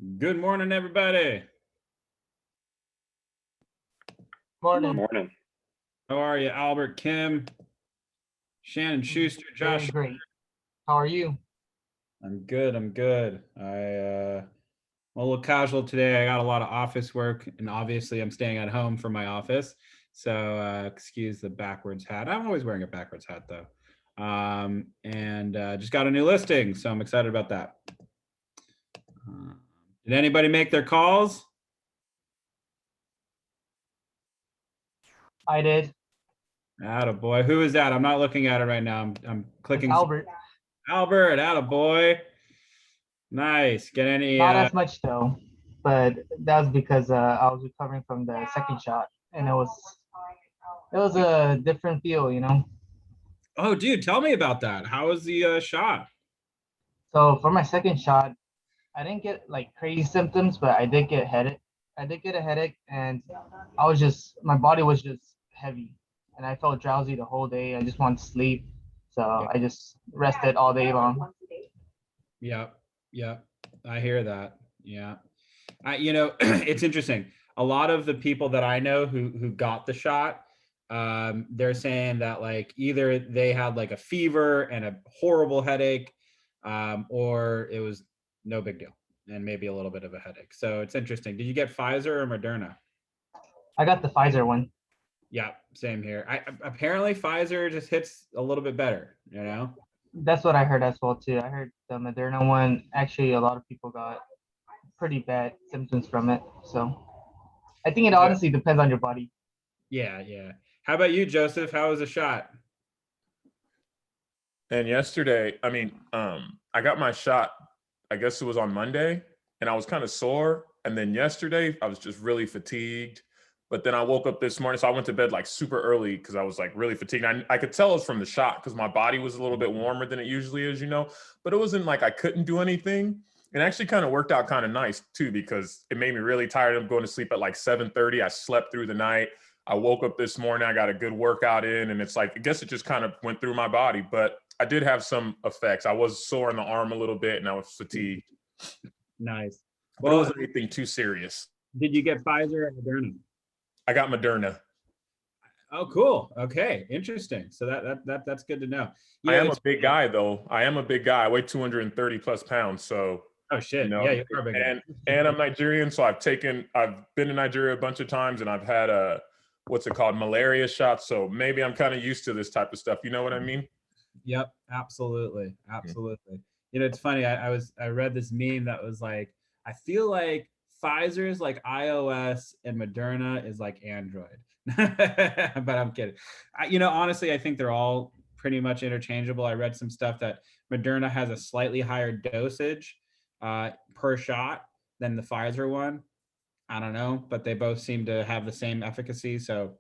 Good morning, everybody. Morning. Morning. How are you, Albert, Kim, Shannon Schuster, Very Josh? great. How are you? I'm good. I'm good. I'm a little casual today. I got a lot of office work, and obviously, I'm staying at home from my office. So excuse the backwards hat. I'm always wearing a backwards hat though. And just got a new listing, so I'm excited about that. Did anybody make their calls? I did. Attaboy. Who is that? I'm not looking at it right now. I'm It's clicking. Albert. Albert, attaboy. Nice. Get any? Not as much though, but that was because I was recovering from the second shot, and it was a different feel. Oh, dude, tell me about that. How was the shot? So for my second shot, I didn't get like crazy symptoms, but I did get headache. I did get a headache, and my body was just heavy, and I felt drowsy the whole day. I just wanted to sleep, so I just rested all day long. Yep. Yep. I hear that. Yeah. It's interesting. A lot of the people that I know who got the shot, they're saying that like either they had like a fever and a horrible headache, or it was no big deal and maybe a little bit of a headache. So it's interesting. Did you get Pfizer or Moderna? I got the Pfizer one. Yeah, same here. Apparently Pfizer just hits a little bit better, you know? That's what I heard as well too. I heard the Moderna one. Actually, a lot of people got pretty bad symptoms from it. So I think it honestly depends on your body. Yeah, yeah. How about you, Joseph? How was the shot? And yesterday, I got my shot, I guess it was on Monday, and I was kind of sore. And then yesterday, I was just really fatigued. But then I woke up this morning, so I went to bed like super early because I was like really fatigued. I could tell it was from the shot because my body was a little bit warmer than it usually is, but it wasn't like I couldn't do anything. It actually kind of worked out kind of nice too because it made me really tired. I'm going to sleep at like 7:30. I slept through the night. I woke up this morning, I got a good workout in, and it's like, I guess it just kind of went through my body, but I did have some effects. I was sore in the arm a little bit and I was fatigued, Nice. but it wasn't anything too serious. Did you get Pfizer or Moderna? I got Moderna. Oh, cool. Okay, interesting. So that's good to know. I am a big guy, though. I am a big guy. I weigh 230 plus pounds. So, oh shit, yeah, you are a big guy. And I'm Nigerian, so I've been to Nigeria a bunch of times, and I've had what's it called, malaria shots. So maybe I'm kind of used to this type of stuff. You know what I mean? Yep, absolutely, absolutely. It's funny. I read this meme that was like, I feel like Pfizer is like iOS and Moderna is like Android. But I'm kidding. Honestly, I think they're all pretty much interchangeable. I read some stuff that Moderna has a slightly higher dosage per shot than the Pfizer one. I don't know, but they both seem to have the same efficacy. So,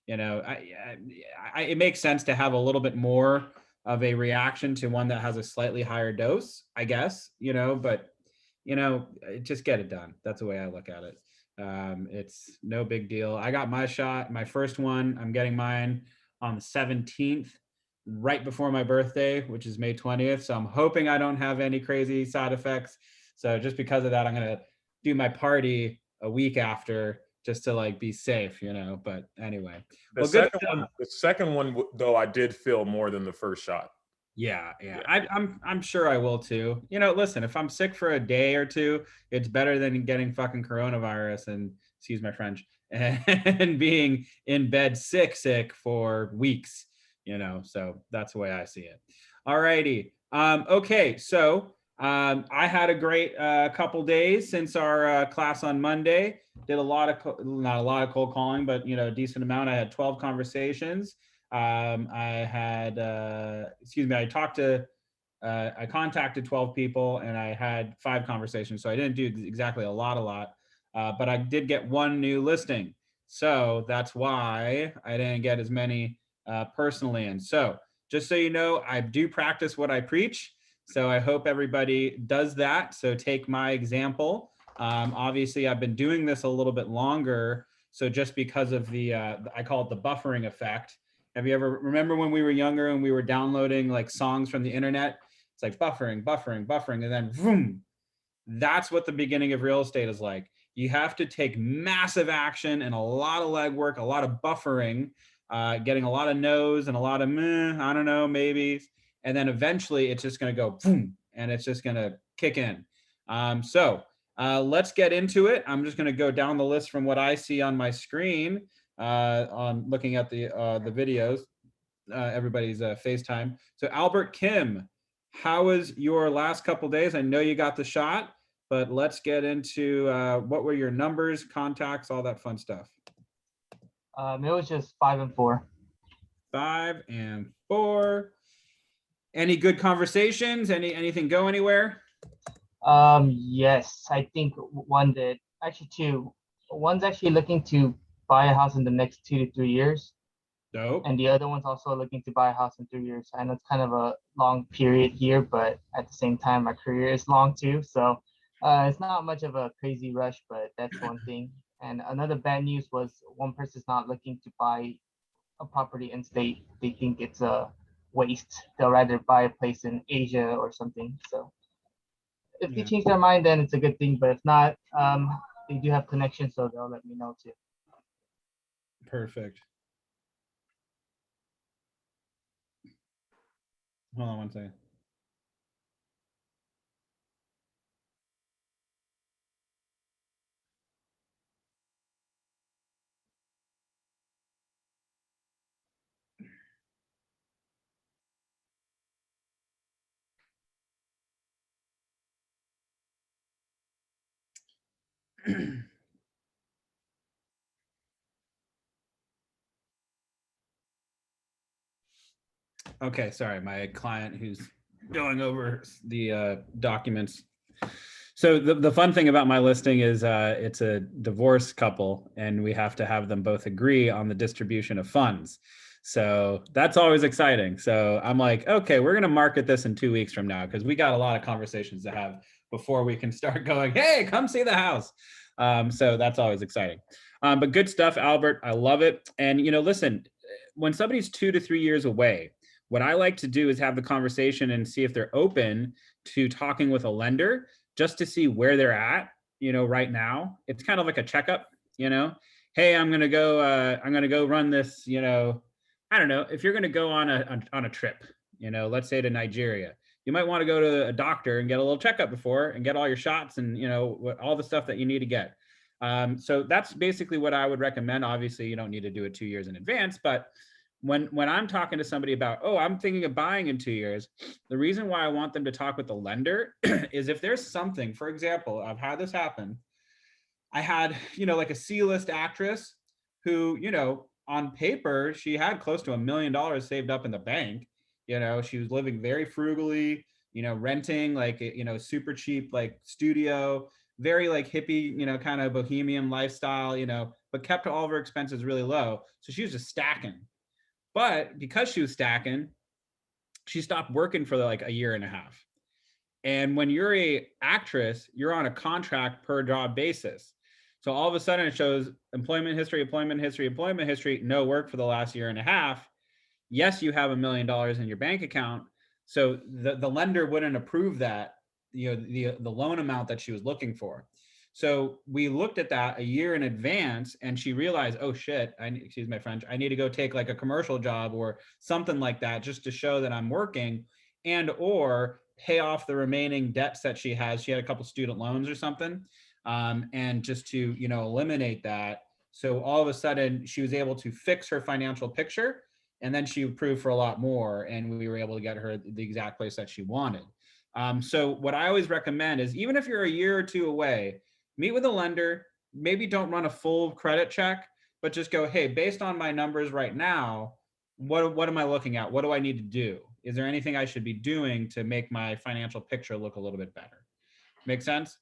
it makes sense to have a little bit more of a reaction to one that has a slightly higher dose, I guess, but just get it done. That's the way I look at it. It's no big deal. I got my shot, my first one. I'm getting mine on the 17th, right before my birthday, which is May 20th. So I'm hoping I don't have any crazy side effects. So just because of that, I'm going to do my party a week after just to like be safe, but anyway. The second one though, I did feel more than the first shot. Yeah. I'm sure I will too. Listen, if I'm sick for a day or two, it's better than getting fucking coronavirus and, excuse my French, and being in bed sick for weeks, so that's the way I see it. All righty. Okay. So I had a great couple days since our class on Monday. Did not a lot of cold calling, but a decent amount. I had 12 conversations. I contacted 12 people and I had 5 conversations. So I didn't do exactly a lot, but I did get 1 new listing. So that's why I didn't get as many personally in. So just so you know, I do practice what I preach. So I hope everybody does that. So take my example. Obviously, I've been doing this a little bit longer. So just because of I call it the buffering effect. Have you ever remember when we were younger and we were downloading like songs from the internet? It's like buffering, and then boom, That's what the beginning of real estate is like. You have to take massive action and a lot of legwork, a lot of buffering, getting a lot of no's and a lot of meh, I don't know, maybe. And then eventually it's just going to go boom, and it's just going to kick in. Let's get into it. I'm just going to go down the list from what I see on my screen on looking at the videos, everybody's FaceTime. So Albert Kim, how was your last couple days? I know you got the shot, but let's get into what were your numbers, contacts, all that fun stuff. It was just 5 and 4. 5 and 4. Any good conversations? Anything go anywhere? Yes, I think one did. Actually, two. One's actually looking to buy a house in the next 2 to 3 years. Dope. And the other one's also looking to buy a house in 3 years. I know it's kind of a long period here, but at the same time, my career is long too. So it's not much of a crazy rush, but that's one thing. And another bad news was one person's not looking to buy a property in state. They think it's a waste. They'll rather buy a place in Asia or something. So if they change their mind, then it's a good thing. But if not, they do have connections, so they'll let me know too. Perfect. Hold on one second. Okay, sorry, my client who's going over the documents. So the fun thing about my listing is it's a divorced couple, and we have to have them both agree on the distribution of funds. So that's always exciting. So I'm like, okay, we're going to market this in 2 weeks from now, because we got a lot of conversations to have before we can start going, hey, come see the house. So that's always exciting. But good stuff, Albert. I love it. And, listen, when somebody's 2 to 3 years away, what I like to do is have the conversation and see if they're open to talking with a lender, just to see where they're at, right now. It's kind of like a checkup, hey, I'm going to go run this, I don't know, if you're going to go on a trip, let's say to Nigeria, you might want to go to a doctor and get a little checkup before and get all your shots and, all the stuff that you need to get. So that's basically what I would recommend. Obviously, you don't need to do it 2 years in advance, but when I'm talking to somebody about, oh, I'm thinking of buying in 2 years, the reason why I want them to talk with the lender is if there's something, for example, I've had this happen. I had, like a C-list actress who, on paper, she had close to $1 million saved up in the bank. She was living very frugally, renting like, super cheap, like studio, very like hippie, kind of bohemian lifestyle, but kept all of her expenses really low. So she was just stacking. But because she was stacking, she stopped working for like a year and a half. And when you're a actress, you're on a contract per job basis. So all of a sudden it shows employment history, no work for the last year and a half. Yes, you have $1 million in your bank account. So the lender wouldn't approve that, the loan amount that she was looking for. So we looked at that a year in advance, and she realized, oh shit, excuse my French, I need to go take like a commercial job or something like that just to show that I'm working, and or pay off the remaining debts that she has. She had a couple student loans or something, and just to, eliminate that. So all of a sudden she was able to fix her financial picture, and then she approved for a lot more, and we were able to get her the exact place that she wanted. So what I always recommend is, even if you're a year or two away, meet with a lender, maybe don't run a full credit check, but just go, hey, based on my numbers right now, what am I looking at? What do I need to do? Is there anything I should be doing to make my financial picture look a little bit better? Make sense?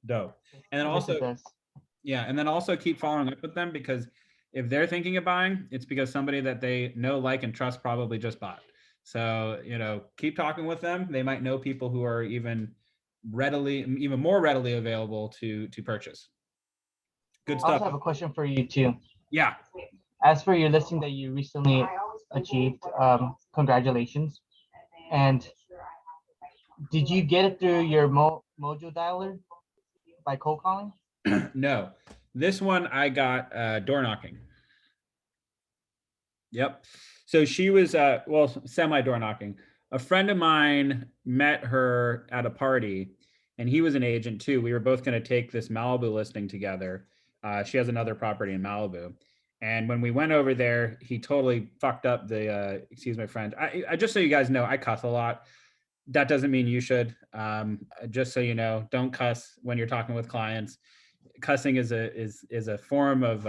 Dope. And then also, yeah, and then also keep following up with them, because if they're thinking of buying, it's because somebody that they know, like, and trust probably just bought. So, keep talking with them. They might know people who are even more readily available to purchase. Good stuff. I also have a question for you too. Yeah. As for your listing that you recently achieved, congratulations. And Did you get it through your Mojo dialer by cold calling? No, this one I got door knocking. Yep. So she was well, semi door knocking. A friend of mine met her at a party, and he was an agent too. We were both going to take this Malibu listing together. She has another property in Malibu, and when we went over there, he totally fucked up the. Excuse my friend. I just so you guys know, I cuss a lot. That doesn't mean you should. Just so you know, don't cuss when you're talking with clients. Cussing is a form of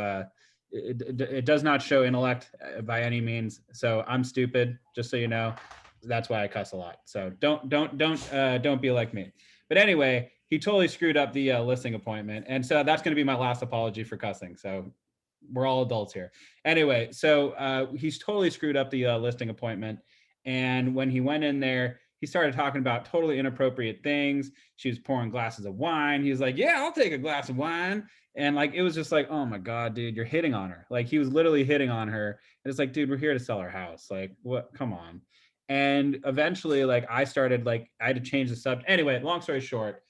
it does not show intellect by any means. So I'm stupid, just so you know. That's why I cuss a lot. So don't be like me. But anyway, he totally screwed up the listing appointment, and so that's going to be my last apology for cussing. So we're all adults here. Anyway, so he's totally screwed up the listing appointment, and when he went in there, he started talking about totally inappropriate things. She was pouring glasses of wine. He was like, "Yeah, I'll take a glass of wine." And like, it was just like, oh my God, dude, you're hitting on her. Like, he was literally hitting on her. And it's like, dude, we're here to sell our house. Like, what? Come on. And eventually, like, I had to change the subject. Anyway, long story short,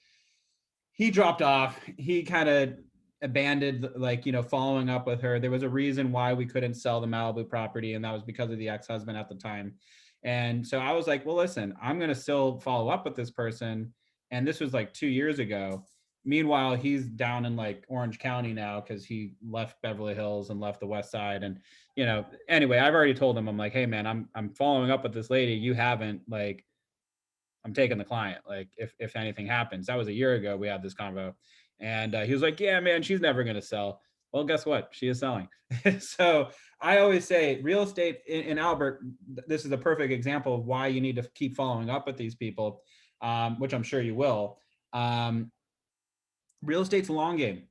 he dropped off. He kind of abandoned, like, following up with her. There was a reason why we couldn't sell the Malibu property, and that was because of the ex-husband at the time. And so I was like, well, listen, I'm going to still follow up with this person. And this was like 2 years ago. Meanwhile, he's down in like Orange County now because he left Beverly Hills and left the West Side. And, anyway, I've already told him, I'm like, hey man, I'm following up with this lady. You haven't. Like, I'm taking the client. Like, if anything happens. That was a year ago we had this convo. And he was like, yeah, man, she's never going to sell. Well, guess what? She is selling. So I always say real estate in Albert, this is a perfect example of why you need to keep following up with these people, which I'm sure you will. Real estate's a long game,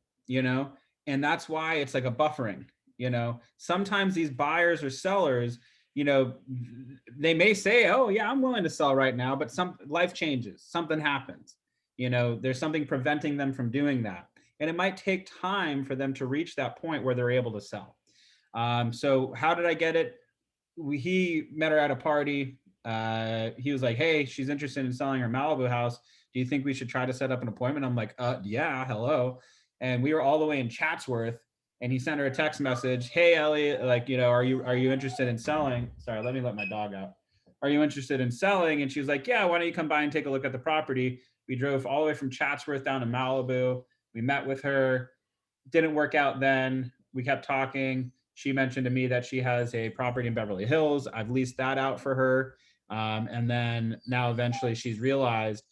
and that's why it's like a buffering. Sometimes these buyers or sellers, they may say, oh yeah, I'm willing to sell right now, but some life changes, something happens, there's something preventing them from doing that. And it might take time for them to reach that point where they're able to sell. So how did I get it? He met her at a party. He was like, hey, she's interested in selling her Malibu house. Do you think we should try to set up an appointment? I'm like, yeah, hello. And we were all the way in Chatsworth, and he sent her a text message. Hey, Ellie, like, are you interested in selling? Sorry, let me let my dog out. Are you interested in selling? And she was like, yeah, why don't you come by and take a look at the property? We drove all the way from Chatsworth down to Malibu. We met with her. Didn't work out then. We kept talking. She mentioned to me that she has a property in Beverly Hills. I've leased that out for her. And then now eventually she's realized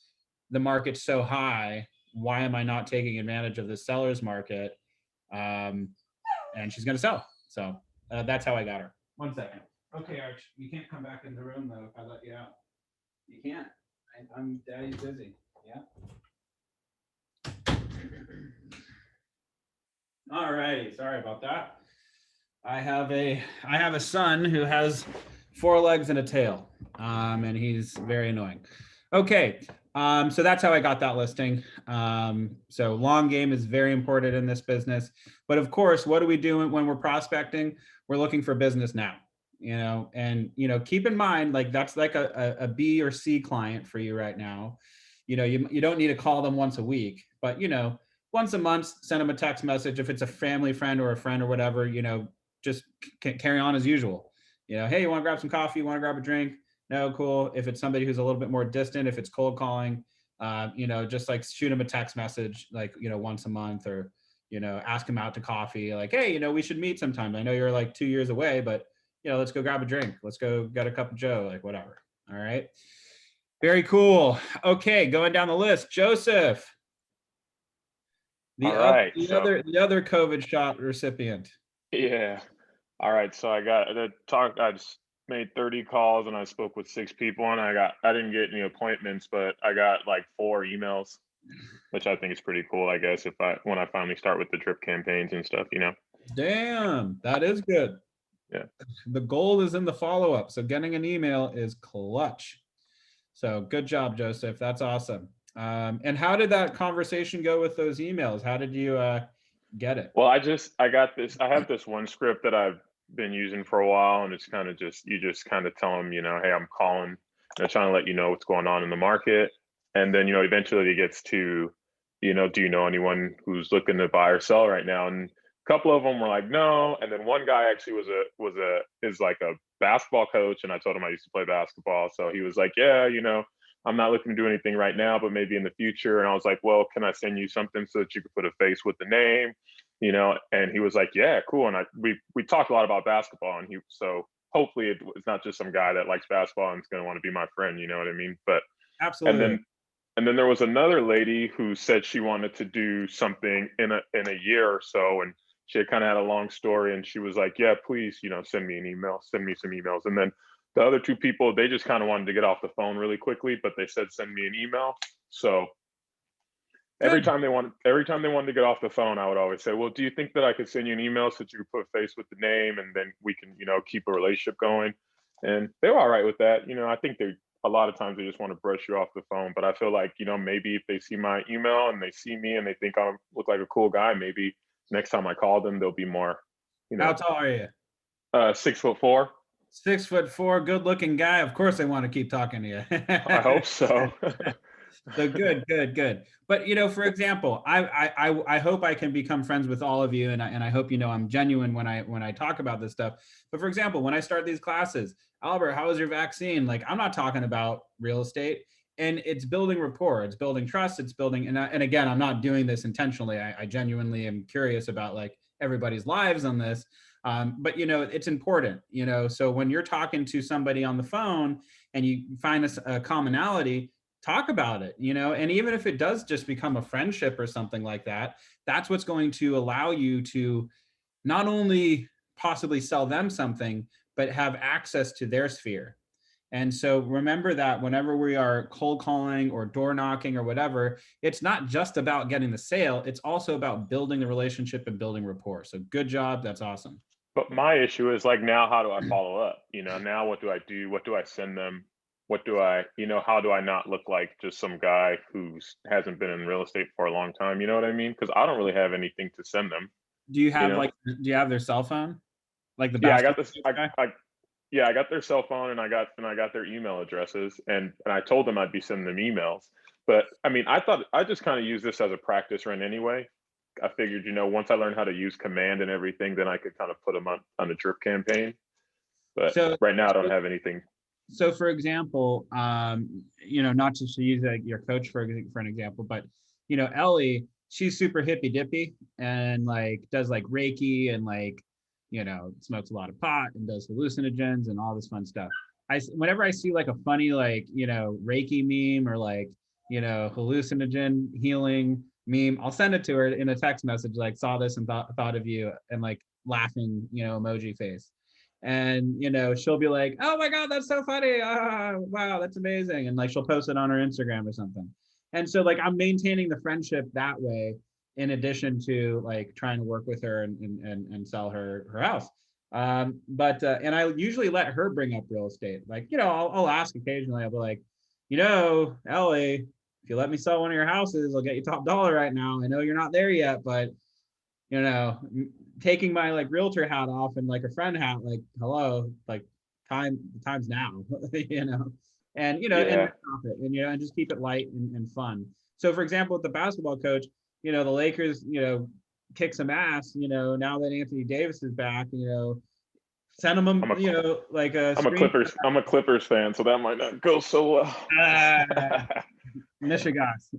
the market's so high. Why am I not taking advantage of the seller's market? And she's going to sell. So that's how I got her. 1 second. Okay, Arch, you can't come back in the room though if I let you out. You can't. I'm daddy's busy. Yeah. All righty. Sorry about that. I have a son who has 4 legs and a tail, and he's very annoying. Okay, so that's how I got that listing. So long game is very important in this business. But of course, what do we do when we're prospecting? We're looking for business now, and keep in mind, like, that's like a B or C client for you right now. You don't need to call them once a week, but once a month, send them a text message. If it's a family friend or a friend or whatever, just carry on as usual. Hey, you want to grab some coffee? You want to grab a drink? No, cool. If it's somebody who's a little bit more distant, if it's cold calling, just like shoot them a text message, like, once a month, or, ask them out to coffee. Like, hey, we should meet sometime. I know you're like 2 years away, but, let's go grab a drink. Let's go get a cup of Joe, like whatever. All right. Very cool. Okay. Going down the list, Joseph. The other COVID shot recipient. Yeah. All right. So I just made 30 calls and I spoke with 6 people, and I didn't get any appointments, but I got like 4 emails, which I think is pretty cool, I guess, when I finally start with the drip campaigns and stuff, Damn, that is good. Yeah. The gold is in the follow-up. So getting an email is clutch. So good job, Joseph. That's awesome. And how did that conversation go with those emails? How did you get it? Well, I have this one script that I've been using for a while, and it's you just kind of tell them, hey, I'm calling, trying to let you know what's going on in the market. And then, eventually it gets to, do you know anyone who's looking to buy or sell right now? And a couple of them were like, no. And then one guy actually is like a basketball coach. And I told him I used to play basketball. So he was like, yeah, I'm not looking to do anything right now, but maybe in the future. And I was like, well, can I send you something so that you could put a face with the name? And he was like, yeah, cool. And we talked a lot about basketball, and so hopefully it's not just some guy that likes basketball and is going to want to be my friend. You know what I mean? But and Absolutely. then there was another lady who said she wanted to do something in a year or so, and she had kind of had a long story, and she was like, yeah, please, send me an email, send me some emails. And then the other two people, they just kind of wanted to get off the phone really quickly, but they said send me an email. So every Good. time they wanted to get off the phone, I would always say, well, do you think that I could send you an email so that you could put a face with the name, and then we can, keep a relationship going? And they were all right with that. I think a lot of times they just want to brush you off the phone, but I feel like, maybe if they see my email and they see me and they think I look like a cool guy, maybe next time I call them, they'll be more, How tall are you? 6'4". 6'4", good looking guy. Of course they want to keep talking to you. I hope so. So good. But for example, I hope I can become friends with all of you, and I hope I'm genuine when I talk about this stuff. But for example, when I start these classes, Albert, how was your vaccine? Like, I'm not talking about real estate, and it's building rapport, it's building trust, it's building. And again, I'm not doing this intentionally. I genuinely am curious about like everybody's lives on this. But it's important. So when you're talking to somebody on the phone and you find a commonality, talk about it, and even if it does just become a friendship or something like that, that's what's going to allow you to not only possibly sell them something, but have access to their sphere. And so remember that whenever we are cold calling or door knocking or whatever, it's not just about getting the sale, it's also about building the relationship and building rapport. So good job, that's awesome. But my issue is like, now how do I follow up? Now what do I do? What do I send them? What do I, how do I not look like just some guy who's hasn't been in real estate for a long time? You know what I mean? Because I don't really have anything to send them. Do you have know? do you have their cell phone? Like the Yeah, I got basketball this. guy? Yeah, I got their cell phone, and I got their email addresses, and I told them I'd be sending them emails. But I mean, I thought I just kind of use this as a practice run anyway. I figured, once I learned how to use command and everything, then I could kind of put them on a drip campaign. But So right now, I don't have anything. So for example, not just to use your coach for an example, but Ellie, she's super hippy dippy and like does like Reiki and like smokes a lot of pot and does hallucinogens and all this fun stuff. Whenever I see like a funny like Reiki meme or like hallucinogen healing meme, I'll send it to her in a text message like, saw this and thought of you, and like laughing emoji face. And she'll be like, oh my god, that's so funny, wow, that's amazing, and like she'll post it on her Instagram or something. And so like I'm maintaining the friendship that way, in addition to like trying to work with her and sell her house. But and I usually let her bring up real estate. Like I'll ask occasionally. I'll be like, Ellie, if you let me sell one of your houses, I'll get you top dollar right now. I know you're not there yet, but taking my like realtor hat off and like a friend hat, like, hello, like the time's now, and Yeah. and just keep it light and fun. So for example, with the basketball coach, the Lakers, kick some ass, now that Anthony Davis is back, send him, like a I'm a Clippers fan, so that might not go so well. Michigas.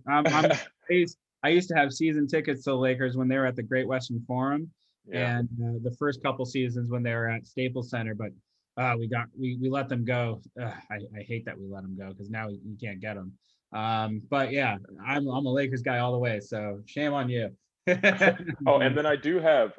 I used to have season tickets to the Lakers when they were at the Great Western Forum, Yeah. and the first couple seasons when they were at Staples Center. But we let them go. I hate that we let them go because now you can't get them. But yeah, I'm a Lakers guy all the way. So shame on you. Oh, and then I do have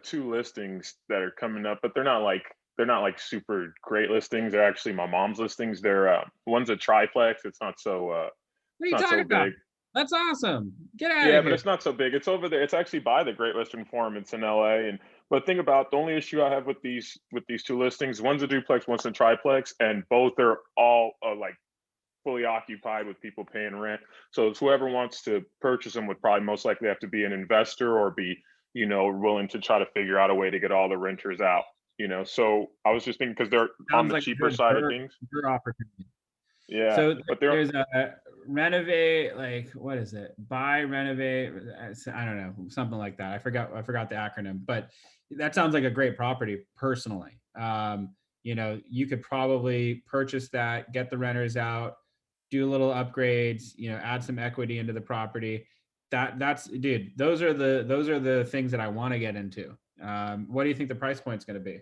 2 listings that are coming up, but they're not like super great listings. They're actually my mom's listings. They're one's a triplex. It's not so What are you not so talking about? big. That's awesome. Get out Yeah, of but here. it's not so big. It's over there. It's actually by the Great Western Forum. It's in LA. And but think about the only issue I have with these 2 listings. One's a duplex, one's a triplex, and both are all like fully occupied with people paying rent. So it's whoever wants to purchase them would probably most likely have to be an investor or be, willing to try to figure out a way to get all the renters out. So I was just thinking because they're on Sounds the like a cheaper good side of things. opportunity. Yeah, So but they're there's a renovate, like, what is it? Buy, renovate. I don't know, something like that. I forgot the acronym, but that sounds like a great property personally. You could probably purchase that, get the renters out, do little upgrades, add some equity into the property. That's dude, those are the things that I want to get into. What do you think the price point's going to be?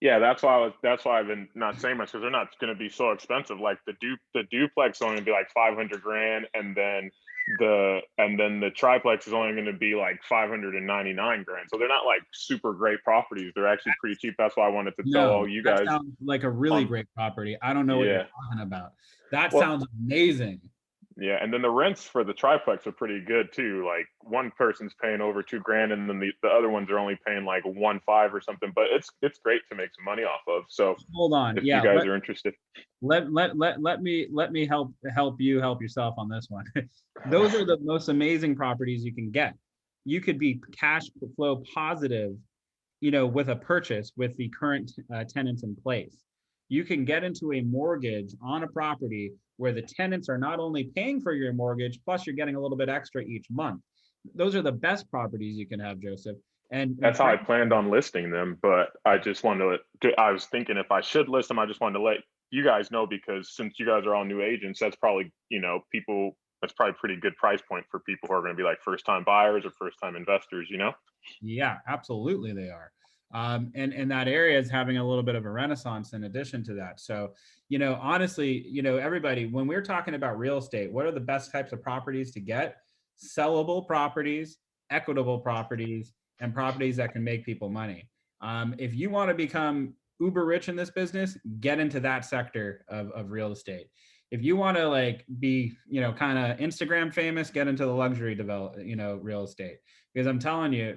Yeah, that's why I've been not saying much, because they're not going to be so expensive. Like the duplex is only going to be like 500 grand, and then the triplex is only going to be like 599 grand. So they're not like super great properties. They're actually pretty cheap. That's why I wanted to tell all you that guys. sounds like a really great property. I don't know what you're Yeah. talking about. That Well, sounds amazing. Yeah, and then the rents for the triplex are pretty good too. Like one person's paying over 2 grand, and then the other ones are only paying like 1.5 or something. But it's great to make some money off of. So Hold on. if Yeah, you guys are interested, let me help you help yourself on this one. Those are the most amazing properties you can get. You could be cash flow positive, with a purchase with the current tenants in place. You can get into a mortgage on a property where the tenants are not only paying for your mortgage, plus you're getting a little bit extra each month. Those are the best properties you can have, Joseph. And that's how I planned on listing them. But I just wanted I was thinking if I should list them, I just wanted to let you guys know, because since you guys are all new agents, that's probably people. That's probably a pretty good price point for people who are going to be like first time buyers or first time investors. Yeah, absolutely they are. And that area is having a little bit of a renaissance in addition to that. So, honestly, everybody, when we're talking about real estate, what are the best types of properties to get? Sellable properties, equitable properties, and properties that can make people money. If you want to become uber rich in this business, get into that sector of real estate. If you want to like be, kind of Instagram famous, get into the luxury real estate. Because I'm telling you,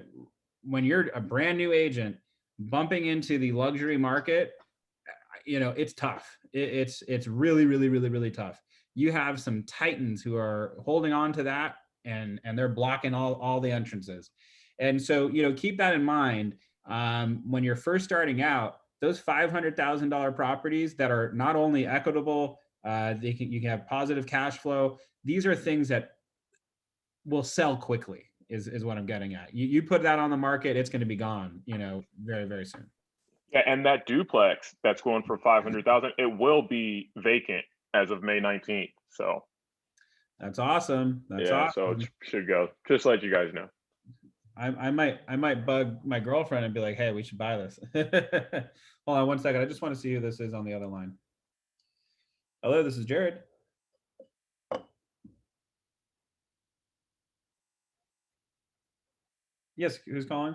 when you're a brand new agent bumping into the luxury market, it's tough. It's really, really, really, really tough. You have some titans who are holding on to that, and they're blocking all the entrances. And so, keep that in mind when you're first starting out. Those $500,000 properties that are not only equitable, you can have positive cash flow. These are things that will sell quickly. Is what I'm getting at. You put that on the market, it's going to be gone, very, very soon. Yeah, and that duplex that's going for 500,000, it will be vacant as of May 19th. So that's awesome. That's yeah, awesome. so it should go. Just let you guys know. I might bug my girlfriend and be like, hey, we should buy this. Hold on one second. I just want to see who this is on the other line. Hello, this is Jared. Yes, who's calling?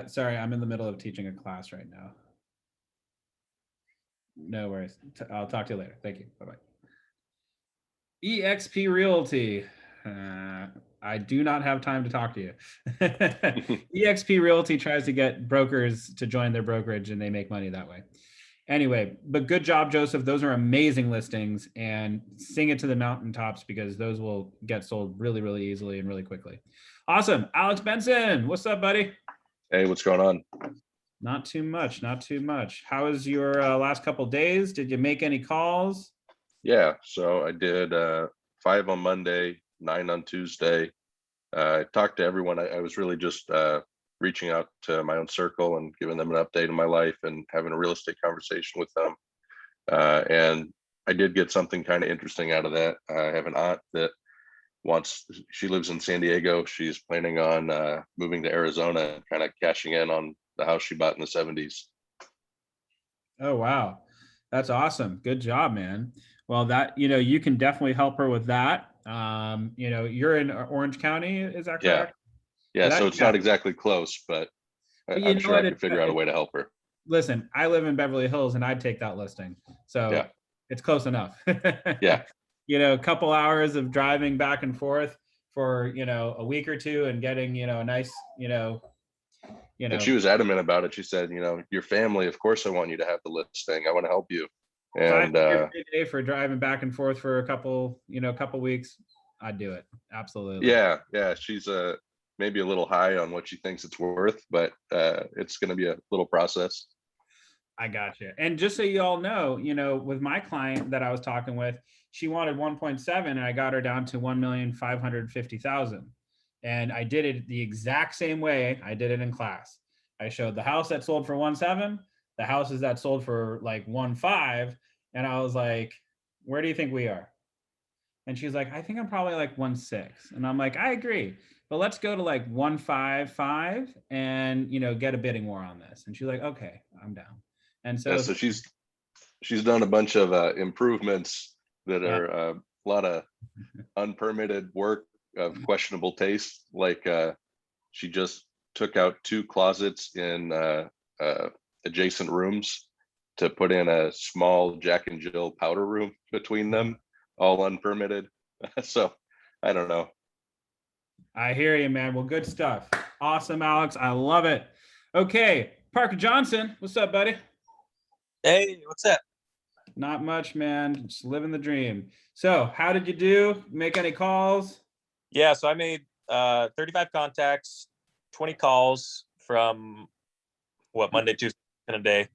Sorry, I'm in the middle of teaching a class right now. No worries. I'll talk to you later. Thank you. Bye-bye. EXP Realty. I do not have time to talk to you. EXP Realty tries to get brokers to join their brokerage, and they make money that way. Anyway, but good job, Joseph. Those are amazing listings, and sing it to the mountaintops, because those will get sold really, really easily and really quickly. Awesome. Alex Benson, what's up, buddy? Hey, what's going on? Not too much. How was your last couple of days? Did you make any calls? Yeah, so I did 5 on Monday, 9 on Tuesday. I talked to everyone. I was really just reaching out to my own circle and giving them an update in my life and having a real estate conversation with them. And I did get something kind of interesting out of that. I have an aunt that she lives in San Diego. She's planning on moving to Arizona and kind of cashing in on the house she bought in the 70s. Oh, wow. That's awesome. Good job, man. Well, that, you can definitely help her with that. You're in Orange County, is that correct? Yeah. So it's not exactly close, but I'm sure I can figure out a way to help her. Listen, I live in Beverly Hills, and I'd take that listing. So yeah. It's close enough. Yeah. A couple hours of driving back and forth for, a week or two, and getting, a nice, And she was adamant about it. She said, your family, of course I want you to have the listing. I want to help you. And day for driving back and forth for a couple weeks, I'd do it. Absolutely. Yeah. She's maybe a little high on what she thinks it's worth, but it's going to be a little process. I got you. And just so you all know, with my client that I was talking with, she wanted 1.7 and I got her down to 1,550,000. And I did it the exact same way I did it in class. I showed the house that sold for 1.7, the houses that sold for like 1.5, and I was like, where do you think we are? And she's like, I think I'm probably like 1.6. And I'm like, I agree. But let's go to like 1.55 and get a bidding war on this. And she's like, okay, I'm down. And so, Yeah, so she's done a bunch of improvements that Yeah. are a lot of unpermitted work of questionable taste. Like she just took out 2 closets in adjacent rooms to put in a small Jack and Jill powder room between them, all unpermitted. So I don't know. I hear you, man. Well, good stuff. Awesome, Alex. I love it. Okay, Parker Johnson, what's up, buddy? Hey, what's up? Not much, man. Just living the dream. So, how did you do? Make any calls? Yeah, so I made 35 contacts, 20 calls from Monday, Tuesday, in a day.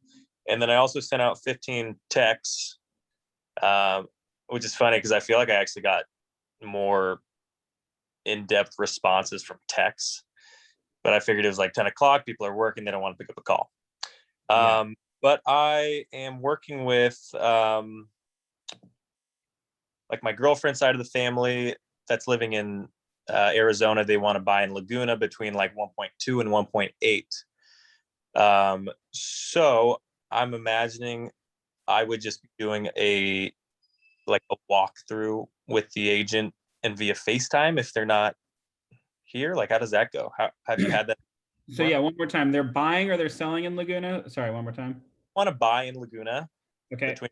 And then I also sent out 15 texts, which is funny because I feel like I actually got more in-depth responses from texts. But I figured it was like 10 o'clock. People are working. They don't want to pick up a call. Yeah. But I am working with like my girlfriend's side of the family that's living in Arizona. They want to buy in Laguna between like 1.2 and 1.8. So I'm imagining I would just be doing a walkthrough with the agent and via FaceTime if they're not here. Like, how does that go? How have you had that? So, yeah, one more time. They're buying or they're selling in Laguna? Sorry, one more time. Want to buy in Laguna Okay. between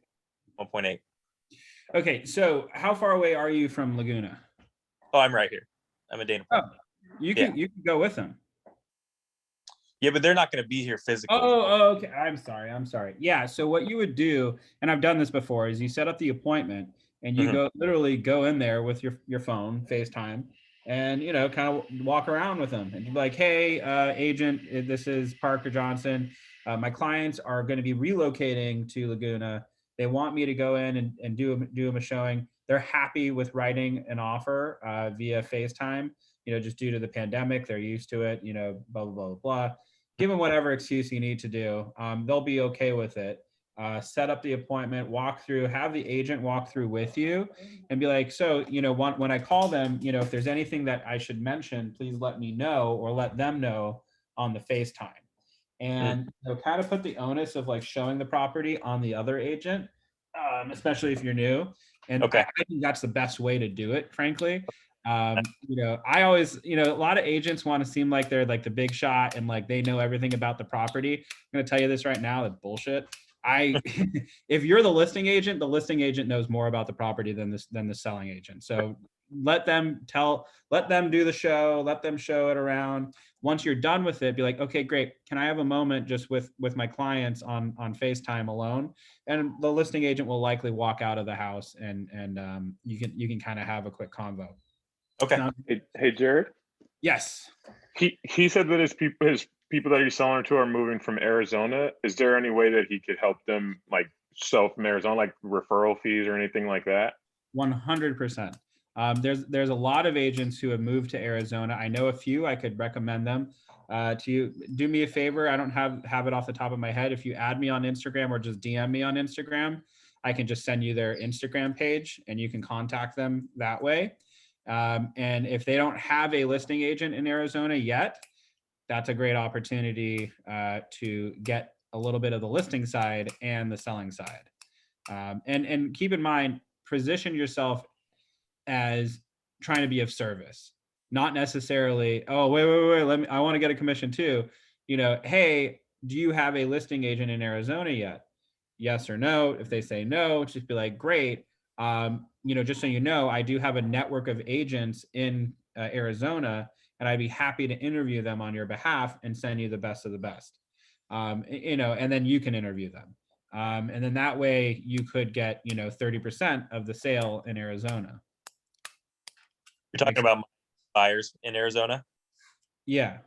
1.8. Okay, so how far away are you from Laguna? Oh, I'm right here. I'm in Dana Point. Oh, you can go with them. Yeah, but they're not going to be here physically. Oh, okay. I'm sorry. Yeah. So what you would do, and I've done this before, is you set up the appointment and you literally go in there with your phone, FaceTime, and kind of walk around with them and be like, hey, agent, this is Parker Johnson. My clients are going to be relocating to Laguna. They want me to go in and do them a showing. They're happy with writing an offer via FaceTime. Just due to the pandemic, they're used to it. Blah blah blah blah. Give them whatever excuse you need to do. They'll be okay with it. Set up the appointment, walk through, have the agent walk through with you and be like, so, when I call them, if there's anything that I should mention, please let me know or let them know on the FaceTime. And kind of put the onus of like showing the property on the other agent, especially if you're new. And Okay. I think that's the best way to do it, frankly. I always, a lot of agents want to seem like they're like the big shot and like they know everything about the property. I'm going to tell you this right now, that's bullshit. If you're the listing agent knows more about the property than the selling agent. So let them do the show, let them show it around. Once you're done with it, be like, okay, great. Can I have a moment just with my clients on FaceTime alone? And the listing agent will likely walk out of the house and you can kind of have a quick convo. Okay. Hey, Jared. Yes. He said that his people that he's selling to are moving from Arizona. Is there any way that he could help them like sell from Arizona, like referral fees or anything like that? 100%. There's a lot of agents who have moved to Arizona. I know a few. I could recommend them to you. Do me a favor. I don't have it off the top of my head. If you add me on Instagram or just DM me on Instagram, I can just send you their Instagram page and you can contact them that way. And if they don't have a listing agent in Arizona yet, that's a great opportunity to get a little bit of the listing side and the selling side. And keep in mind, position yourself as trying to be of service, not necessarily, oh, wait, I want to get a commission too. Hey, do you have a listing agent in Arizona yet? Yes or no. If they say no, just be like, great. Just so you know, I do have a network of agents in Arizona, and I'd be happy to interview them on your behalf and send you the best of the best. And then you can interview them. And then that way you could get, 30% of the sale in Arizona. You're talking about buyers in Arizona? Yeah.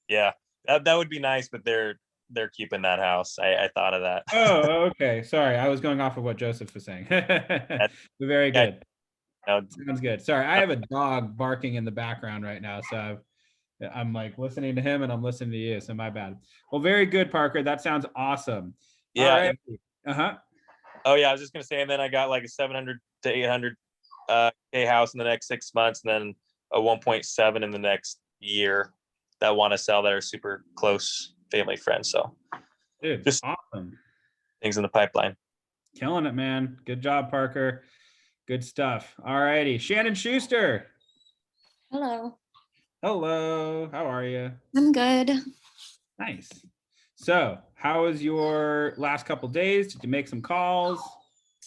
Yeah, that would be nice, but they're keeping that house. I thought of that. Oh, okay. Sorry, I was going off of what Joseph was saying. Very Yeah. good. No, Sounds good. Sorry, I have a dog barking in the background right now, so I'm like listening to him and I'm listening to you. So my bad. Well, very good, Parker. That sounds awesome. All yeah. right. Uh-huh. Oh yeah, I was just gonna say, and then I got like a 700 to 800 K house in the next 6 months, and then a 1.7 in the next year that want to sell that are super close family friends. So Dude, just awesome. things in the pipeline. Killing it, man. Good job, Parker. Good stuff. All righty. Shannon Schuster. Hello, Hello. How are you? I'm good. Nice. So, how was your last couple days? Did you make some calls?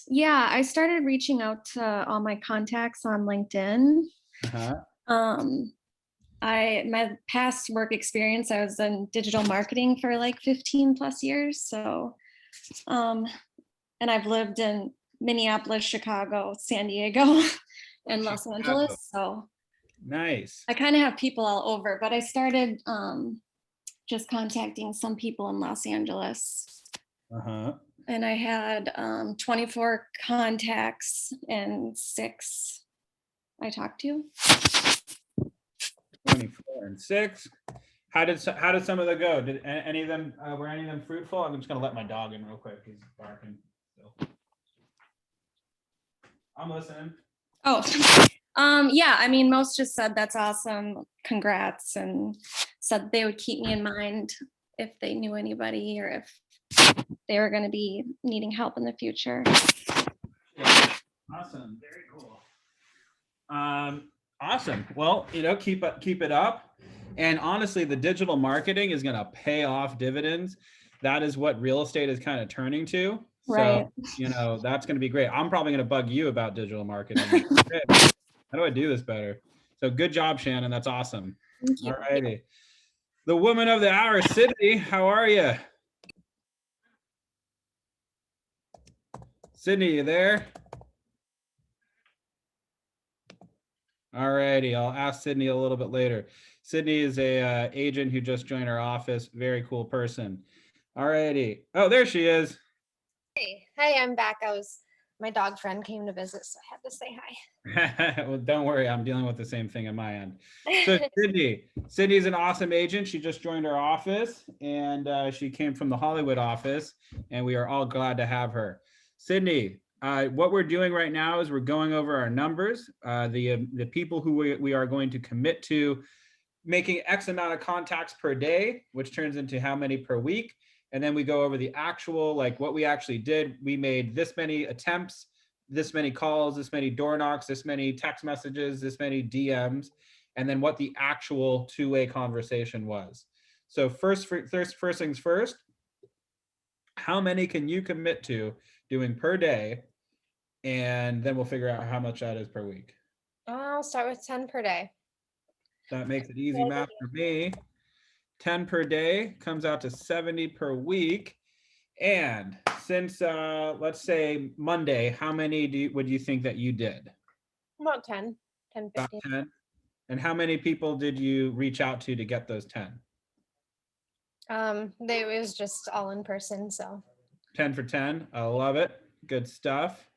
Yeah, I started reaching out to all my contacts on LinkedIn. Uh-huh. My past work experience, I was in digital marketing for like 15 plus years. So, and I've lived in Minneapolis, Chicago, San Diego, and Los Chicago. Angeles. So Nice. I kind of have people all over, but I started just contacting some people in Los Angeles. Uh-huh. And I had 24 contacts and 6 I talked to. 24 and 6. How did some of them go? Did any of them were any of them fruitful? I'm just gonna let my dog in real quick. He's barking. So. I'm listening. Oh, yeah. I mean, most just said that's awesome, congrats, and said they would keep me in mind if they knew anybody or if they were going to be needing help in the future. Awesome. Very cool. Awesome. Well, keep it up. And honestly, the digital marketing is going to pay off dividends. That is what real estate is kind of turning to. Right. So, that's going to be great. I'm probably going to bug you about digital marketing. Hey, how do I do this better? So good job, Shannon. That's awesome. Thank you. All righty. The woman of the hour, Sydney, how are you? Sydney, you there? All righty, I'll ask Sydney a little bit later. Sydney is a agent who just joined our office. Very cool person. All righty. Oh, there she is. Hey, I'm back. My dog friend came to visit, so I had to say hi. Well, don't worry, I'm dealing with the same thing on my end. So Sydney's an awesome agent. She just joined our office, and she came from the Hollywood office, and we are all glad to have her. Sydney, what we're doing right now is we're going over our numbers, the people who we are going to commit to making X amount of contacts per day, which turns into how many per week. And then we go over the actual, like what we actually did. We made this many attempts, this many calls, this many door knocks, this many text messages, this many DMs, and then what the actual two-way conversation was. So first things first, how many can you commit to doing per day? And then we'll figure out how much that is per week. I'll start with 10 per day. That makes it easy math for me. 10 per day comes out to 70 per week. And since let's say Monday, how many would you think that you did? About 10, About 15. 10. And how many people did you reach out to get those 10? It was just all in person, so 10 for 10. I love it. Good stuff.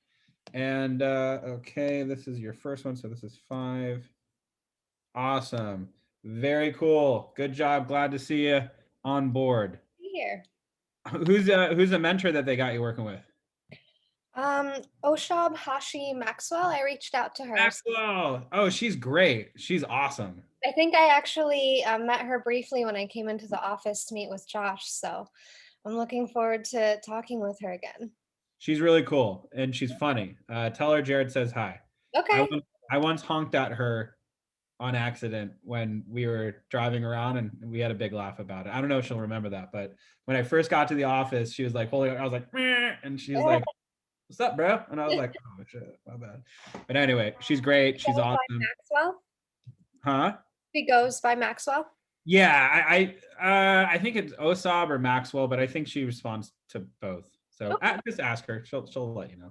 And okay, this is your first one. So this is 5. Awesome. Very cool. Good job. Glad to see you on board. here. Who's a mentor that they got you working with? Oshab Hashi Maxwell. I reached out to her. Maxwell. Oh, she's great. She's awesome. I think I actually met her briefly when I came into the office to meet with Josh. So I'm looking forward to talking with her again. She's really cool and she's funny. Tell her Jared says hi. Okay. I once honked at her on accident when we were driving around and we had a big laugh about it. I don't know if she'll remember that, but when I first got to the office, she was like, holding, I was like, meh, and she was like, what's up, bro? And I was like, oh shit, my bad. But anyway, she's great. She's awesome. Maxwell? Huh? She goes by Maxwell? Yeah, I think it's Osab or Maxwell, but I think she responds to both. So just ask her. She'll let you know.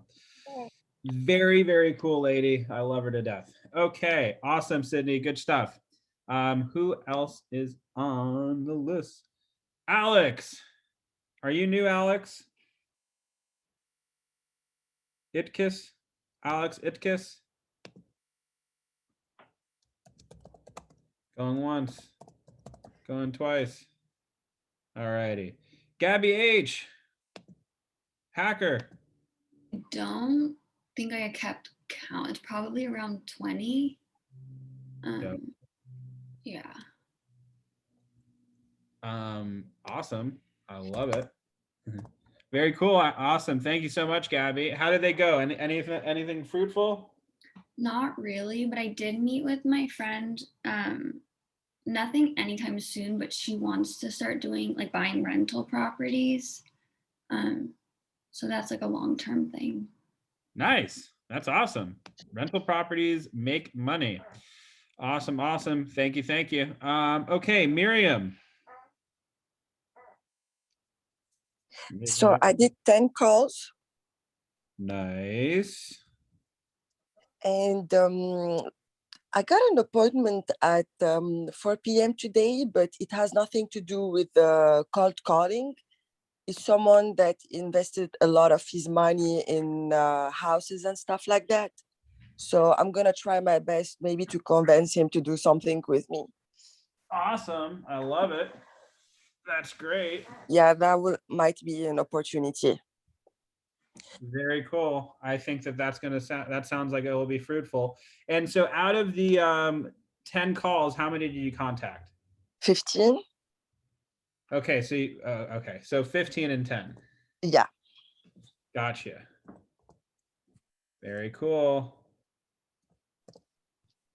Okay. Very, very cool lady. I love her to death. Okay, awesome, Sydney. Good stuff. Who else is on the list? Alex. Are you new, Alex? Itkiss? Alex Itkiss? Going once. Going twice. All righty. Gabby H. Hacker. I don't think I kept count. It's probably around 20. Dope. Yeah. Awesome. I love it. Very cool. Awesome. Thank you so much, Gabby. How did they go? Anything fruitful? Not really, but I did meet with my friend. Nothing anytime soon, but she wants to start doing like buying rental properties. So that's like a long-term thing. Nice. That's awesome. Rental properties make money. Awesome. Awesome. Thank you. Thank you. Okay, Miriam. So I did 10 calls Nice. and I got an appointment at 4 p.m. today, but it has nothing to do with cold calling. It's someone that invested a lot of his money in houses and stuff like that. So I'm gonna try my best maybe to convince him to do something with me. Awesome. I love it. That's great. Yeah, might be an opportunity. Very cool. I think that's going to sound, that sounds like it will be fruitful. And so out of the 10 calls, how many did you contact? 15. Okay. So, okay. So 15 and 10. Yeah. Gotcha. Very cool.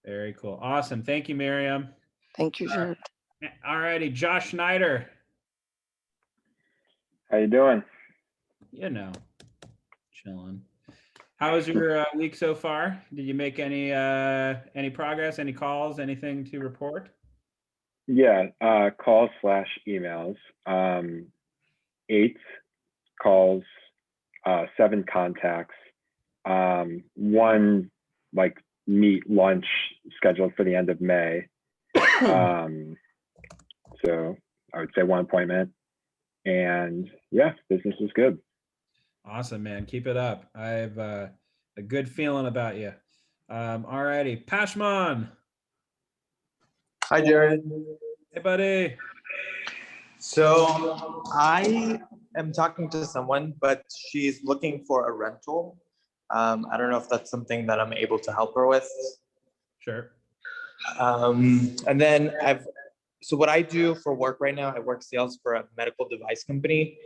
Very cool. Awesome. Thank you, Miriam. Thank you, Jared. All righty. Josh Schneider. How you doing? You know, chilling. How was your week so far? Did you make any progress, any calls, anything to report? Yeah, calls / emails. 8 calls, 7 contacts, 1 like meet lunch scheduled for the end of May. So I would say 1 appointment, and yeah, business is good. Awesome, man. Keep it up. I have a good feeling about you. All righty. Pashman. Hi, Jared. Hey, buddy. So I am talking to someone, but she's looking for a rental. I don't know if that's something that I'm able to help her with. Sure. And then so what I do for work right now, I work sales for a medical device company,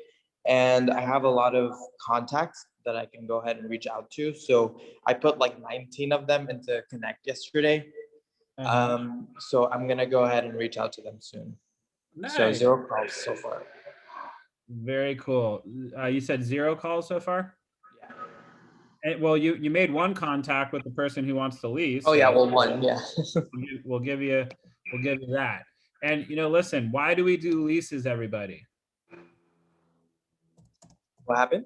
and I have a lot of contacts that I can go ahead and reach out to. So I put like 19 of them into Connect yesterday. So I'm gonna go ahead and reach out to them soon. Nice. So 0 calls so far. Very cool. You said 0 calls so far? Yeah. Well, you made 1 contact with the person who wants to lease. Oh yeah, well 1, yeah. we'll give you that. And listen, why do we do leases, everybody? What happened?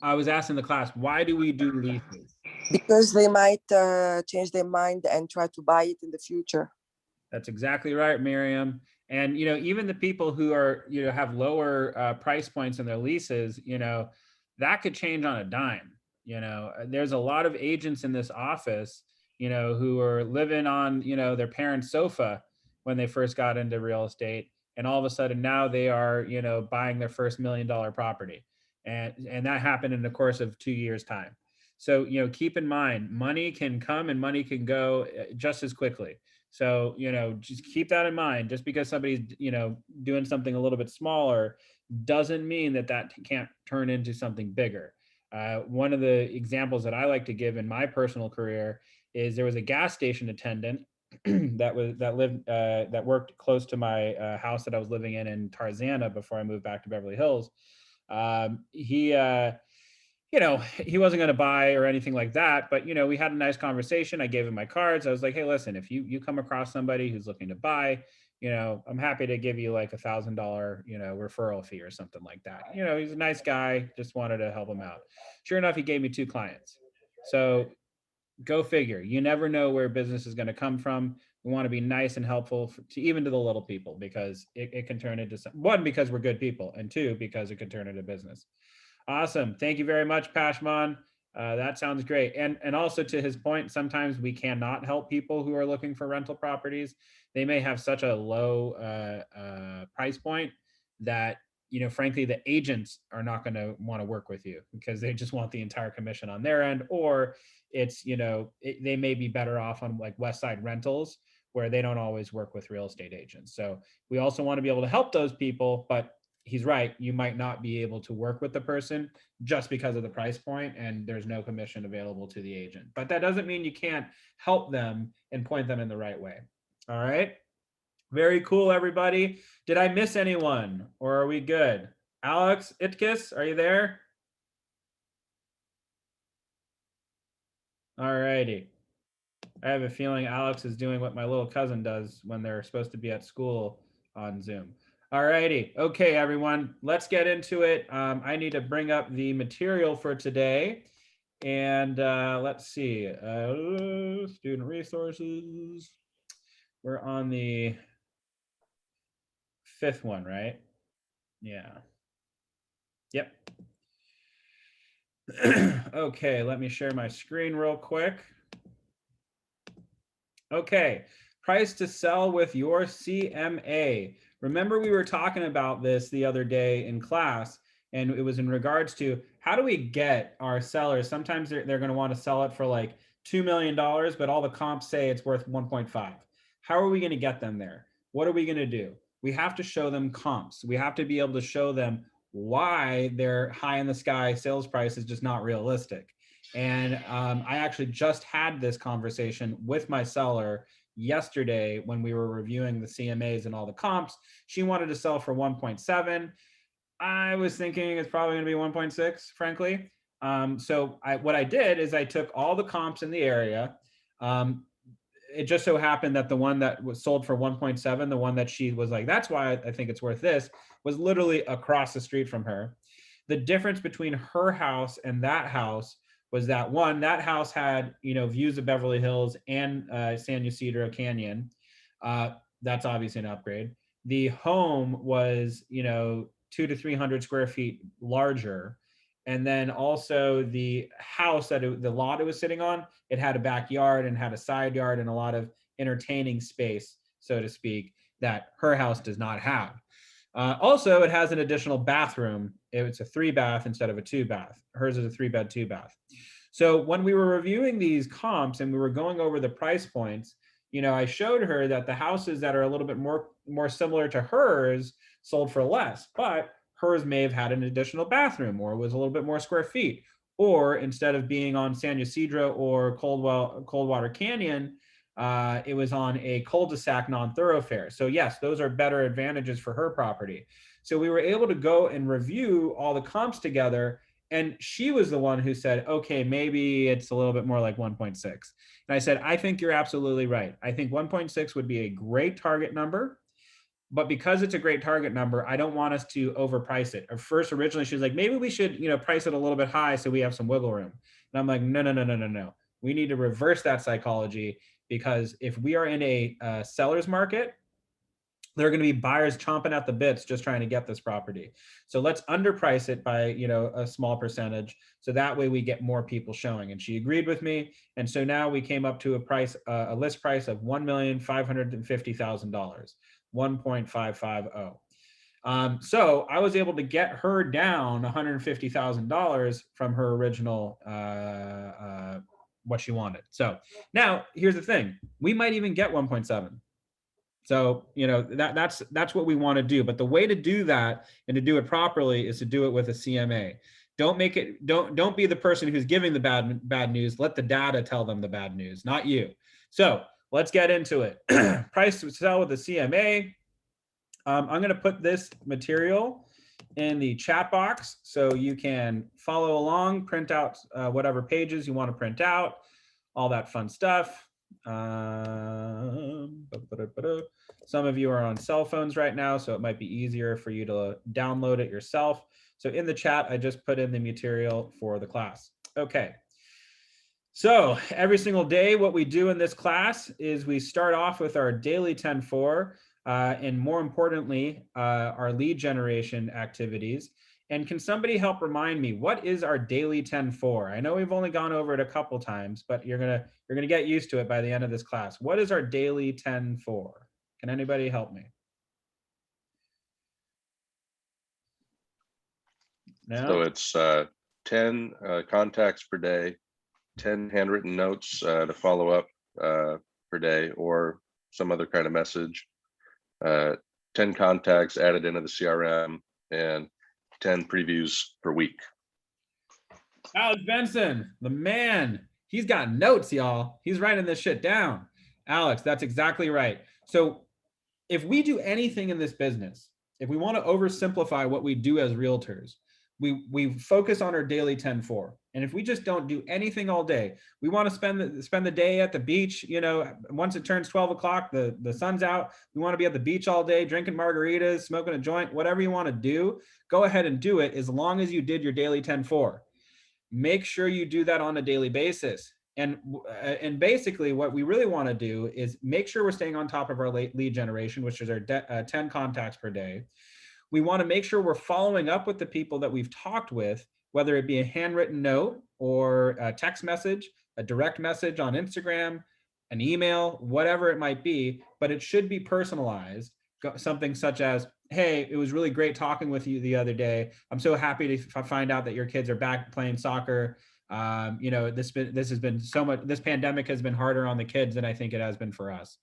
I was asking the class, why do we do leases? Because they might change their mind and try to buy it in the future. That's exactly right, Miriam. And even the people who are have lower price points in their leases, that could change on a dime. There's a lot of agents in this office, who are living on their parents' sofa when they first got into real estate, and all of a sudden now they are buying their first $1 million property, and that happened in the course of 2 years' time. So keep in mind, money can come and money can go just as quickly. So, just keep that in mind. Just because somebody's, doing something a little bit smaller doesn't mean that can't turn into something bigger. One of the examples that I like to give in my personal career is there was a gas station attendant that worked close to my house that I was living in Tarzana before I moved back to Beverly Hills. He wasn't going to buy or anything like that, but we had a nice conversation. I gave him my cards. I was like, hey, listen, if you come across somebody who's looking to buy, I'm happy to give you like $1,000, referral fee or something like that. He's a nice guy, just wanted to help him out. Sure enough, he gave me 2 clients. So go figure. You never know where business is going to come from. We want to be nice and helpful to even to the little people, because it can turn into one, because we're good people, and two, because it could turn into business. Awesome. Thank you very much, Pashman. That sounds great. And also, to his point, sometimes we cannot help people who are looking for rental properties. They may have such a low price point that, you know, frankly, the agents are not going to want to work with you because they just want the entire commission on their end, or it's, you know, they may be better off on like West Side Rentals, where they don't always work with real estate agents. So we also want to be able to help those people, but he's right, you might not be able to work with the person just because of the price point, and there's no commission available to the agent. But that doesn't mean you can't help them and point them in the right way. All right. Very cool, everybody. Did I miss anyone, or are we good? Alex Itkis, are you there? All righty. I have a feeling Alex is doing what my little cousin does when they're supposed to be at school on Zoom. All righty. Okay, everyone, let's get into it. I need to bring up the material for today. And let's see, student resources. We're on the 5th one, right? Yeah. Yep. Okay, let me share my screen real quick. Okay, price to sell with your CMA. Remember, we were talking about this the other day in class, and it was in regards to how do we get our sellers? Sometimes they're going to want to sell it for like $2 million, but all the comps say it's worth 1.5. How are we going to get them there? What are we going to do? We have to show them comps. We have to be able to show them why their high in the sky sales price is just not realistic. And I actually just had this conversation with my seller yesterday when we were reviewing the CMAs and all the comps. She wanted to sell for 1.7. I was thinking it's probably going to be 1.6, frankly. So what I did is I took all the comps in the area. It just so happened that the one that was sold for 1.7, the one that she was like, that's why I think it's worth this, was literally across the street from her. The difference between her house and that house was that one, that house had, you know, views of Beverly Hills and San Ysidro Canyon. That's obviously an upgrade. The home was, you know, 200 to 300 square feet larger. And then also the house that the lot it was sitting on, it had a backyard and had a side yard and a lot of entertaining space, so to speak, that her house does not have. Also, it has an additional bathroom. It's a 3-bath instead of a 2-bath. Hers is a 3-bed, 2-bath. So when we were reviewing these comps and we were going over the price points, you know, I showed her that the houses that are a little bit more similar to hers sold for less, but hers may have had an additional bathroom or was a little bit more square feet. Or instead of being on San Ysidro or Coldwater Canyon, it was on a cul-de-sac non-thoroughfare. So yes, those are better advantages for her property. So we were able to go and review all the comps together, and she was the one who said, okay, maybe it's a little bit more like 1.6. And I said, I think you're absolutely right. I think 1.6 would be a great target number, but because it's a great target number, I don't want us to overprice it. Originally she was like, maybe we should, you know, price it a little bit high so we have some wiggle room. And I'm like, no. We need to reverse that psychology, because if we are in a seller's market, there are going to be buyers chomping at the bits just trying to get this property. So let's underprice it by, you know, a small percentage, so that way we get more people showing. And she agreed with me, and so now we came up to a price, a list price of $1,550,000, 1.550. So I was able to get her down $150,000 from her original what she wanted. So now here's the thing, we might even get 1.7. So, you know, that's what we want to do. But the way to do that and to do it properly is to do it with a CMA. Don't be the person who's giving the bad news. Let the data tell them the bad news, not you. So let's get into it. Price to sell with the CMA. I'm going to put this material in the chat box so you can follow along, print out whatever pages you want to print out, all that fun stuff. Some of you are on cell phones right now, so it might be easier for you to download it yourself. So in the chat, I just put in the material for the class. Okay. So every single day, what we do in this class is we start off with our daily 10-4, and more importantly, our lead generation activities. And can somebody help remind me, what is our daily 10-4? I know we've only gone over it a couple times, but you're gonna get used to it by the end of this class. What is our daily 10-4? Can anybody help me? No? So it's 10 contacts per day, 10 handwritten notes to follow up per day, or some other kind of message, 10 contacts added into the CRM, and 10 previews per week. Alex Benson, the man, he's got notes, y'all. He's writing this shit down. Alex, that's exactly right. So if we do anything in this business, if we want to oversimplify what we do as realtors, we focus on our daily 10-4. And if we just don't do anything all day, we want to spend the day at the beach. You know, once it turns 12 o'clock, the sun's out. We want to be at the beach all day, drinking margaritas, smoking a joint, whatever you want to do, go ahead and do it as long as you did your daily 10-4. Make sure you do that on a daily basis. And basically what we really want to do is make sure we're staying on top of our lead generation, which is our 10 contacts per day. We want to make sure we're following up with the people that we've talked with, whether it be a handwritten note or a text message, a direct message on Instagram, an email, whatever it might be, but it should be personalized. Something such as, hey, it was really great talking with you the other day. I'm so happy to find out that your kids are back playing soccer. You know, this has been so much, this pandemic has been harder on the kids than I think it has been for us.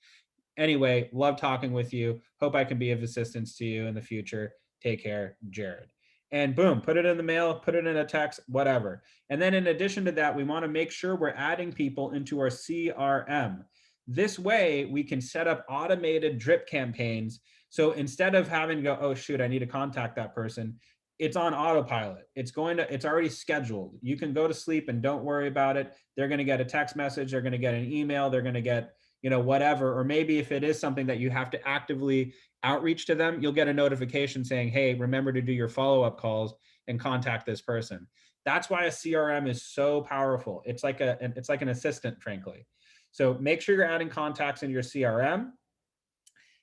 Anyway, love talking with you. Hope I can be of assistance to you in the future. Take care, Jared. And boom, put it in the mail, put it in a text, whatever. And then in addition to that, we want to make sure we're adding people into our CRM. This way we can set up automated drip campaigns. So instead of having to go, oh shoot, I need to contact that person, it's on autopilot. It's already scheduled. You can go to sleep and don't worry about it. They're going to get a text message. They're going to get an email. They're going to get, you know, whatever. Or maybe if it is something that you have to actively outreach to them, you'll get a notification saying, hey, remember to do your follow-up calls and contact this person. That's why a CRM is so powerful. It's like an assistant, frankly. So make sure you're adding contacts into your CRM.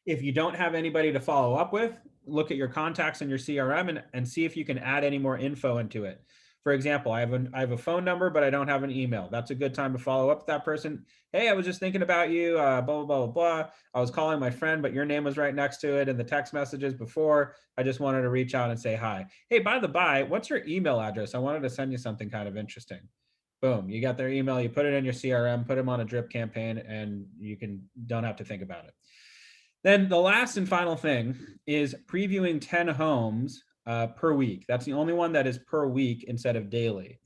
If you don't have anybody to follow up with, look at your contacts in your CRM and see if you can add any more info into it. For example, I have a phone number, but I don't have an email. That's a good time to follow up with that person. Hey, I was just thinking about you, blah, blah, blah, blah. I was calling my friend, but your name was right next to it in the text messages before. I just wanted to reach out and say hi. Hey, by the by, what's your email address? I wanted to send you something kind of interesting. Boom, you got their email, you put it in your CRM, put them on a drip campaign, and you don't have to think about it. Then the last and final thing is previewing 10 homes per week. That's the only one that is per week instead of daily.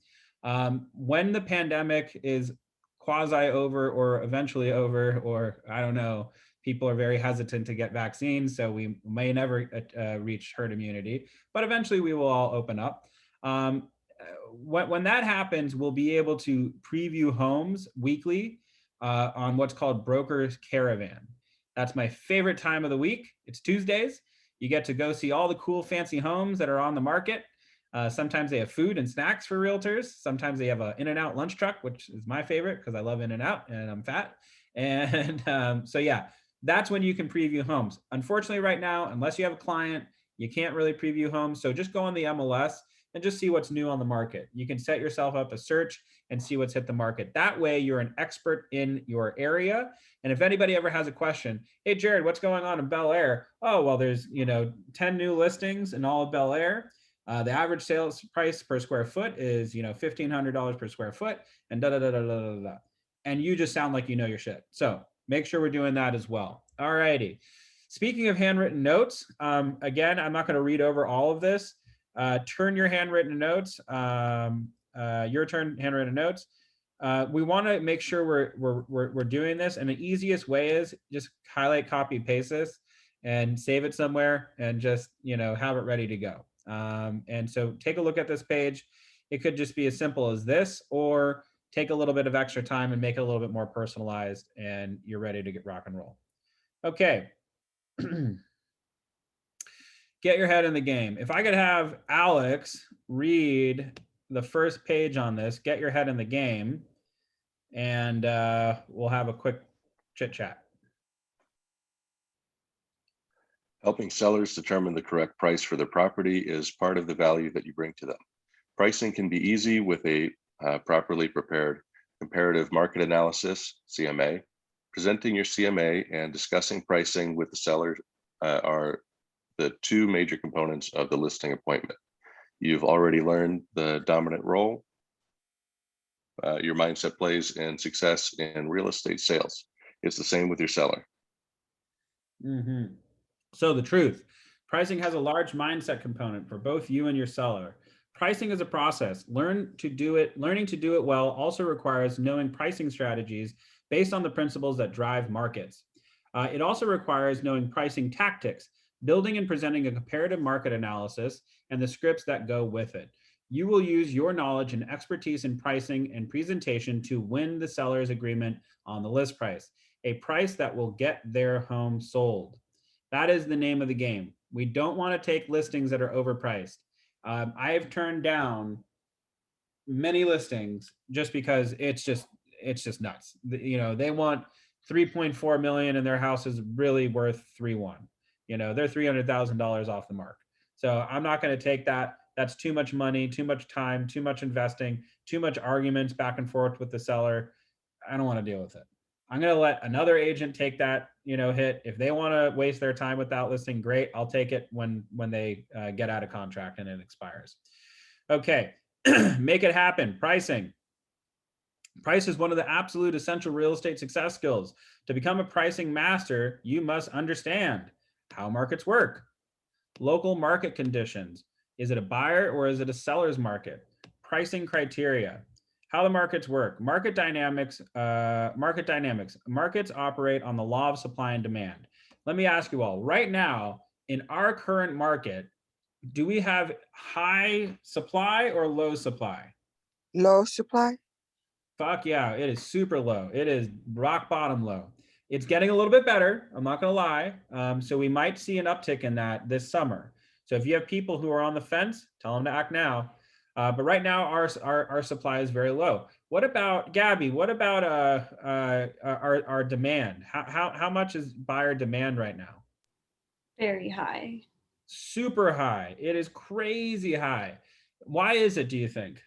When the pandemic is quasi over or eventually over, or I don't know, people are very hesitant to get vaccines, so we may never reach herd immunity, but eventually we will all open up. When that happens, we'll be able to preview homes weekly on what's called Broker's Caravan. That's my favorite time of the week. It's Tuesdays. You get to go see all the cool fancy homes that are on the market. Sometimes they have food and snacks for realtors. Sometimes they have an In-N-Out lunch truck, which is my favorite because I love In-N-Out and I'm fat. And so yeah, that's when you can preview homes. Unfortunately right now, unless you have a client, you can't really preview homes. So just go on the MLS and just see what's new on the market. You can set yourself up a search and see what's hit the market. That way you're an expert in your area. And if anybody ever has a question, hey, Jared, what's going on in Bel Air? Oh, well, there's 10 new listings in all of Bel Air. The average sales price per square foot is $1,500 per square foot, and da da da da da da da. And you just sound like you know your shit. So make sure we're doing that as well. All righty. Speaking of handwritten notes, again, I'm not going to read over all of this. Turn your handwritten notes. Your turn, handwritten notes. We want to make sure we're doing this, and the easiest way is just highlight, copy, paste this, and save it somewhere, and just have it ready to go. And so take a look at this page. It could just be as simple as this, or take a little bit of extra time and make it a little bit more personalized, and you're ready to get rock and roll. Okay. Get your head in the game. If I could have Alex read the first page on this, get your head in the game, and we'll have a quick chit chat. Helping sellers determine the correct price for their property is part of the value that you bring to them. Pricing can be easy with a properly prepared comparative market analysis, CMA. Presenting your CMA and discussing pricing with the seller are the two major components of the listing appointment. You've already learned the dominant role your mindset plays in success in real estate sales. It's the same with your seller. Mm-hmm. So the truth, pricing has a large mindset component for both you and your seller. Pricing is a process. Learning to do it well also requires knowing pricing strategies based on the principles that drive markets. It also requires knowing pricing tactics, building and presenting a comparative market analysis, and the scripts that go with it. You will use your knowledge and expertise in pricing and presentation to win the seller's agreement on the list price, a price that will get their home sold. That is the name of the game. We don't want to take listings that are overpriced. I have turned down many listings just because it's just nuts. You know, they want 3.4 million and their house is really worth 3.1. You know, they're $300,000 off the mark. So I'm not going to take that. That's too much money, too much time, too much investing, too much arguments back and forth with the seller. I don't want to deal with it. I'm going to let another agent take that, you know, hit. If they want to waste their time with that listing, great. I'll take it when they get out of contract and it expires. Okay, make it happen. Pricing. Price is one of the absolute essential real estate success skills. To become a pricing master, you must understand how markets work, local market conditions. Is it a buyer or is it a seller's market? Pricing criteria, how the markets work, market dynamics. Markets operate on the law of supply and demand. Let me ask you all, right now, in our current market, do we have high supply or low supply? Low supply. Fuck yeah, it is super low. It is rock bottom low. It's getting a little bit better, I'm not gonna lie. So we might see an uptick in that this summer. So if you have people who are on the fence, tell them to act now. But right now, our supply is very low. What about, Gabby, what about our demand? How much is buyer demand right now? Very high. Super high. It is crazy high. Why is it, do you think?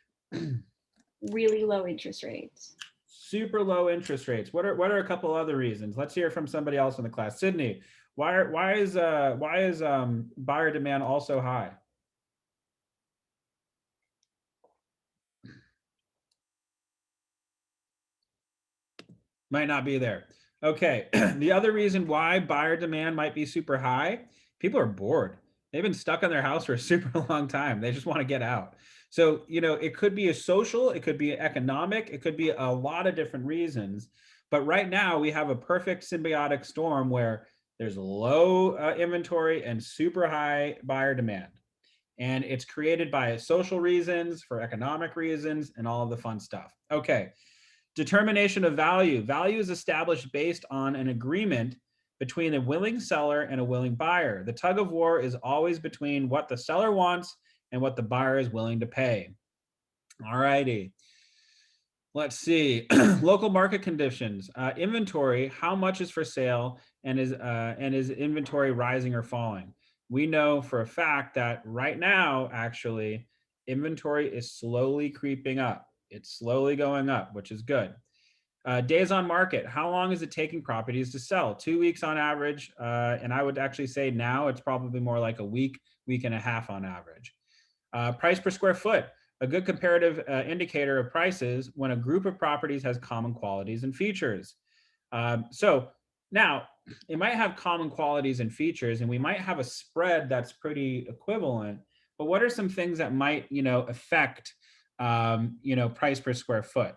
Really low interest rates. Super low interest rates. What are a couple other reasons? Let's hear from somebody else in the class. Sydney, why is buyer demand also high? Might not be there. Okay. The other reason why buyer demand might be super high, people are bored. They've been stuck in their house for a super long time. They just want to get out. So, you know, it could be a social, it could be economic, it could be a lot of different reasons. But right now we have a perfect symbiotic storm where there's low inventory and super high buyer demand. And it's created by social reasons, for economic reasons, and all of the fun stuff. Okay. Determination of value. Value is established based on an agreement between a willing seller and a willing buyer. The tug of war is always between what the seller wants and what the buyer is willing to pay. All righty. Let's see. Local market conditions. Inventory, how much is for sale, and is inventory rising or falling? We know for a fact that right now, actually, inventory is slowly creeping up. It's slowly going up, which is good. Days on market, how long is it taking properties to sell? 2 weeks on average. And I would actually say now it's probably more like a week, week and a half on average. Price per square foot, a good comparative indicator of prices when a group of properties has common qualities and features. So now it might have common qualities and features, and we might have a spread that's pretty equivalent, but what are some things that might, you know, affect price per square foot?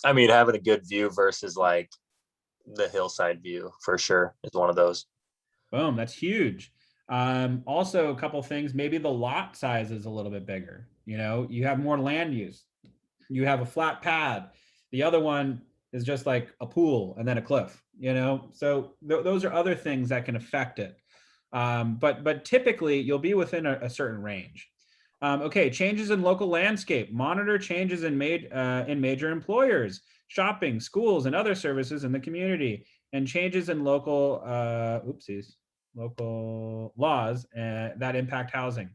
I mean, having a good view versus like the hillside view for sure is one of those. Boom, that's huge. Also, a couple things, maybe the lot size is a little bit bigger. You know, you have more land use. You have a flat pad. The other one is just like a pool and then a cliff, you know? So those are other things that can affect it. But typically you'll be within a certain range. Okay, changes in local landscape. Monitor changes in major employers, shopping, schools, and other services in the community, and changes in local local laws that impact housing.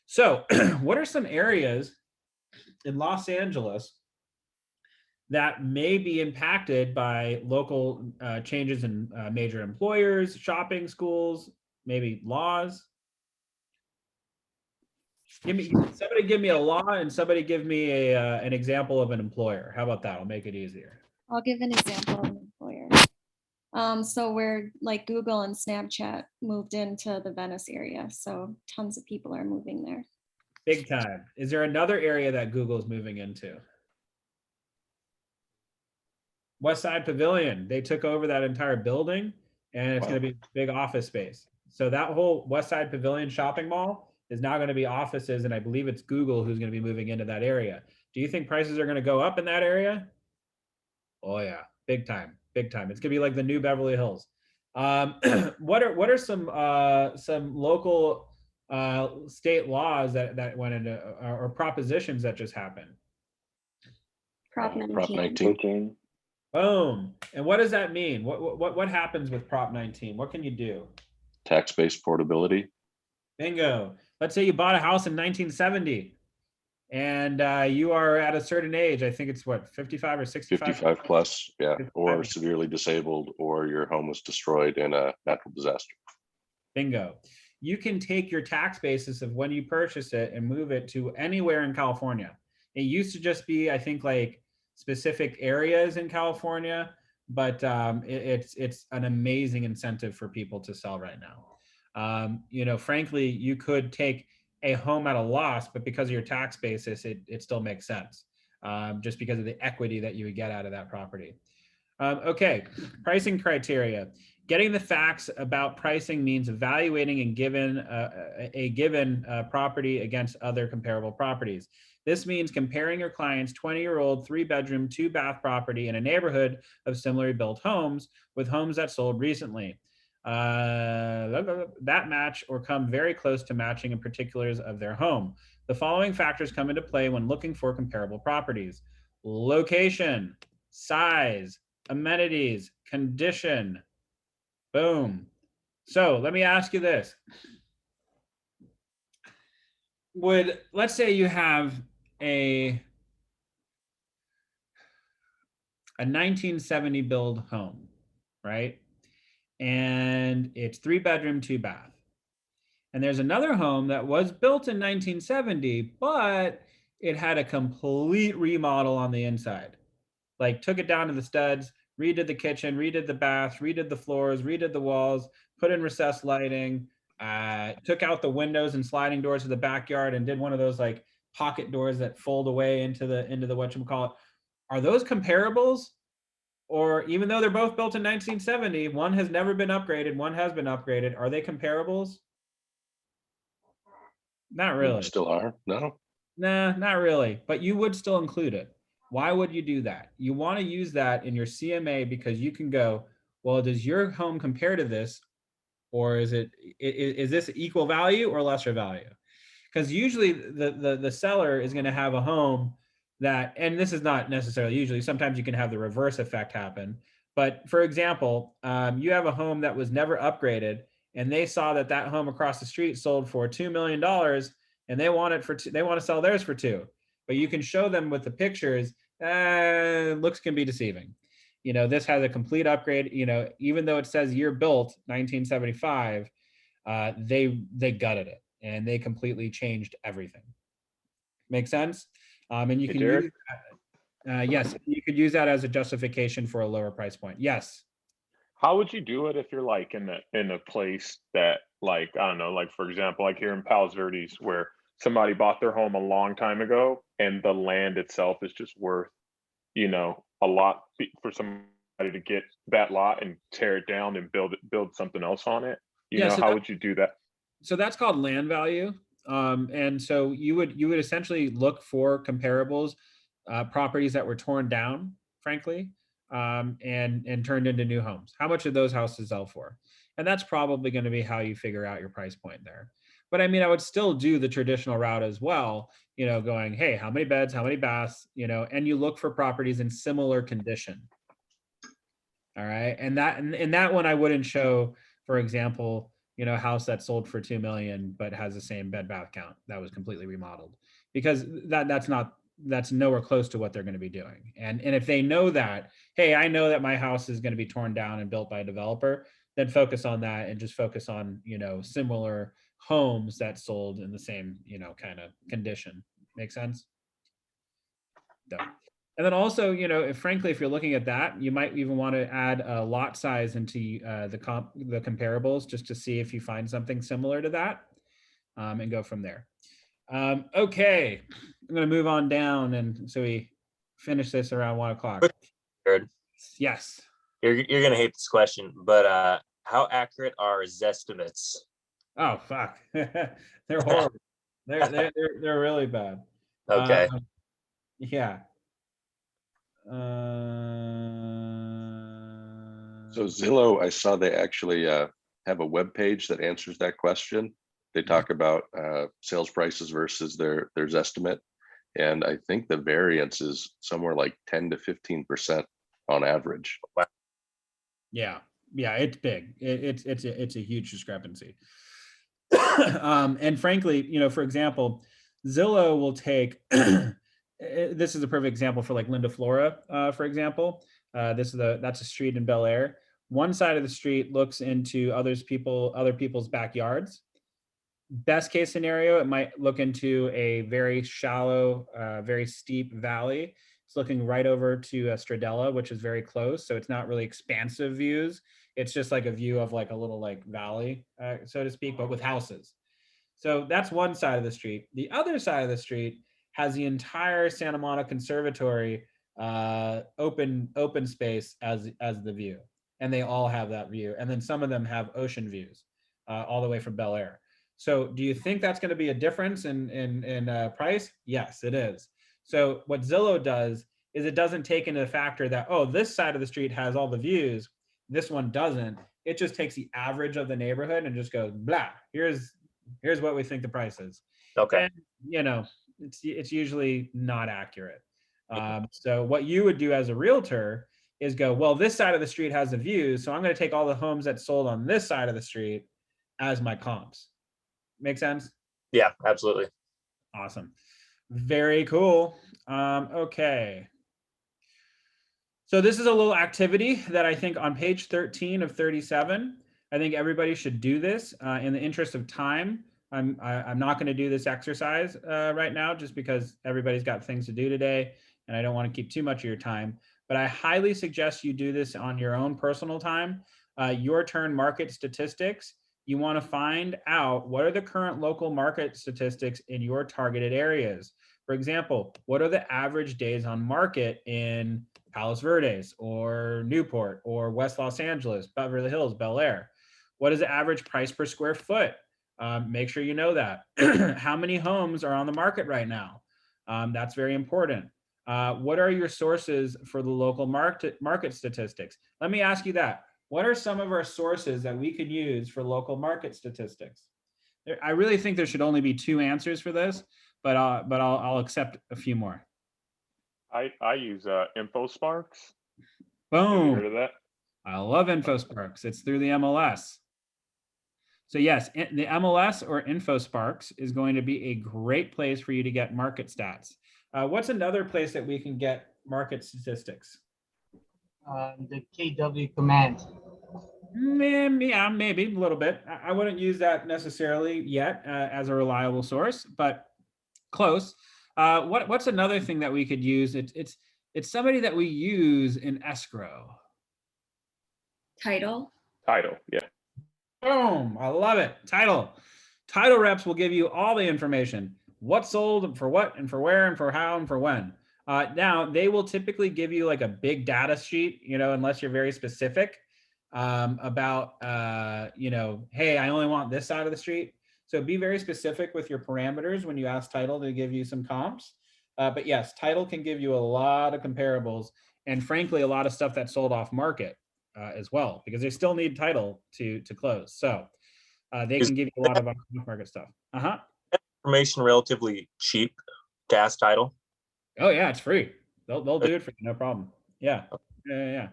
So, what are some areas in Los Angeles that may be impacted by local changes in major employers, shopping, schools, maybe laws? Somebody give me a law and somebody give me an example of an employer. How about that? I'll make it easier. I'll give an example of an employer. So where like Google and Snapchat moved into the Venice area, so tons of people are moving there. Big time. Is there another area that Google's moving into? West Side Pavilion. They took over that entire building and it's going to be big office space. So that whole West Side Pavilion shopping mall is now going to be offices, and I believe it's Google who's going to be moving into that area. Do you think prices are going to go up in that area? Oh yeah, big time, big time. It's going to be like the new Beverly Hills. What are some local state laws that went into or propositions that just happened? Prop 19. Prop 19. Boom. And what does that mean? What happens with Prop 19? What can you do? Tax-based portability. Bingo. Let's say you bought a house in 1970 and you are at a certain age. I think it's what, 55 or 65? 55 plus, yeah, 55. or severely disabled, or your home was destroyed in a natural disaster. Bingo. You can take your tax basis of when you purchase it and move it to anywhere in California. It used to just be, I think, like specific areas in California, but it's an amazing incentive for people to sell right now. You know, frankly, you could take a home at a loss, but because of your tax basis, it still makes sense, just because of the equity that you would get out of that property. Okay, pricing criteria. Getting the facts about pricing means evaluating a given property against other comparable properties. This means comparing your client's 20-year-old 3-bedroom, 2-bath property in a neighborhood of similarly built homes with homes that sold recently. That match or come very close to matching in particulars of their home. The following factors come into play when looking for comparable properties: location, size, amenities, condition. Boom. So let me ask you this. Let's say you have a 1970 build home, right? And it's 3-bedroom, 2-bath. And there's another home that was built in 1970, but it had a complete remodel on the inside. Like took it down to the studs, redid the kitchen, redid the bath, redid the floors, redid the walls, put in recessed lighting, took out the windows and sliding doors to the backyard and did one of those like pocket doors that fold away into the whatchamacallit. Are those comparables? Or even though they're both built in 1970, one has never been upgraded, one has been upgraded. Are they comparables? Not really. Still are? No. Nah, not really. But you would still include it. Why would you do that? You want to use that in your CMA because you can go, well, does your home compare to this? Or is this equal value or lesser value? Because usually the seller is going to have a home that, and this is not necessarily usually, sometimes you can have the reverse effect happen. But for example, you have a home that was never upgraded and they saw that home across the street sold for $2 million and they want to sell theirs for $2 million. But you can show them with the pictures, looks can be deceiving. You know, this has a complete upgrade, you know, even though it says year built 1975, they gutted it and they completely changed everything. Make sense? And you can use that, yes, you could use that as a justification for a lower price point. Yes. How would you do it if you're like in a place that, like, I don't know, like for example, like here in Palos Verdes, where somebody bought their home a long time ago and the land itself is just worth, you know, a lot for somebody to get that lot and tear it down and build something else on it? You know, how would you do that? So that's called land value. And so you would essentially look for comparables, properties that were torn down, frankly, and turned into new homes. How much did those houses sell for? And that's probably going to be how you figure out your price point there. But I mean, I would still do the traditional route as well, you know, going, hey, how many beds, how many baths, you know, and you look for properties in similar condition. All right. And in that one, I wouldn't show, for example, you know, a house that sold for 2 million, but has the same bed bath count that was completely remodeled, because that's nowhere close to what they're going to be doing. And if they know that, hey, I know that my house is going to be torn down and built by a developer, then focus on that and just focus on, you know, similar homes that sold in the same, you know, kind of condition. Make sense? So, and then also, you know, frankly, if you're looking at that, you might even want to add a lot size into the comparables, just to see if you find something similar to that, and go from there. Okay, I'm going to move on down, and so we finish this around 1 o'clock. Jared, Yes. you're gonna hate this question, but how accurate are Zestimates? Oh fuck, they're horrible. They're really bad. Okay. Yeah. So Zillow, I saw they actually have a web page that answers that question. They talk about sales prices versus their estimate, and I think the variance is somewhere like 10 to 15% on average. Yeah, it's big. It's a huge discrepancy. And frankly, you know, for example, Zillow will take. This is a perfect example for like Linda Flora, for example. That's a street in Bel Air. One side of the street looks into other people's backyards. Best case scenario, it might look into a very shallow, very steep valley. It's looking right over to Stradella, which is very close. So it's not really expansive views. It's just like a view of like a little like valley, so to speak, but with houses. So that's one side of the street. The other side of the street has the entire Santa Monica Conservatory open space as the view, and they all have that view. And then some of them have ocean views all the way from Bel Air. So do you think that's going to be a difference in price? Yes, it is. So what Zillow does is it doesn't take into the factor that, oh, this side of the street has all the views, this one doesn't. It just takes the average of the neighborhood and just goes, blah, here's what we think the price is. Okay. And, you know, it's usually not accurate. So what you would do as a realtor is go, well, this side of the street has the views, so I'm going to take all the homes that sold on this side of the street as my comps. Make sense? Yeah, absolutely. Awesome. Very cool. Okay. So this is a little activity that I think on page 13 of 37, I think everybody should do this in the interest of time. I'm not going to do this exercise right now just because everybody's got things to do today and I don't want to keep too much of your time, but I highly suggest you do this on your own personal time. Your turn market statistics. You want to find out what are the current local market statistics in your targeted areas. For example, what are the average days on market in Palos Verdes or Newport or West Los Angeles, Beverly Hills, Bel Air? What is the average price per square foot? Make sure you know that. How many homes are on the market right now? That's very important. What are your sources for the local market statistics? Let me ask you that. What are some of our sources that we could use for local market statistics? I really think there should only be 2 answers for this, but I'll accept a few more. I use InfoSparks. Boom. Have you heard of that? I love InfoSparks. It's through the MLS. So yes, the MLS or InfoSparks is going to be a great place for you to get market stats. What's another place that we can get market statistics? The KW command. Yeah, maybe a little bit. I wouldn't use that necessarily yet as a reliable source, but close. What's another thing that we could use? It's somebody that we use in escrow. Title. Title, yeah. Boom, I love it. Title reps will give you all the information. What sold and for what and for where and for how and for when. Now they will typically give you like a big data sheet, you know, unless you're very specific about, you know, hey, I only want this side of the street. So be very specific with your parameters when you ask Title to give you some comps. But yes, Title can give you a lot of comparables and frankly, a lot of stuff that sold off market as well, because they still need Title to close. So They Is can give you a lot of off-market stuff. information relatively cheap, gas title? Oh yeah, it's free. They'll do it for you, no problem. Yeah, yeah.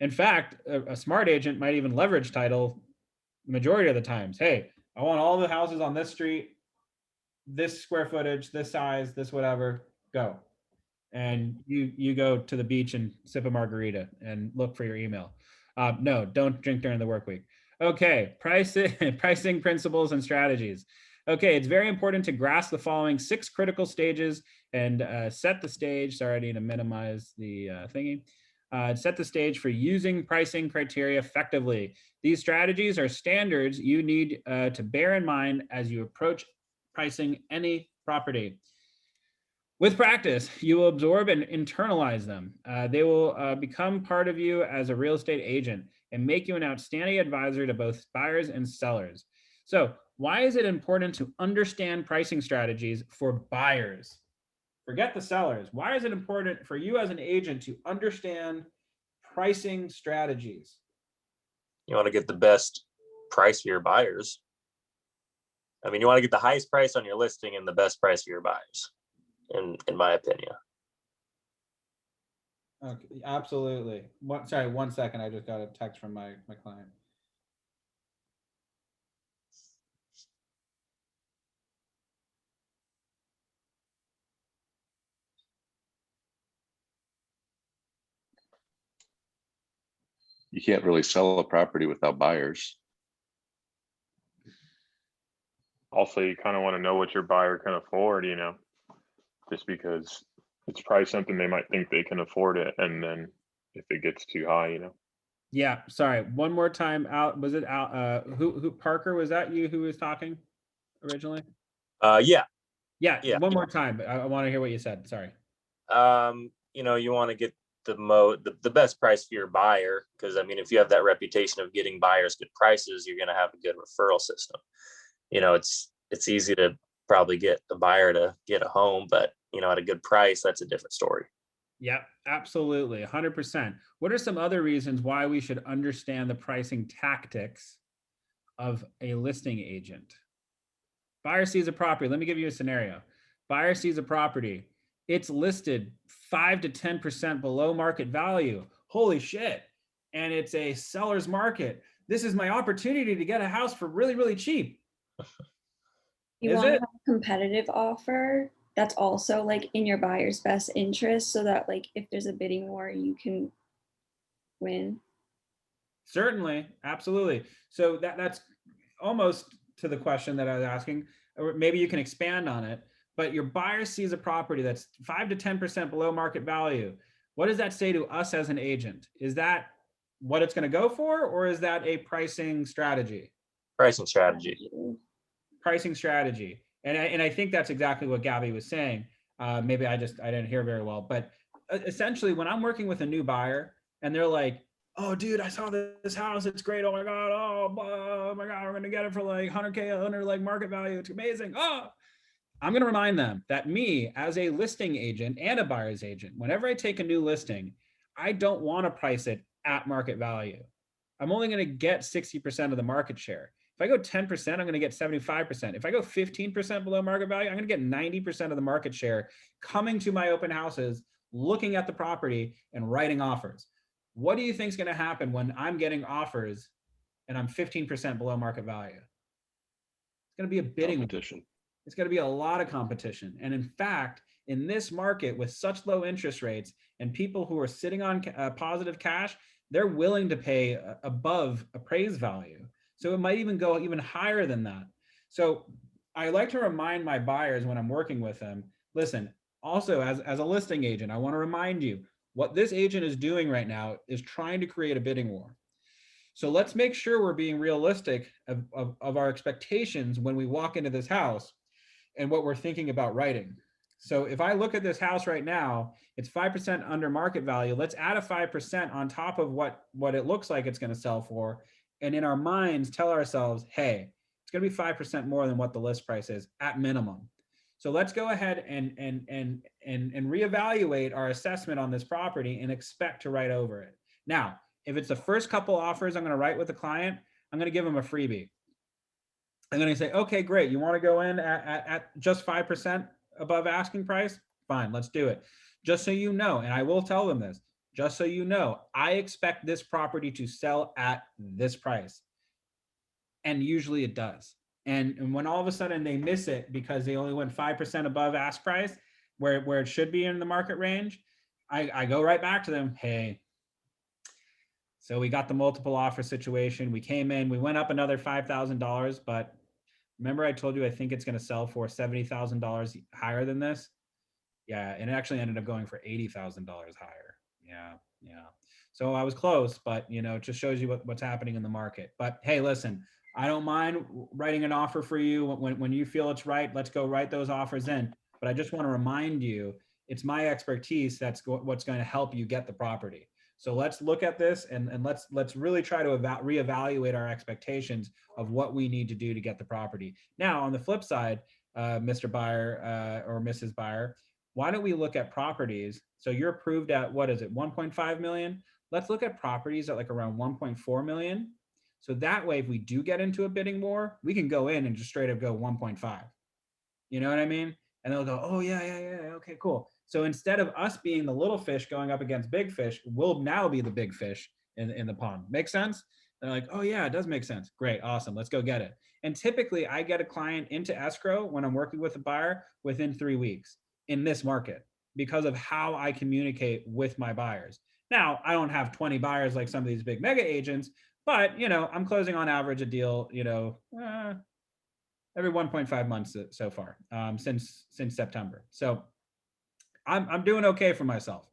In fact, a smart agent might even leverage title majority of the times. Hey, I want all the houses on this street, this square footage, this size, this whatever. Go, and you go to the beach and sip a margarita and look for your email. No, don't drink during the work week. Okay, pricing principles and strategies. Okay, it's very important to grasp the following 6 critical stages and set the stage. Sorry, I need to minimize the thingy. Set the stage for using pricing criteria effectively. These strategies are standards you need to bear in mind as you approach pricing any property. With practice, you will absorb and internalize them. They will become part of you as a real estate agent and make you an outstanding advisor to both buyers and sellers. So, why is it important to understand pricing strategies for buyers? Forget the sellers. Why is it important for you as an agent to understand pricing strategies? You want to get the best price for your buyers. I mean, you want to get the highest price on your listing and the best price for your buyers, in my opinion. Okay, absolutely. Sorry, 1 second. I just got a text from my client. You can't really sell a property without buyers. Also, you kind of want to know what your buyer can afford, just because it's probably something they might think they can afford it. And then if it gets too high, Yeah, sorry. One more time. Out. Was it out? Who Parker? Was that you who was talking originally? Yeah. Yeah. One more time. I want to hear what you said. Sorry. You want to get the best price for your buyer, because I mean, if you have that reputation of getting buyers good prices, you're going to have a good referral system. It's easy to probably get a buyer to get a home, but at a good price, that's a different story. Yeah, absolutely. 100%. What are some other reasons why we should understand the pricing tactics of a listing agent? Buyer sees a property. Let me give you a scenario. Buyer sees a property. It's listed 5 to 10% below market value. Holy shit. And it's a seller's market. This is my opportunity to get a house for really, really cheap. You want to have a competitive offer that's also like in your buyer's best interest, so that like if there's a bidding war, you can win. Certainly, absolutely. So that's almost to the question that I was asking, or maybe you can expand on it. But your buyer sees a property that's 5 to 10% below market value. What does that say to us as an agent? Is that what it's going to go for, or is that a pricing strategy? Pricing strategy. Pricing strategy. And I think that's exactly what Gabby was saying. Maybe I didn't hear very well, but essentially when I'm working with a new buyer and they're like, oh dude, I saw this house, it's great. Oh my God. Oh my God. We're going to get it for like 100K under like market value. It's amazing. Oh, I'm going to remind them that me as a listing agent and a buyer's agent, whenever I take a new listing, I don't want to price it at market value. I'm only going to get 60% of the market share. If I go 10%, I'm going to get 75%. If I go 15% below market value, I'm going to get 90% of the market share coming to my open houses, looking at the property and writing offers. What do you think is going to happen when I'm getting offers and I'm 15% below market value? It's going to be a bidding competition. It's going to be a lot of competition. And in fact, in this market with such low interest rates and people who are sitting on positive cash, they're willing to pay above appraised value. So it might even go even higher than that. So I like to remind my buyers when I'm working with them, listen, also as a listing agent, I want to remind you what this agent is doing right now is trying to create a bidding war. So let's make sure we're being realistic of our expectations when we walk into this house and what we're thinking about writing. So if I look at this house right now, it's 5% under market value. Let's add a 5% on top of what it looks like it's going to sell for. And in our minds, tell ourselves, hey, it's going to be 5% more than what the list price is at minimum. So let's go ahead and reevaluate our assessment on this property and expect to write over it. Now, if it's the first couple offers I'm going to write with the client, I'm going to give them a freebie. I'm going to say, okay, great. You want to go in at just 5% above asking price? Fine, let's do it. Just so you know, and I will tell them this, just so you know, I expect this property to sell at this price. And usually it does. And when all of a sudden they miss it because they only went 5% above ask price, where it should be in the market range, I go right back to them. Hey, so we got the multiple offer situation. We came in, we went up another $5,000, but remember I told you I think it's going to sell for $70,000 higher than this? Yeah, and it actually ended up going for $80,000 higher. Yeah. So I was close, but it just shows you what's happening in the market. But hey, listen, I don't mind writing an offer for you when you feel it's right. Let's go write those offers in. But I just want to remind you, it's my expertise that's what's going to help you get the property. So let's look at this and let's really try to reevaluate our expectations of what we need to do to get the property. Now, on the flip side, Mr. Buyer or Mrs. Buyer, why don't we look at properties? So you're approved at, what is it, 1.5 million? Let's look at properties at like around 1.4 million. So that way, if we do get into a bidding war, we can go in and just straight up go 1.5. You know what I mean? And they'll go, oh yeah, okay, cool. So instead of us being the little fish going up against big fish, we'll now be the big fish in the pond. Make sense? They're like, oh yeah, it does make sense. Great, awesome, let's go get it. And typically I get a client into escrow when I'm working with a buyer within 3 weeks in this market because of how I communicate with my buyers. Now, I don't have 20 buyers like some of these big mega agents, but I'm closing on average a deal, every 1.5 months so far, since September. So I'm doing okay for myself.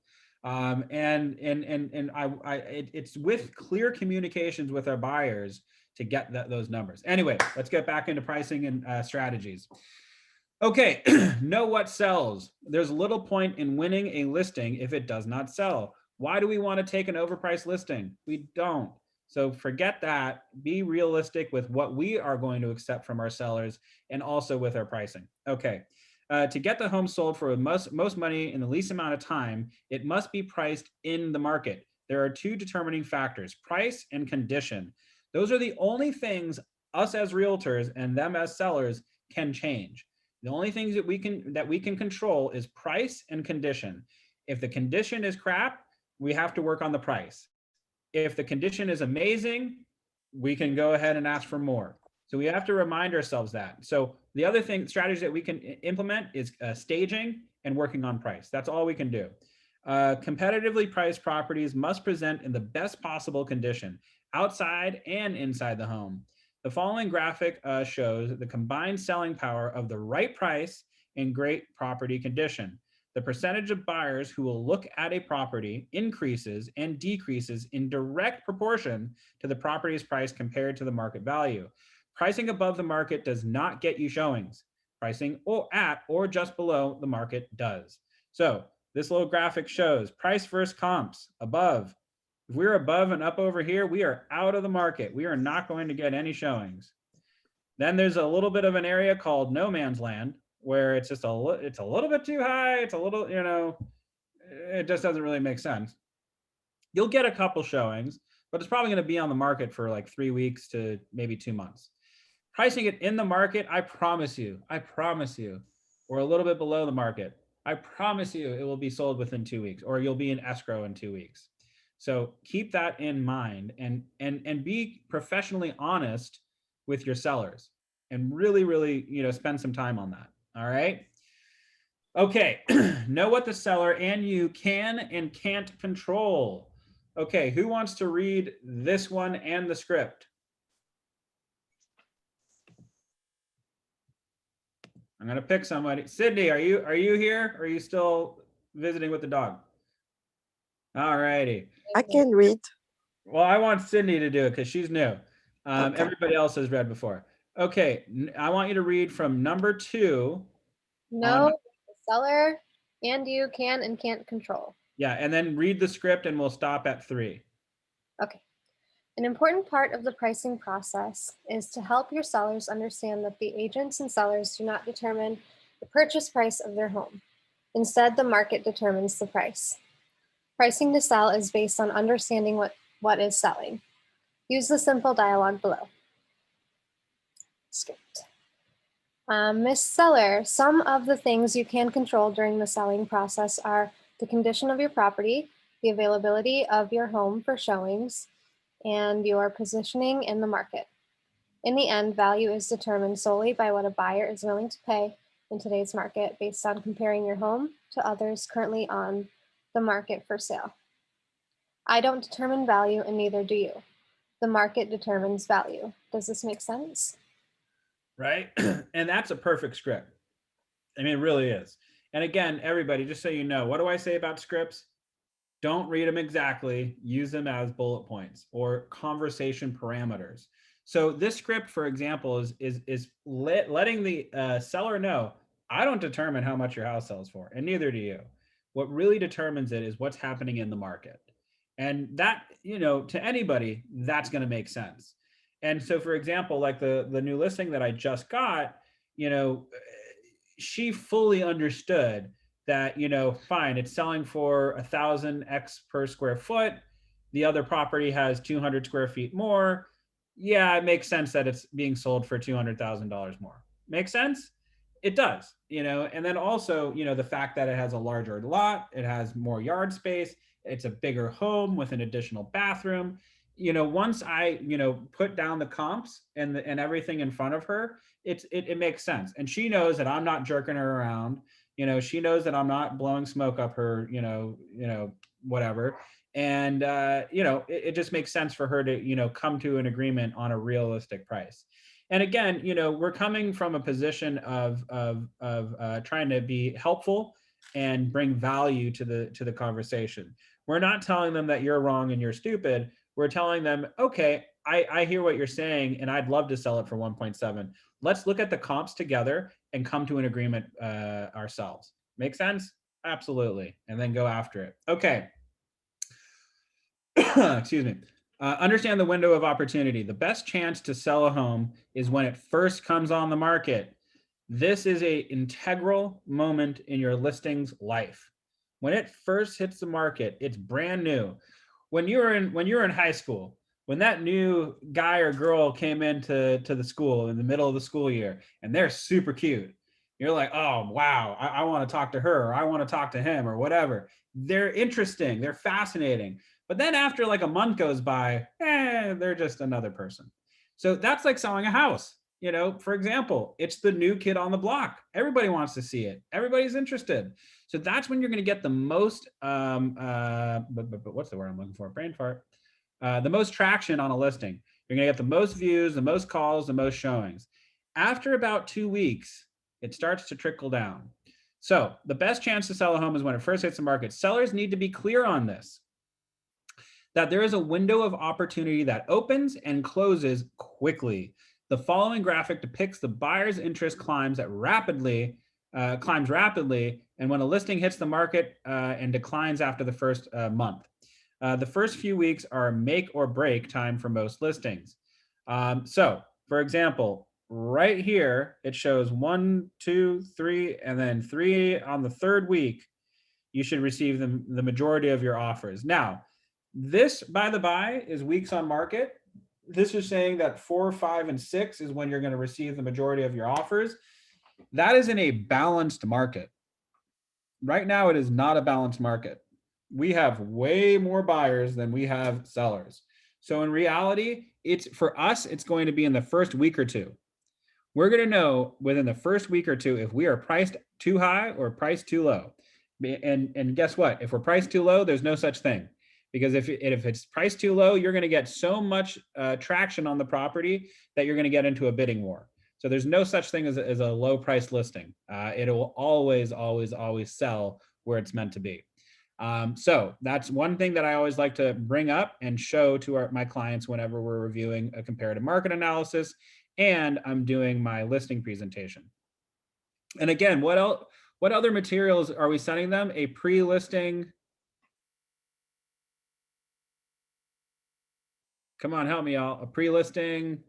It's with clear communications with our buyers to get those numbers. Anyway, let's get back into pricing and strategies. Okay, know what sells. There's little point in winning a listing if it does not sell. Why do we want to take an overpriced listing? We don't. So forget that. Be realistic with what we are going to accept from our sellers and also with our pricing. Okay. To get the home sold for most money in the least amount of time, it must be priced in the market. There are two determining factors, price and condition. Those are the only things us as realtors and them as sellers can change. The only things that we can control is price and condition. If the condition is crap, we have to work on the price. If the condition is amazing, we can go ahead and ask for more. So we have to remind ourselves that. So the other strategy that we can implement is staging and working on price. That's all we can do. Competitively priced properties must present in the best possible condition, outside and inside the home. The following graphic shows the combined selling power of the right price and great property condition. The percentage of buyers who will look at a property increases and decreases in direct proportion to the property's price compared to the market value. Pricing above the market does not get you showings. Pricing at or just below the market does. So this little graphic shows price versus comps above. If we're above and up over here, we are out of the market. We are not going to get any showings. Then there's a little bit of an area called no man's land, where it's just it's a little bit too high. It's a little, it just doesn't really make sense. You'll get a couple showings, but it's probably going to be on the market for like 3 weeks to maybe 2 months. Pricing it in the market, I promise you, or a little bit below the market, I promise you it will be sold within 2 weeks, or you'll be in escrow in 2 weeks. So keep that in mind and be professionally honest with your sellers and really, spend some time on that. All right. Okay. Know what the seller and you can and can't control. Okay. Who wants to read this one and the script? I'm going to pick somebody. Sydney, are you here? Or are you still visiting with the dog? All righty. I can read. Well, I want Sydney to do it because she's new. Okay. Everybody else has read before. Okay, I want you to read from number 2. No, the seller and you can and can't control. Yeah, and then read the script and we'll stop at 3. Okay. An important part of the pricing process is to help your sellers understand that the agents and sellers do not determine the purchase price of their home. Instead, the market determines the price. Pricing to sell is based on understanding what is selling. Use the simple dialogue below. Manscaped. Miss Seller, some of the things you can control during the selling process are the condition of your property, the availability of your home for showings, and your positioning in the market. In the end, value is determined solely by what a buyer is willing to pay in today's market based on comparing your home to others currently on the market for sale. I don't determine value, and neither do you. The market determines value. Does this make sense? Right? And that's a perfect script. I mean, it really is. And again, everybody, just so you know, what do I say about scripts? Don't read them exactly. Use them as bullet points or conversation parameters. So this script, for example, is letting the seller know, I don't determine how much your house sells for, and neither do you. What really determines it is what's happening in the market. And that, you know, to anybody, that's going to make sense. And so, for example, like the new listing that I just got, you know, she fully understood that, you know, fine, it's selling for 1,000 X per square foot. The other property has 200 square feet more. Yeah, it makes sense that it's being sold for $200,000 more. Makes sense? It does, you know, and then also, you know, the fact that it has a larger lot, it has more yard space, it's a bigger home with an additional bathroom. You know, once I, you know, put down the comps and everything in front of her, it makes sense. And she knows that I'm not jerking her around. You know, she knows that I'm not blowing smoke up her, you know, whatever. And, you know, it just makes sense for her to, you know, come to an agreement on a realistic price. And again, you know, we're coming from a position of trying to be helpful and bring value to the conversation. We're not telling them that you're wrong and you're stupid. We're telling them, okay, I hear what you're saying, and I'd love to sell it for 1.7. Let's look at the comps together and come to an agreement ourselves. Make sense? Absolutely. And then go after it. Okay. Excuse me. Understand the window of opportunity. The best chance to sell a home is when it first comes on the market. This is an integral moment in your listing's life. When it first hits the market, it's brand new. When you were in high school, when that new guy or girl came into the school in the middle of the school year and they're super cute, you're like, oh, wow, I want to talk to her, or I want to talk to him, or whatever. They're interesting, they're fascinating. But then after like a month goes by, they're just another person. So that's like selling a house. You know, for example, it's the new kid on the block. Everybody wants to see it. Everybody's interested. So that's when you're going to get the most, but what's the word I'm looking for? Brain fart. The most traction on a listing. You're going to get the most views, the most calls, the most showings. After about 2 weeks, it starts to trickle down. So the best chance to sell a home is when it first hits the market. Sellers need to be clear on this, that there is a window of opportunity that opens and closes quickly. The following graphic depicts the buyer's interest climbs rapidly, and when a listing hits the market and declines after the first month. The first few weeks are make or break time for most listings. So, for example, right here, it shows 1, 2, 3, and then 3 on the third week, you should receive the majority of your offers. Now, this, by the by, is weeks on market. This is saying that 4, 5, and 6 is when you're going to receive the majority of your offers. That is in a balanced market. Right now, it is not a balanced market. We have way more buyers than we have sellers. So in reality, for us, it's going to be in the first week or two. We're going to know within the first week or two if we are priced too high or priced too low. And guess what? If we're priced too low, there's no such thing. Because if it's priced too low, you're going to get so much traction on the property that you're going to get into a bidding war. So there's no such thing as a low price listing. It will always, always, always sell where it's meant to be. So that's one thing that I always like to bring up and show to my clients whenever we're reviewing a comparative market analysis and I'm doing my listing presentation. And again, what other materials are we sending them? A pre-listing. Come on, help me out. A pre-listing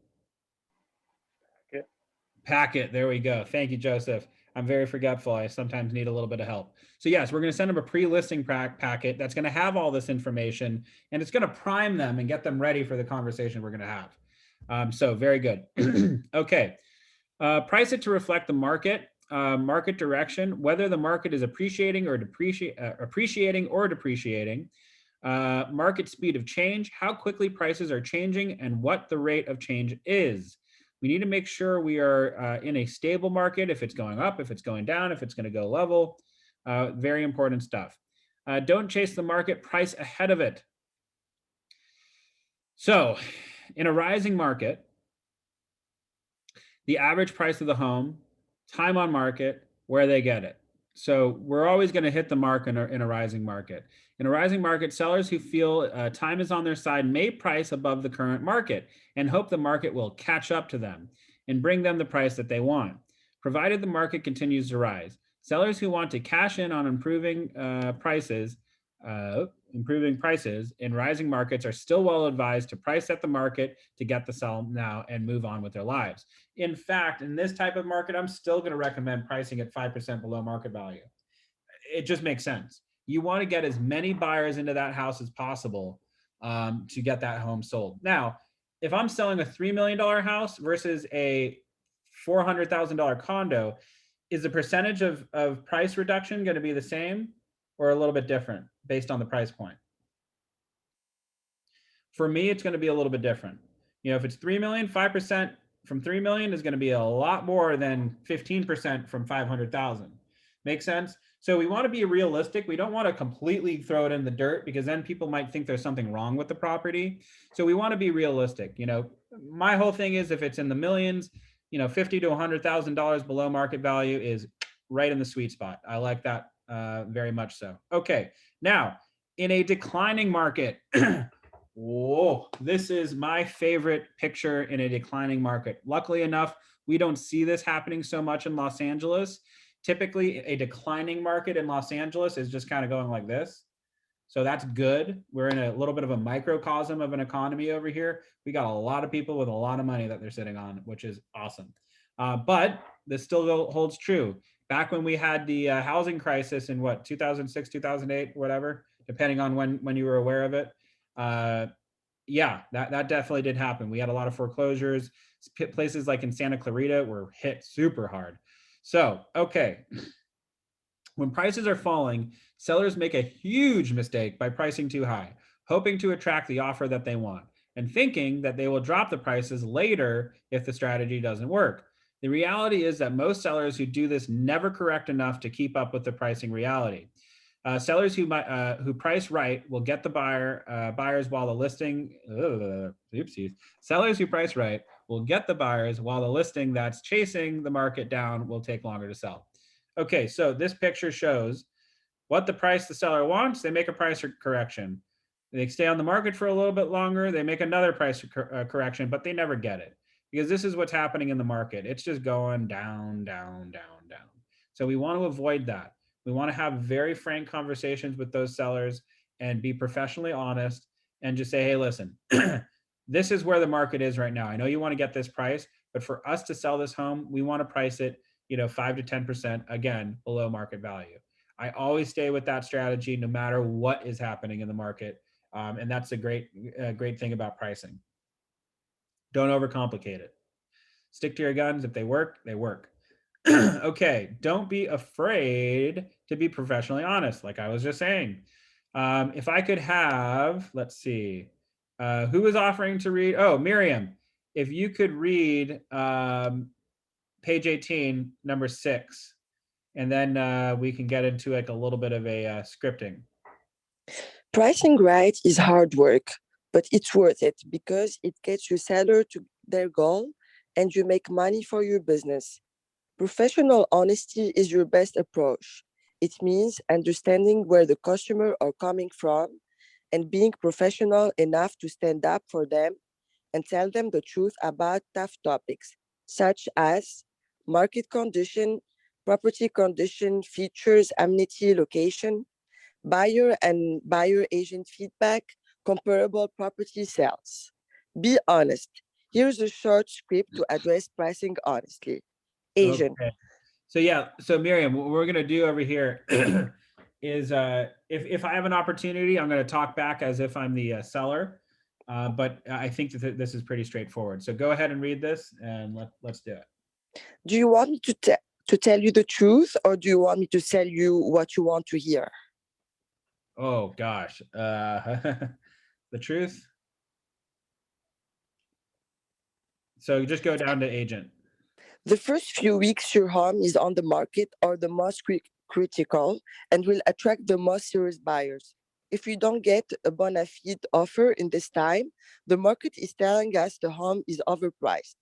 packet. There we go. Thank you, Joseph. I'm very forgetful. I sometimes need a little bit of help. So yes, we're going to send them a pre-listing packet that's going to have all this information, and it's going to prime them and get them ready for the conversation we're going to have. So very good. Okay. Price it to reflect the market, market direction, whether the market is appreciating or depreciating, market speed of change, how quickly prices are changing, and what the rate of change is. We need to make sure we are in a stable market, if it's going up, if it's going down, if it's going to go level. Very important stuff. Don't chase the market, price ahead of it. So in a rising market, the average price of the home, time on market, where they get it. So we're always going to hit the mark in a rising market. In a rising market, sellers who feel time is on their side may price above the current market and hope the market will catch up to them and bring them the price that they want, provided the market continues to rise. Sellers who want to cash in on improving prices in rising markets are still well advised to price at the market to get the sell now and move on with their lives. In fact, in this type of market, I'm still going to recommend pricing at 5% below market value. It just makes sense. You want to get as many buyers into that house as possible to get that home sold. Now, if I'm selling a $3 million house versus a $400,000 condo, is the percentage of price reduction going to be the same or a little bit different based on the price point? For me, it's going to be a little bit different. You know, if it's 3 million, 5% from 3 million is going to be a lot more than 15% from 500,000. Make sense? So we want to be realistic. We don't want to completely throw it in the dirt because then people might think there's something wrong with the property. So we want to be realistic. You know, my whole thing is if it's in the millions, you know, $50,000 to $100,000 below market value is right in the sweet spot. I like that very much so. Okay, now in a declining market, whoa, this is my favorite picture in a declining market. Luckily enough, we don't see this happening so much in Los Angeles. Typically, a declining market in Los Angeles is just kind of going like this. So that's good. We're in a little bit of a microcosm of an economy over here. We got a lot of people with a lot of money that they're sitting on, which is awesome. But this still holds true. Back when we had the housing crisis in what, 2006, 2008, whatever, depending on when you were aware of it. Yeah, that definitely did happen. We had a lot of foreclosures. Places like in Santa Clarita were hit super hard. So, okay. When prices are falling, sellers make a huge mistake by pricing too high, hoping to attract the offer that they want, and thinking that they will drop the prices later if the strategy doesn't work. The reality is that most sellers who do this never correct enough to keep up with the pricing reality. Sellers who price right will get the buyers while the listing. Oopsies. Sellers who price right will get the buyers while the listing that's chasing the market down will take longer to sell. Okay, so this picture shows what the price the seller wants. They make a price correction. They stay on the market for a little bit longer. They make another price correction, but they never get it because this is what's happening in the market. It's just going down, down, down, down. So we want to avoid that. We want to have very frank conversations with those sellers and be professionally honest and just say, hey, listen, this is where the market is right now. I know you want to get this price, but for us to sell this home, we want to price it, 5 to 10%, again, below market value. I always stay with that strategy no matter what is happening in the market. And that's a great thing about pricing. Don't overcomplicate it. Stick to your guns. If they work, they work. Okay, don't be afraid to be professionally honest, like I was just saying. If I could have, let's see, who was offering to read? Oh, Miriam, if you could read page 18, number 6, and then we can get into like a little bit of a scripting. Pricing right is hard work, but it's worth it because it gets your seller to their goal and you make money for your business. Professional honesty is your best approach. It means understanding where the customer are coming from and being professional enough to stand up for them and tell them the truth about tough topics, such as market condition, property condition, features, amenity, location, buyer and buyer agent feedback, comparable property sales. Be honest. Here's a short script to address pricing honestly. Asian. Okay. So yeah, so Miriam, what we're gonna do over here is if I have an opportunity, I'm gonna talk back as if I'm the seller, but I think that this is pretty straightforward. So go ahead and read this and let's do it. Do you want me to tell you the truth, or do you want me to tell you what you want to hear? Oh gosh. The truth. So you just go down to agent. The first few weeks your home is on the market are the most critical and will attract the most serious buyers. If you don't get a bona fide offer in this time, the market is telling us the home is overpriced.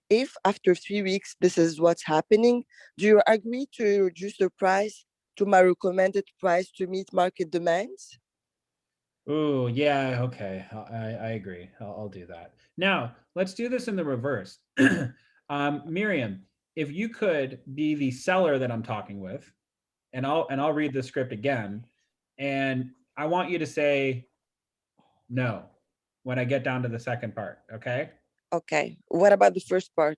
If after 3 weeks this is what's happening, do you agree to reduce the price to my recommended price to meet market demands? Oh yeah, okay. I agree. I'll do that. Now let's do this in the reverse. Miriam, if you could be the seller that I'm talking with, and I'll read the script again, and I want you to say no when I get down to the second part. Okay. Okay. What about the first part?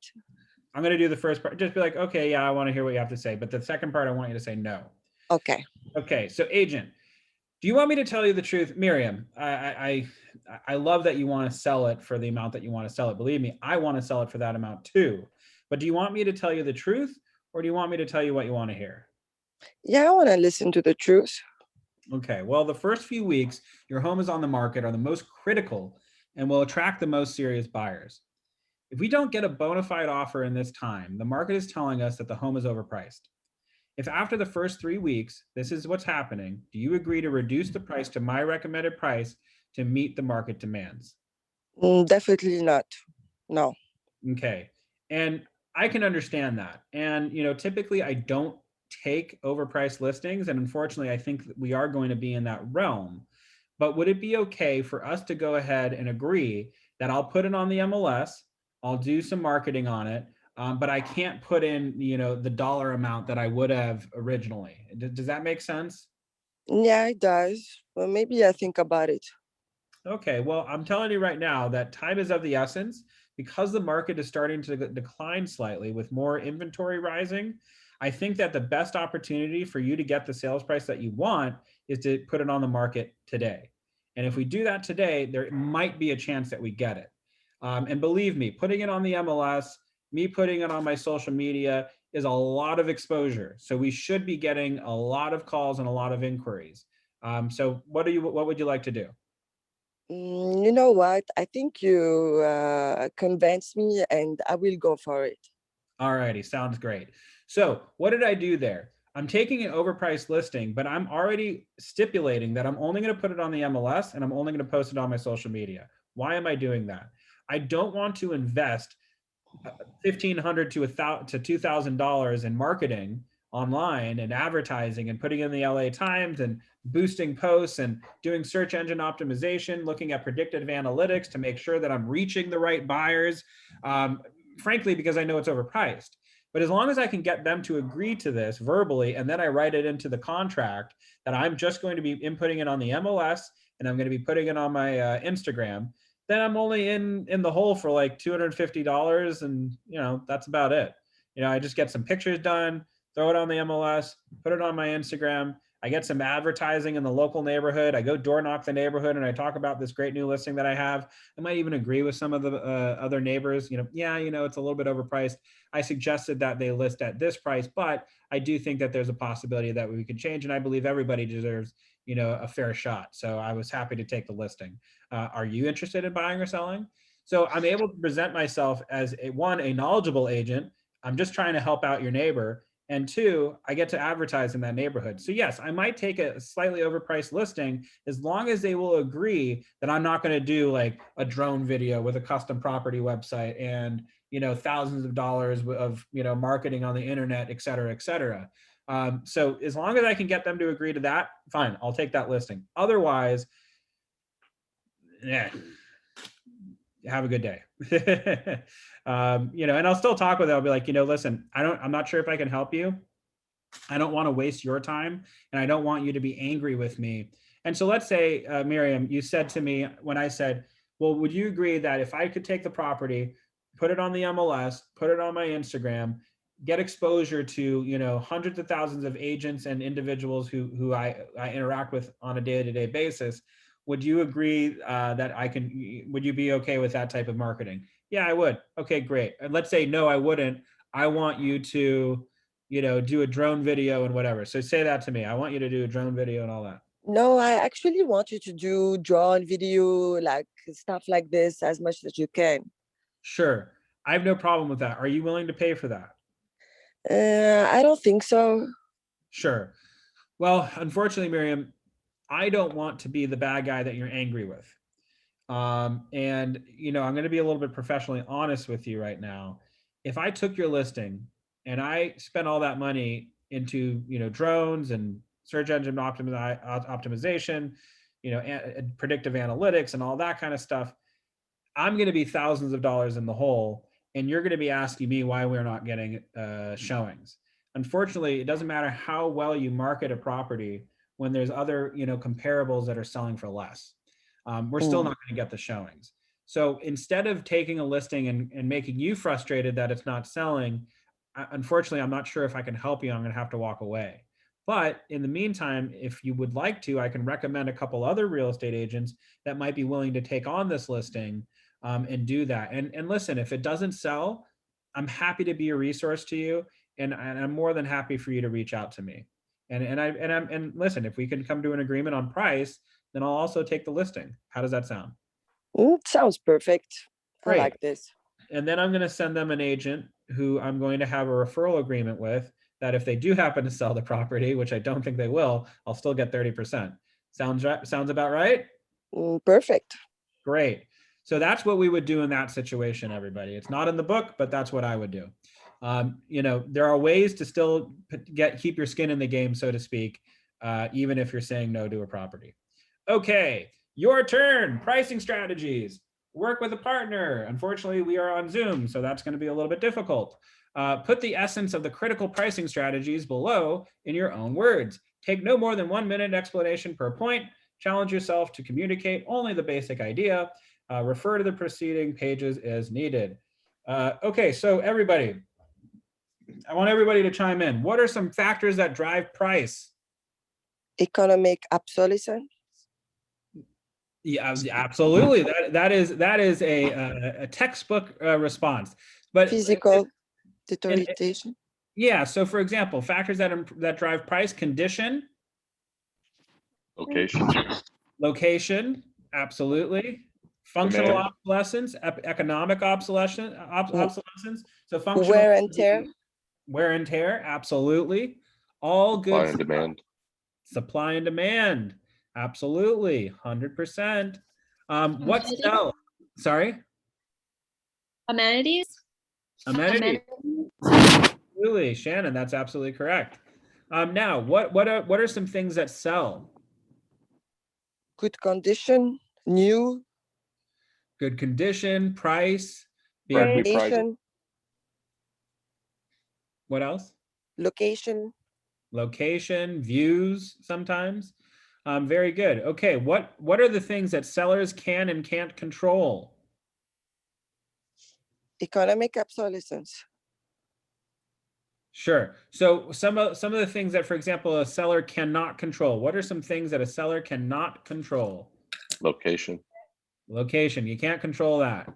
I'm gonna do the first part. Just be like, okay, yeah, I want to hear what you have to say. But the second part, I want you to say no. Okay. Okay. So agent, do you want me to tell you the truth, Miriam? I love that you want to sell it for the amount that you want to sell it. Believe me, I want to sell it for that amount too. But do you want me to tell you the truth, or do you want me to tell you what you want to hear? Yeah, I want to listen to the truth. Okay. Well, the first few weeks your home is on the market are the most critical and will attract the most serious buyers. If we don't get a bona fide offer in this time, the market is telling us that the home is overpriced. If after the first 3 weeks, this is what's happening, do you agree to reduce the price to my recommended price to meet the market demands? Definitely not. No. Okay. And I can understand that. And, typically I don't take overpriced listings. And unfortunately, I think that we are going to be in that realm. But would it be okay for us to go ahead and agree that I'll put it on the MLS, I'll do some marketing on it, but I can't put in, the dollar amount that I would have originally. Does that make sense? Yeah, it does. Well, maybe I think about it. Okay, well, I'm telling you right now that time is of the essence because the market is starting to decline slightly with more inventory rising. I think that the best opportunity for you to get the sales price that you want is to put it on the market today. And if we do that today, there might be a chance that we get it. And believe me, putting it on the MLS, me putting it on my social media is a lot of exposure. So we should be getting a lot of calls and a lot of inquiries. So what would you like to do? You know what? I think you convinced me and I will go for it. All righty, sounds great. So what did I do there? I'm taking an overpriced listing, but I'm already stipulating that I'm only going to put it on the MLS and I'm only going to post it on my social media. Why am I doing that? I don't want to invest $1,500 to $2,000 in marketing online and advertising and putting in the LA Times and boosting posts and doing search engine optimization, looking at predictive analytics to make sure that I'm reaching the right buyers. Frankly, because I know it's overpriced. But as long as I can get them to agree to this verbally, and then I write it into the contract that I'm just going to be inputting it on the MLS and I'm going to be putting it on my Instagram, then I'm only in the hole for like $250, and that's about it. I just get some pictures done, throw it on the MLS, put it on my Instagram. I get some advertising in the local neighborhood. I go door knock the neighborhood and I talk about this great new listing that I have. I might even agree with some of the other neighbors. It's a little bit overpriced. I suggested that they list at this price, but I do think that there's a possibility that we could change, and I believe everybody deserves a fair shot. So I was happy to take the listing. Are you interested in buying or selling? So I'm able to present myself as a knowledgeable agent. I'm just trying to help out your neighbor. And two, I get to advertise in that neighborhood. So yes, I might take a slightly overpriced listing as long as they will agree that I'm not going to do like a drone video with a custom property website and, thousands of dollars of, marketing on the internet, et cetera, et cetera. So as long as I can get them to agree to that, fine, I'll take that listing. Otherwise, yeah, have a good day. And I'll still talk with them. I'll be like, listen, I'm not sure if I can help you. I don't want to waste your time and I don't want you to be angry with me. And so let's say, Miriam, you said to me when I said, well, would you agree that if I could take the property, put it on the MLS, put it on my Instagram, get exposure to, hundreds of thousands of agents and individuals who I interact with on a day-to-day basis, would you agree that would you be okay with that type of marketing? Yeah, I would. Okay, great. And let's say, no, I wouldn't. I want you to, do a drone video and whatever. So say that to me. I want you to do a drone video and all that. No, I actually want you to do drone video, like stuff like this as much as you can. Sure. I have no problem with that. Are you willing to pay for that? I don't think so. Sure. Well, unfortunately, Miriam, I don't want to be the bad guy that you're angry with. And, I'm going to be a little bit professionally honest with you right now. If I took your listing and I spent all that money into, drones and search engine optimization, predictive analytics and all that kind of stuff, I'm going to be thousands of dollars in the hole, and you're going to be asking me why we're not getting showings. Unfortunately, it doesn't matter how well you market a property when there's other, comparables that are selling for less. We're still not going to get the showings. So instead of taking a listing and making you frustrated that it's not selling, unfortunately, I'm not sure if I can help you. I'm going to have to walk away. But in the meantime, if you would like to, I can recommend a couple other real estate agents that might be willing to take on this listing and do that. And listen, if it doesn't sell, I'm happy to be a resource to you, and I'm more than happy for you to reach out to me. And listen, if we can come to an agreement on price, then I'll also take the listing. How does that sound? Sounds perfect. Great. I like this. And then I'm going to send them an agent who I'm going to have a referral agreement with, that if they do happen to sell the property, which I don't think they will, I'll still get 30%. Sounds about right? Perfect. Great. So that's what we would do in that situation, everybody. It's not in the book, but that's what I would do. There are ways to still keep your skin in the game, so to speak, even if you're saying no to a property. Okay, your turn. Pricing strategies. Work with a partner. Unfortunately, we are on Zoom, so that's going to be a little bit difficult. Put the essence of the critical pricing strategies below in your own words. Take no more than 1 minute explanation per point. Challenge yourself to communicate only the basic idea. Refer to the preceding pages as needed. Okay, so everybody, I want everybody to chime in. What are some factors that drive price? Economic obsolescence. Yeah, absolutely. That is a textbook response. But physical deterioration. Yeah. So, for example, factors that drive price: condition, location, absolutely. Functional obsolescence, economic obsolescence. So, functional wear and tear. Wear and tear, absolutely. All good. Supply and demand. Supply and demand. Absolutely, 100%. What sell? Sorry? Amenities? Amenities. Absolutely, Shannon, that's absolutely correct. Now, what are some things that sell? Good condition, new. Good condition, price. Location. What else? Location. Location, views sometimes. Very good. Okay, what are the things that sellers can and can't control? Economic obsolescence. Sure. So some of the things that, for example, a seller cannot control. What are some things that a seller cannot control? Location. Location. You can't control that.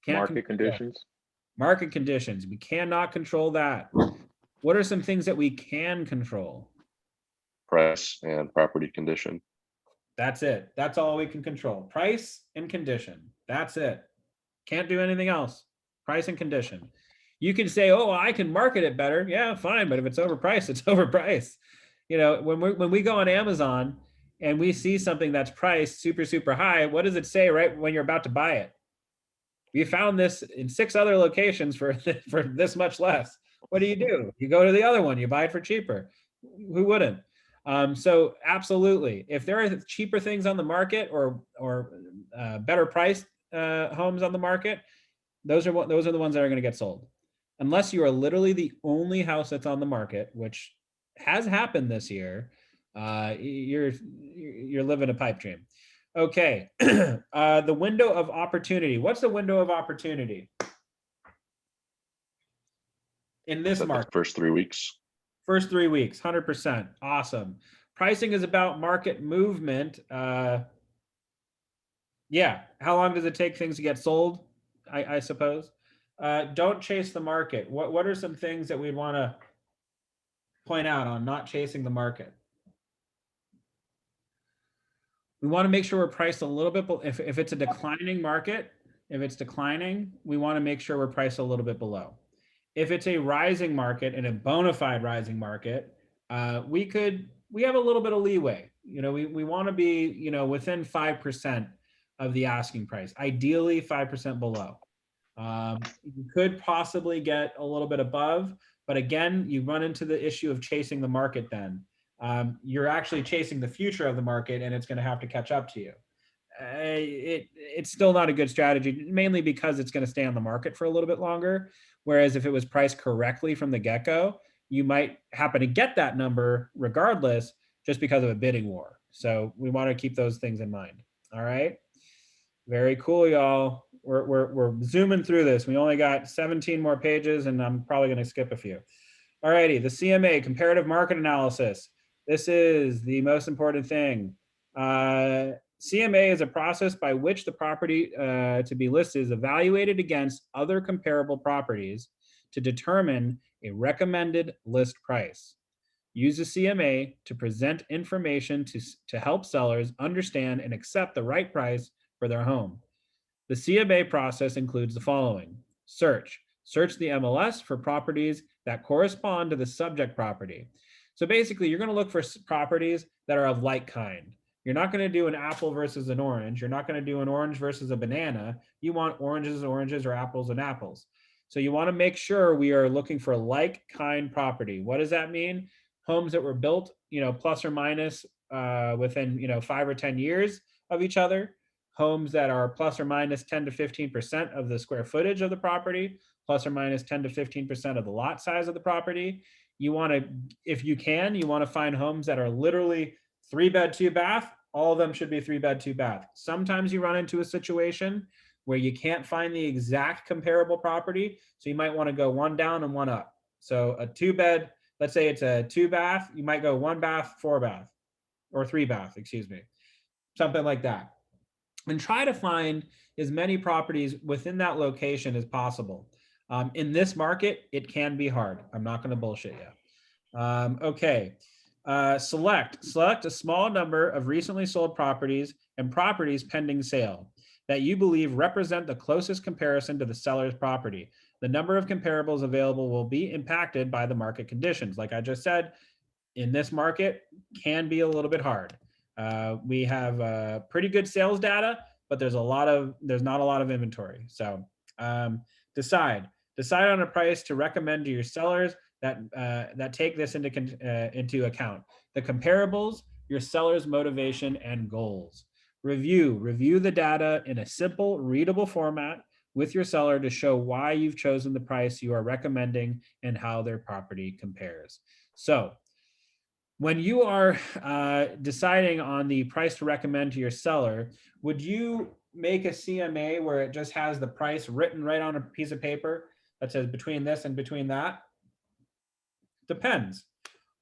Market conditions. Market conditions. We cannot control that. What are some things that we can control? Price and property condition. That's it. That's all we can control. Price and condition. That's it. Can't do anything else. Price and condition. You can say, oh, I can market it better. Yeah, fine. But if it's overpriced, it's overpriced. When we go on Amazon and we see something that's priced super, super high, what does it say right when you're about to buy it? We found this in 6 other locations for this much less. What do? You go to the other one, you buy it for cheaper. Who wouldn't? So absolutely, if there are cheaper things on the market or better priced homes on the market, those are the ones that are going to get sold. Unless you are literally the only house that's on the market, which has happened this year, you're living a pipe dream. Okay, the window of opportunity. What's the window of opportunity in this market? First 3 weeks. First 3 weeks, 100%. Awesome. Pricing is about market movement. Yeah. How long does it take things to get sold? I suppose. don't chase the market. What are some things that we'd want to point out on not chasing the market? We want to make sure we're priced a little bit, if it's a declining market, if it's declining, we want to make sure we're priced a little bit below. If it's a rising market and a bona fide rising market, we have a little bit of leeway. You know, we want to be, you know, within 5% of the asking price, ideally 5% below. You could possibly get a little bit above, but again, you run into the issue of chasing the market then. You're actually chasing the future of the market and it's going to have to catch up to you. It's still not a good strategy, mainly because it's going to stay on the market for a little bit longer. Whereas if it was priced correctly from the get-go, you might happen to get that number regardless, just because of a bidding war. So we want to keep those things in mind. All right. Very cool, y'all. We're zooming through this. We only got 17 more pages and I'm probably going to skip a few. All righty. The CMA, comparative market analysis. This is the most important thing. CMA is a process by which the property to be listed is evaluated against other comparable properties to determine a recommended list price. Use the CMA to present information to help sellers understand and accept the right price for their home. The CMA process includes the following. Search the MLS for properties that correspond to the subject property. So basically, you're going to look for properties that are of like kind. You're not going to do an apple versus an orange. You're not going to do an orange versus a banana. You want oranges, or apples and apples. So you want to make sure we are looking for like kind property. What does that mean? Homes that were built, you know, plus or minus within, you know, 5 or 10 years of each other. Homes that are plus or minus 10 to 15% of the square footage of the property, plus or minus 10 to 15% of the lot size of the property. You want to, if you can, you want to find homes that are literally 3-bed, 2-bath. All of them should be 3-bed, 2-bath. Sometimes you run into a situation where you can't find the exact comparable property. So you might want to go one down and one up. So a 2-bed, let's say it's a 2-bath, you might go 1-bath, 4-bath, or 3-bath, excuse me, something like that. And try to find as many properties within that location as possible. In this market, it can be hard. I'm not going to bullshit you. Okay. Select a small number of recently sold properties and properties pending sale that you believe represent the closest comparison to the seller's property. The number of comparables available will be impacted by the market conditions. Like I just said, in this market can be a little bit hard. We have pretty good sales data, but there's not a lot of inventory. So decide on a price to recommend to your sellers that take this into account. The comparables, your seller's motivation and goals. Review the data in a simple, readable format with your seller to show why you've chosen the price you are recommending and how their property compares. So when you are deciding on the price to recommend to your seller, would you make a CMA where it just has the price written right on a piece of paper that says between this and between that? Depends.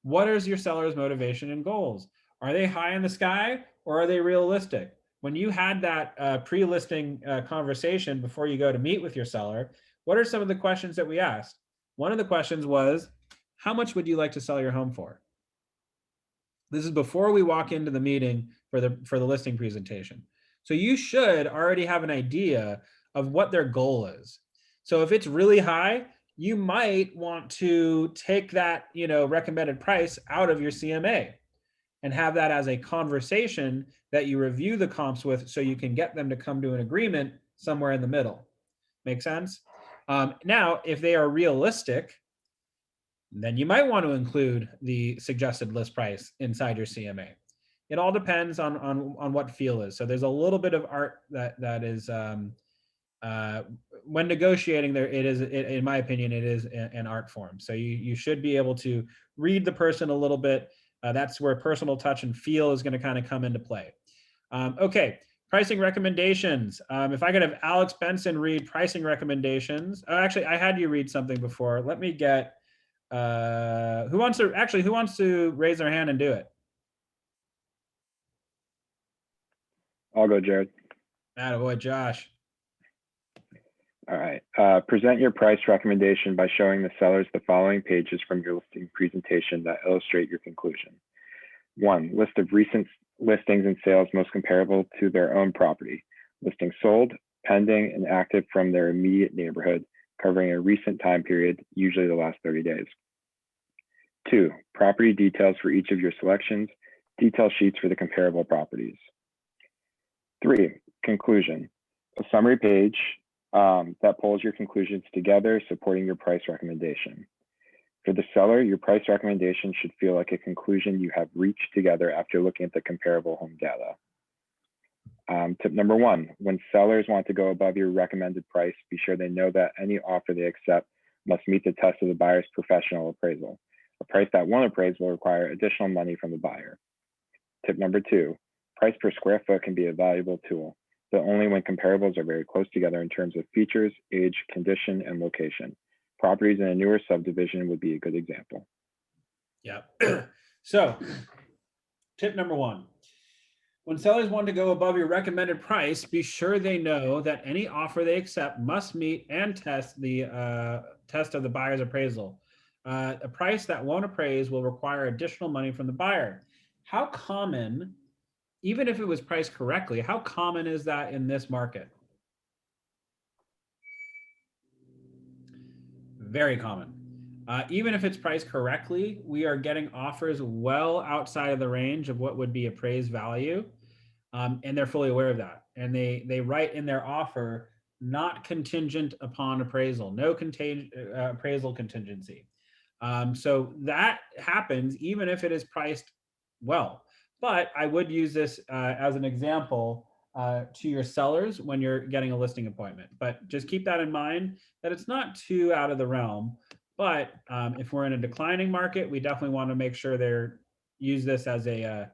What is your seller's motivation and goals? Are they high in the sky or are they realistic? When you had that pre-listing conversation before you go to meet with your seller, what are some of the questions that we asked? One of the questions was, how much would you like to sell your home for? This is before we walk into the meeting for the listing presentation. So you should already have an idea of what their goal is. So if it's really high, you might want to take that, you know, recommended price out of your CMA and have that as a conversation that you review the comps with so you can get them to come to an agreement somewhere in the middle. Make sense? Now, if they are realistic, then you might want to include the suggested list price inside your CMA. It all depends on what feel is. So there's a little bit of art that is, when negotiating there, in my opinion, it is an art form. So you should be able to read the person a little bit. That's where personal touch and feel is going to kind of come into play. Okay, pricing recommendations. If I could have Alex Benson read pricing recommendations. Actually, I had you read something before. Let me get, who wants to raise their hand and do it? I'll go, Jared. Attaboy, Josh. All right. Present your price recommendation by showing the sellers the following pages from your listing presentation that illustrate your conclusion. 1. List of recent listings and sales most comparable to their own property. Listings sold, pending, and active from their immediate neighborhood, covering a recent time period, usually the last 30 days. 2. Property details for each of your selections, detail sheets for the comparable properties. 3. Conclusion. A summary page that pulls your conclusions together, supporting your price recommendation. For the seller, your price recommendation should feel like a conclusion you have reached together after looking at the comparable home data. Tip number 1, when sellers want to go above your recommended price, be sure they know that any offer they accept must meet the test of the buyer's professional appraisal. A price that won't appraise will require additional money from the buyer. Tip number 2, price per square foot can be a valuable tool, but only when comparables are very close together in terms of features, age, condition, and location. Properties in a newer subdivision would be a good example. Yeah. So tip number 1, when sellers want to go above your recommended price, be sure they know that any offer they accept must meet and test the test of the buyer's appraisal. A price that won't appraise will require additional money from the buyer. How common, even if it was priced correctly, how common is that in this market? Very common. Even if it's priced correctly, we are getting offers well outside of the range of what would be appraised value. And they're fully aware of that. And they write in their offer, not contingent upon appraisal, no appraisal contingency. So that happens even if it is priced well. But I would use this as an example to your sellers when you're getting a listing appointment. But just keep that in mind that it's not too out of the realm. But if we're in a declining market, we definitely want to make sure they're use this as a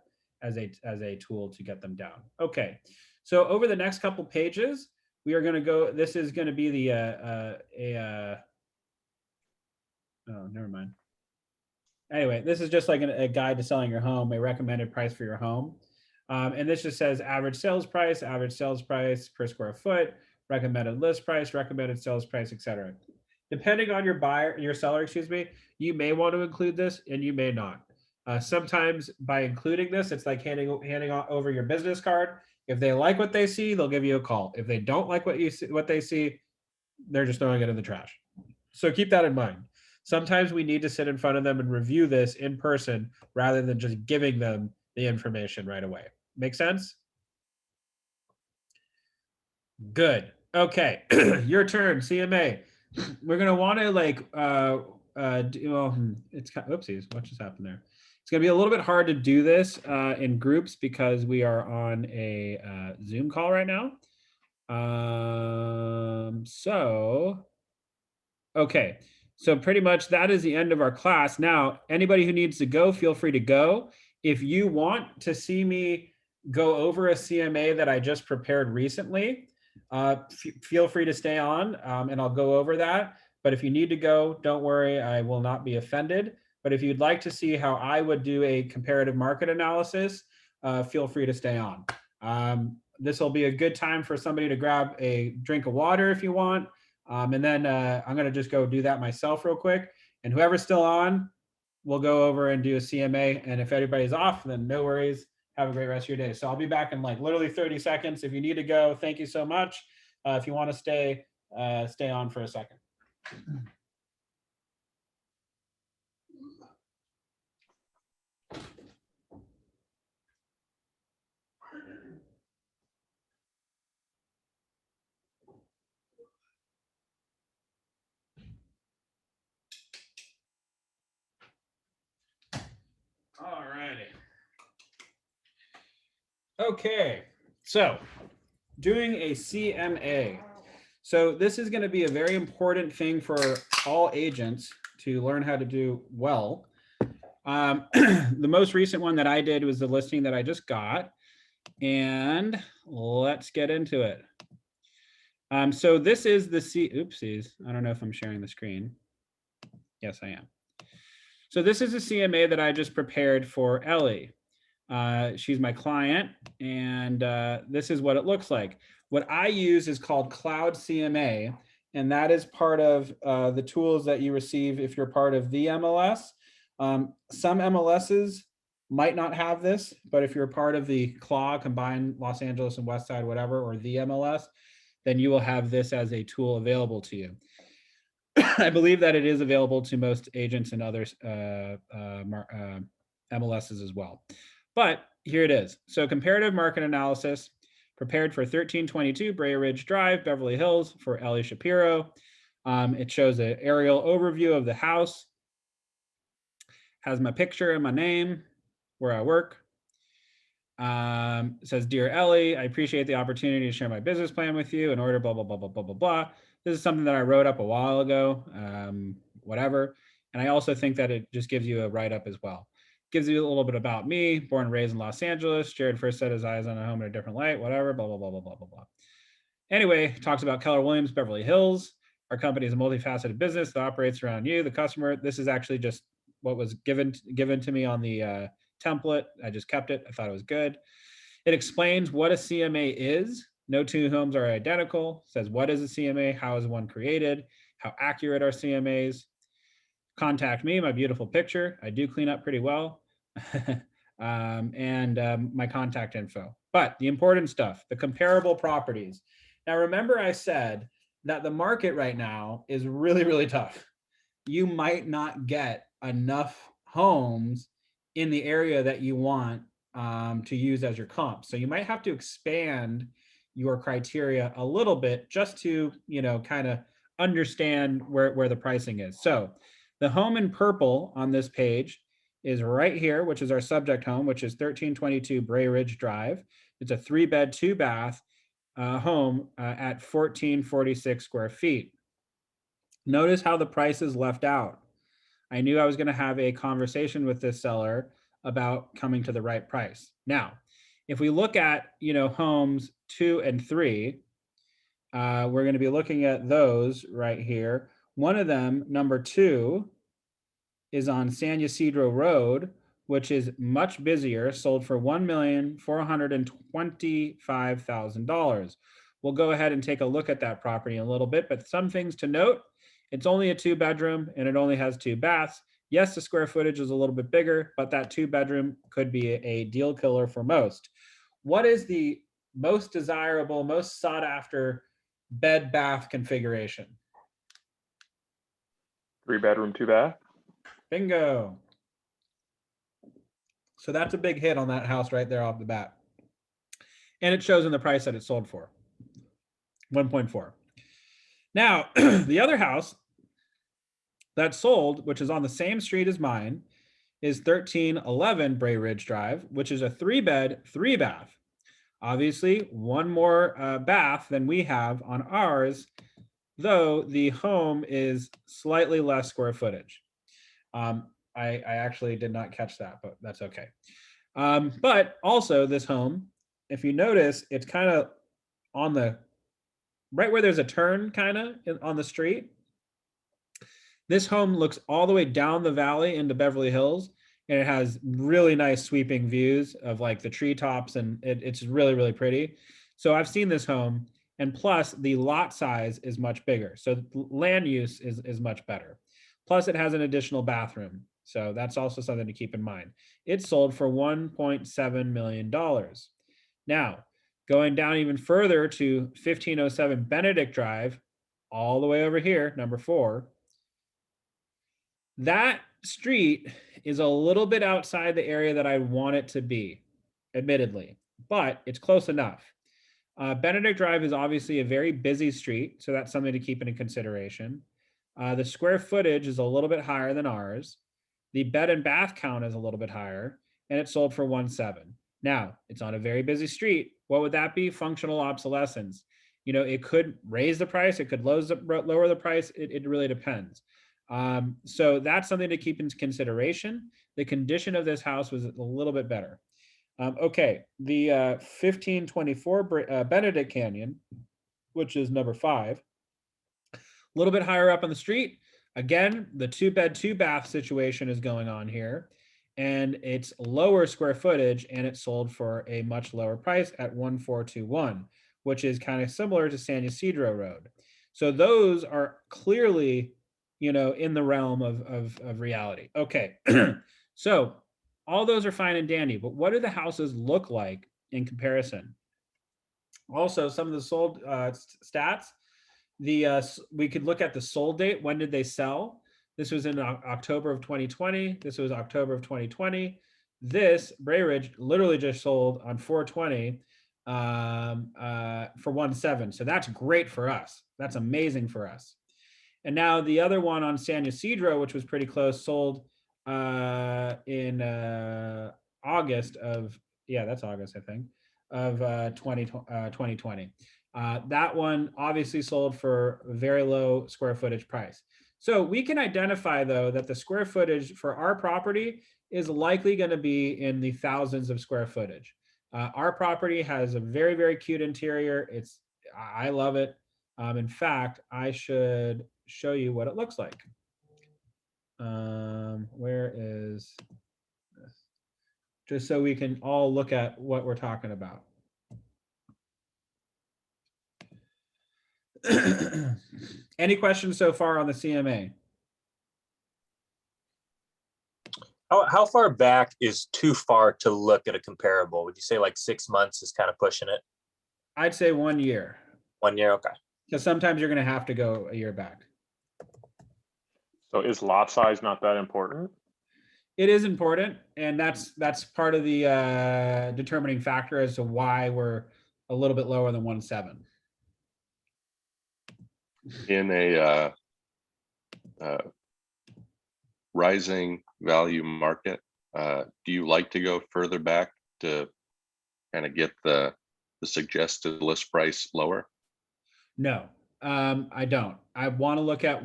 tool to get them down. Okay, so over the next couple pages, we are going to go. This is going to be the oh, never mind. Anyway, this is just like a guide to selling your home, a recommended price for your home. And this just says average sales price per square foot, recommended list price, recommended sales price, etc. Depending on your seller, excuse me, you may want to include this and you may not. Sometimes by including this, it's like handing over your business card. If they like what they see, they'll give you a call. If they don't like what they see, they're just throwing it in the trash. So keep that in mind. Sometimes we need to sit in front of them and review this in person rather than just giving them the information right away. Make sense? Good. Okay, your turn, CMA. We're gonna want to oopsies, what just happened there? It's gonna be a little bit hard to do this in groups because we are on a Zoom call right now. Okay, so pretty much that is the end of our class. Now, anybody who needs to go, feel free to go. If you want to see me go over a CMA that I just prepared recently, feel free to stay on and I'll go over that. But if you need to go, don't worry, I will not be offended. But if you'd like to see how I would do a comparative market analysis, feel free to stay on. This will be a good time for somebody to grab a drink of water if you want. And then I'm going to just go do that myself real quick. And whoever's still on, we'll go over and do a CMA. And if everybody's off, then no worries. Have a great rest of your day. So I'll be back in like literally 30 seconds. If you need to go, thank you so much. If you want to stay on for a second. All righty. Okay, so doing a CMA. So this is going to be a very important thing for all agents to learn how to do well. The most recent one that I did was the listing that I just got, and let's get into it. So this is the oopsies. I don't know if I'm sharing the screen. Yes, I am. So this is a CMA that I just prepared for Ellie. She's my client, and this is what it looks like. What I use is called Cloud CMA, and that is part of the tools that you receive if you're part of the MLS. Some MLSs might not have this, but if you're part of the CLAW, Combined Los Angeles and West Side, whatever, or the MLS, then you will have this as a tool available to you. I believe that it is available to most agents and others MLSs as well. But here it is. So comparative market analysis prepared for 1322 Brea Ridge Drive, Beverly Hills for Ellie Shapiro. It shows an aerial overview of the house. Has my picture and my name, where I work. It says, Dear Ellie, I appreciate the opportunity to share my business plan with you in order, blah, blah, blah, blah, blah, blah, blah. This is something that I wrote up a while ago, whatever. And I also think that it just gives you a write-up as well. Gives you a little bit about me, born and raised in Los Angeles. Jared first set his eyes on a home in a different light, whatever, blah, blah, blah, blah, blah, blah, blah. Anyway, talks about Keller Williams, Beverly Hills. Our company is a multifaceted business that operates around you, the customer. This is actually just what was given to me on the template. I just kept it. I thought it was good. It explains what a CMA is. No two homes are identical. Says what is a CMA? How is one created? How accurate are CMAs? Contact me, my beautiful picture. I do clean up pretty well. and my contact info. But the important stuff, the comparable properties. Now, remember I said that the market right now is really, really tough. You might not get enough homes in the area that you want to use as your comp. So you might have to expand your criteria a little bit just to, kind of understand where the pricing is. So the home in purple on this page is right here, which is our subject home, which is 1322 Brea Ridge Drive. It's a 3-bed, 2-bath home at 1446 square feet. Notice how the price is left out. I knew I was going to have a conversation with this seller about coming to the right price. Now, if we look at, homes 2 and 3, we're going to be looking at those right here. One of them, number 2, is on San Ysidro Road, which is much busier, sold for $1,425,000. We'll go ahead and take a look at that property in a little bit, but some things to note. It's only a 2-bedroom and it only has 2 baths. Yes, the square footage is a little bit bigger, but that 2-bedroom could be a deal killer for most. What is the most desirable, most sought after bed bath configuration? 3-bedroom, 2-bath. Bingo. So that's a big hit on that house right there off the bat. And it shows in the price that it sold for, 1.4. Now, the other house that sold, which is on the same street as mine, is 1311 Brea Ridge Drive, which is a 3-bed, 3-bath. Obviously, one more bath than we have on ours, though the home is slightly less square footage. I actually did not catch that, but that's okay. But also this home, if you notice, it's kind of on the, right where there's a turn kind of on the street. This home looks all the way down the valley into Beverly Hills, and it has really nice sweeping views of like the treetops, and it's really, really pretty. So I've seen this home, and plus the lot size is much bigger. So land use is much better. Plus it has an additional bathroom. So that's also something to keep in mind. It sold for $1.7 million. Now, going down even further to 1507 Benedict Drive, all the way over here, number 4. That street is a little bit outside the area that I want it to be, admittedly, but it's close enough. Benedict Drive is obviously a very busy street, so that's something to keep into consideration. The square footage is a little bit higher than ours. The bed and bath count is a little bit higher, and it sold for 1.7. Now, it's on a very busy street. What would that be? Functional obsolescence. It could raise the price, it could lower the price. It really depends. So that's something to keep into consideration. The condition of this house was a little bit better. Okay, the 1524 Benedict Canyon, which is number 5, a little bit higher up on the street. Again, the 2-bed, 2-bath situation is going on here, and it's lower square footage, and it sold for a much lower price at 1.421, which is kind of similar to San Ysidro Road. So those are clearly, you know, in the realm of reality. Okay. So all those are fine and dandy, but what do the houses look like in comparison? Also, some of the sold stats, we could look at the sold date. When did they sell? This was in October of 2020. This was October of 2020. This Bray Ridge literally just sold on 420 for 1.7. So that's great for us. That's amazing for us. And now the other one on San Ysidro, which was pretty close, sold in August of, yeah, that's August, I think, of 2020. That one obviously sold for a very low square footage price. So we can identify, though, that the square footage for our property is likely going to be in the thousands of square footage. Our property has a very, very cute interior. I love it. In fact, I should show you what it looks like. Where is this? Just so we can all look at what we're talking about. Any questions so far on the CMA? How far back is too far to look at a comparable? Would you say like 6 months is kind of pushing it? I'd say 1 year. 1 year, okay. Because sometimes you're going to have to go a year back. So is lot size not that important? It is important, and that's part of the determining factor as to why we're a little bit lower than 1.7. In a rising value market, do you like to go further back to kind of get the suggested list price lower? No, I don't. I want to look at,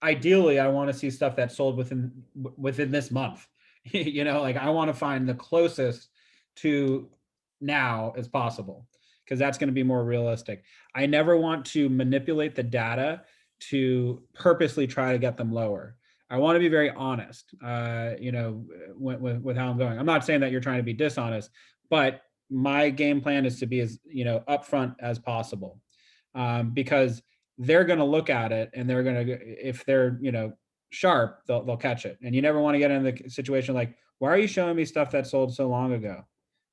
ideally, I want to see stuff that's sold within this month. You know, like I want to find the closest to now as possible, because that's going to be more realistic. I never want to manipulate the data to purposely try to get them lower. I want to be very honest, you know, with how I'm going. I'm not saying that you're trying to be dishonest, but my game plan is to be as, you know, upfront as possible, because they're going to look at it and they're going to, if they're, you know, sharp, they'll catch it. And you never want to get in the situation like, why are you showing me stuff that sold so long ago?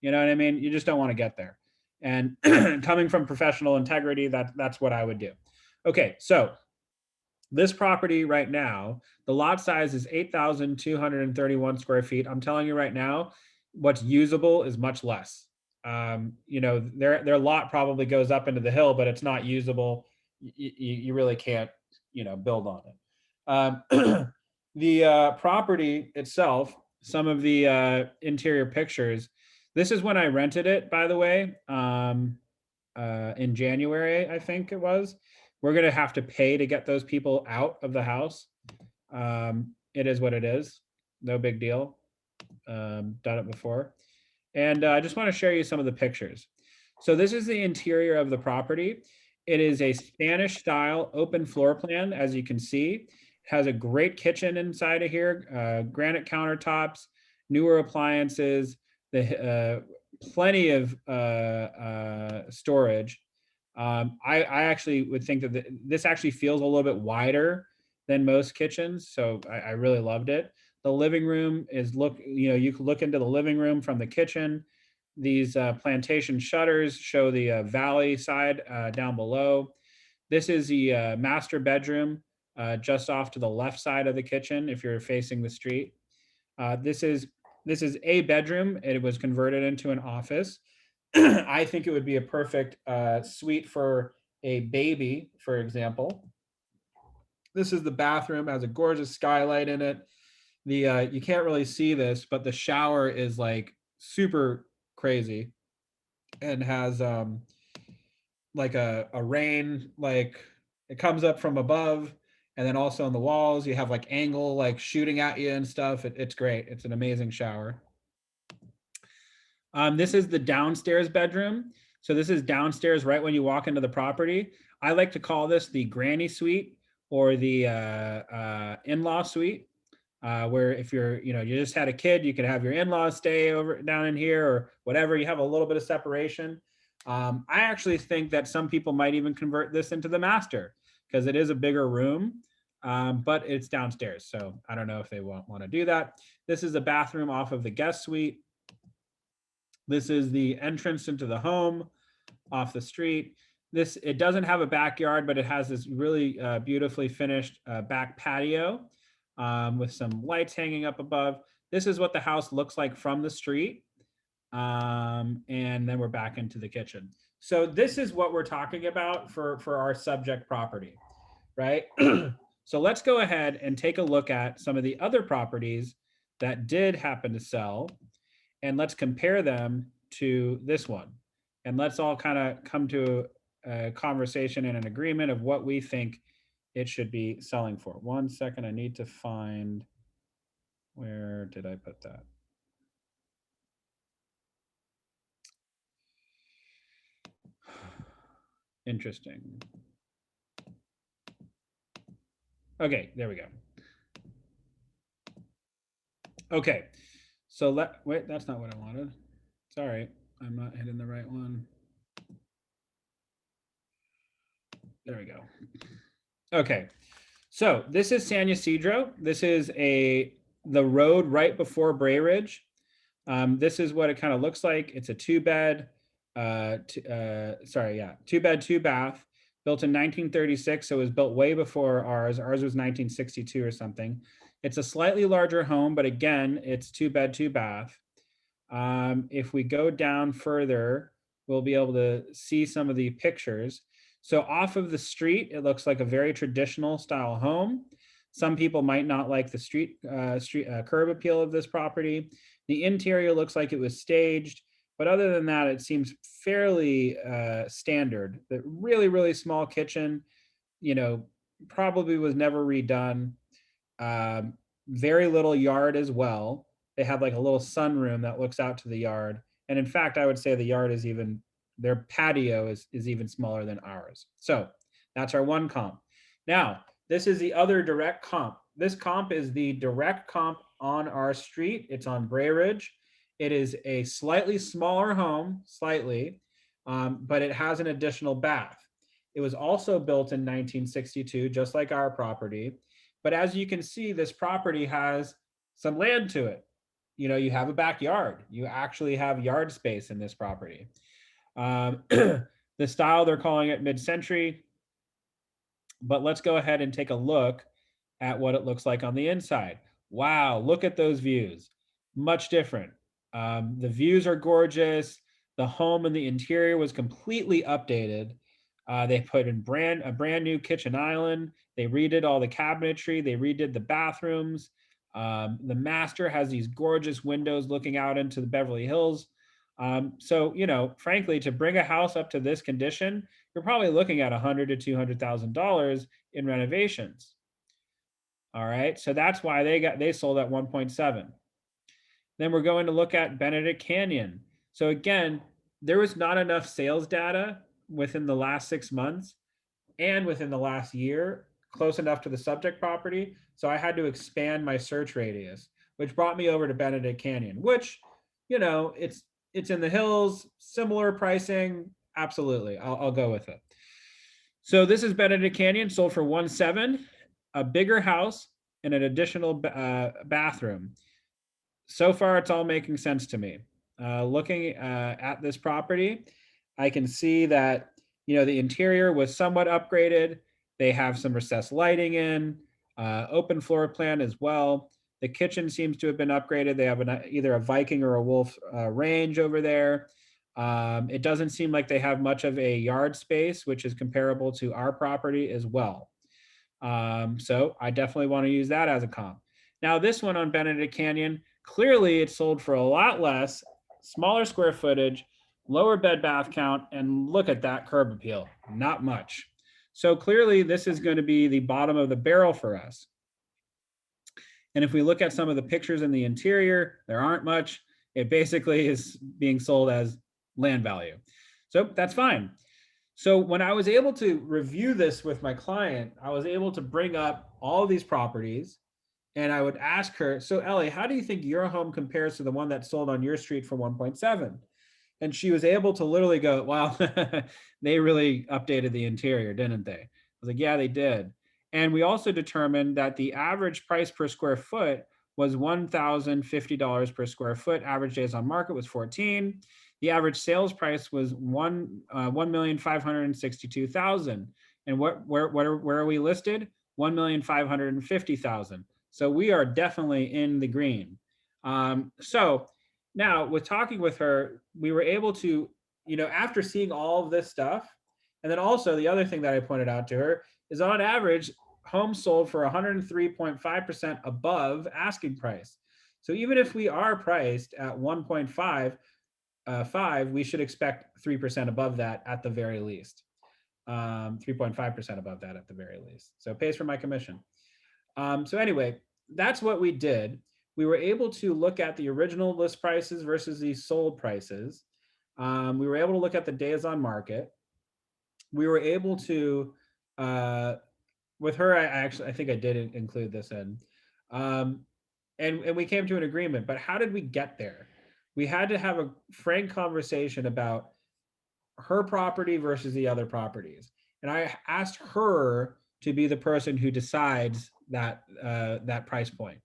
You know what I mean? You just don't want to get there. And coming from professional integrity, that's what I would do. Okay, so this property right now, the lot size is 8,231 square feet. I'm telling you right now, what's usable is much less. You know, their lot probably goes up into the hill, but it's not usable. You really can't, you know, build on it. The property itself, some of the interior pictures. This is when I rented it, by the way, in January, I think it was. We're going to have to pay to get those people out of the house. It is what it is. No big deal. Done it before. And I just want to share you some of the pictures. So this is the interior of the property. It is a Spanish style open floor plan, as you can see. It has a great kitchen inside of here, granite countertops, newer appliances, plenty of storage. I actually would think that this actually feels a little bit wider than most kitchens, so I really loved it. The living room is you can look into the living room from the kitchen. These plantation shutters show the valley side down below. This is the master bedroom just off to the left side of the kitchen if you're facing the street. This is a bedroom. It was converted into an office. I think it would be a perfect suite for a baby, for example. This is the bathroom, has a gorgeous skylight in it. You can't really see this, but the shower is like super crazy and has like a rain, like it comes up from above, and then also on the walls you have like angle like shooting at you and stuff. It's great. It's an amazing shower. This is the downstairs bedroom. So this is downstairs right when you walk into the property. I like to call this the granny suite or the in-law suite, where if you're, you just had a kid, you could have your in-laws stay over down in here or whatever. You have a little bit of separation. I actually think that some people might even convert this into the master. because it is a bigger room, but it's downstairs. So I don't know if they want to do that. This is the bathroom off of the guest suite. This is the entrance into the home off the street. It doesn't have a backyard, but it has this really beautifully finished back patio with some lights hanging up above. This is what the house looks like from the street. And then we're back into the kitchen. So this is what we're talking about for our subject property, right? So let's go ahead and take a look at some of the other properties that did happen to sell, and let's compare them to this one. And let's all kind of come to a conversation and an agreement of what we think it should be selling for. 1 second, I need to find, where did I put that? Interesting. Okay, there we go. Okay, so wait, that's not what I wanted. Sorry, I'm not hitting the right one. There we go. Okay, so this is San Ysidro. This is the road right before Bray Ridge. This is what it kind of looks like. It's a two-bed, two-bed, two-bath, built in 1936. So it was built way before ours. Ours was 1962 or something. It's a slightly larger home, but again, it's two-bed, two-bath. If we go down further, we'll be able to see some of the pictures. So off of the street, it looks like a very traditional style home. Some people might not like the street curb appeal of this property. The interior looks like it was staged, but other than that, it seems fairly standard. The really, really small kitchen, probably was never redone. Very little yard as well. They have like a little sunroom that looks out to the yard. And in fact, I would say the yard is their patio is even smaller than ours. So that's our one comp. Now, this is the other direct comp. This comp is the direct comp on our street. It's on Bray Ridge. It is a slightly smaller home, but it has an additional bath. It was also built in 1962, just like our property. But as you can see, this property has some land to it. You have a backyard. You actually have yard space in this property. The style, they're calling it mid-century. But let's go ahead and take a look at what it looks like on the inside. Wow, look at those views. Much different. The views are gorgeous. The home and the interior was completely updated. They put in a brand new kitchen island. They redid all the cabinetry. They redid the bathrooms. The master has these gorgeous windows looking out into the Beverly Hills. So, frankly, to bring a house up to this condition, you're probably looking at $100,000 to $200,000 in renovations. All right, so that's why they sold at 1.7. Then we're going to look at Benedict Canyon. So again, there was not enough sales data within the last 6 months and within the last year, close enough to the subject property. So I had to expand my search radius, which brought me over to Benedict Canyon, which, it's in the hills, similar pricing. Absolutely, I'll go with it. So this is Benedict Canyon, sold for 1.7, a bigger house and an additional bathroom. So far, it's all making sense to me. Looking at this property, I can see that, the interior was somewhat upgraded. They have some recessed lighting in, open floor plan as well. The kitchen seems to have been upgraded. They have either a Viking or a Wolf range over there. It doesn't seem like they have much of a yard space, which is comparable to our property as well. So I definitely want to use that as a comp. Now, this one on Benedict Canyon, clearly it's sold for a lot less, smaller square footage, lower bed bath count, and look at that curb appeal, not much. So clearly this is going to be the bottom of the barrel for us. And if we look at some of the pictures in the interior, there aren't much. It basically is being sold as land value. So that's fine. So when I was able to review this with my client, I was able to bring up all these properties and I would ask her, so Ellie, how do you think your home compares to the one that sold on your street for 1.7? And she was able to literally go, wow, they really updated the interior, didn't they? was like, yeah, they did. And we also determined that the average price per square foot was $1,050 per square foot. Average days on market was 14. The average sales price was 1,562,000. And where are we listed? 1,550,000. So we are definitely in the green. So now with talking with her, we were able to, after seeing all of this stuff, and then also the other thing that I pointed out to her is on average, homes sold for 103.5% above asking price. So even if we are priced at 1.5, we should expect 3% above that at the very least. 3.5% above that at the very least. So it pays for my commission. So anyway, that's what we did. We were able to look at the original list prices versus the sold prices. We were able to look at the days on market. We were able to, with her, I think I did include this in, and we came to an agreement. But how did we get there? We had to have a frank conversation about her property versus the other properties, and I asked her to be the person who decides that that price point.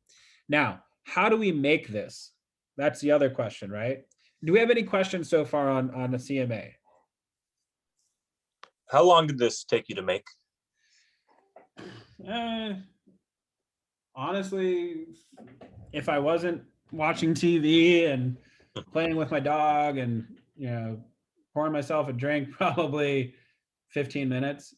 Now, how do we make this? That's the other question, right? Do we have any questions so far on the CMA? How long did this take you to make? Honestly, if I wasn't watching TV and playing with my dog and, pouring myself a drink, probably 15 minutes,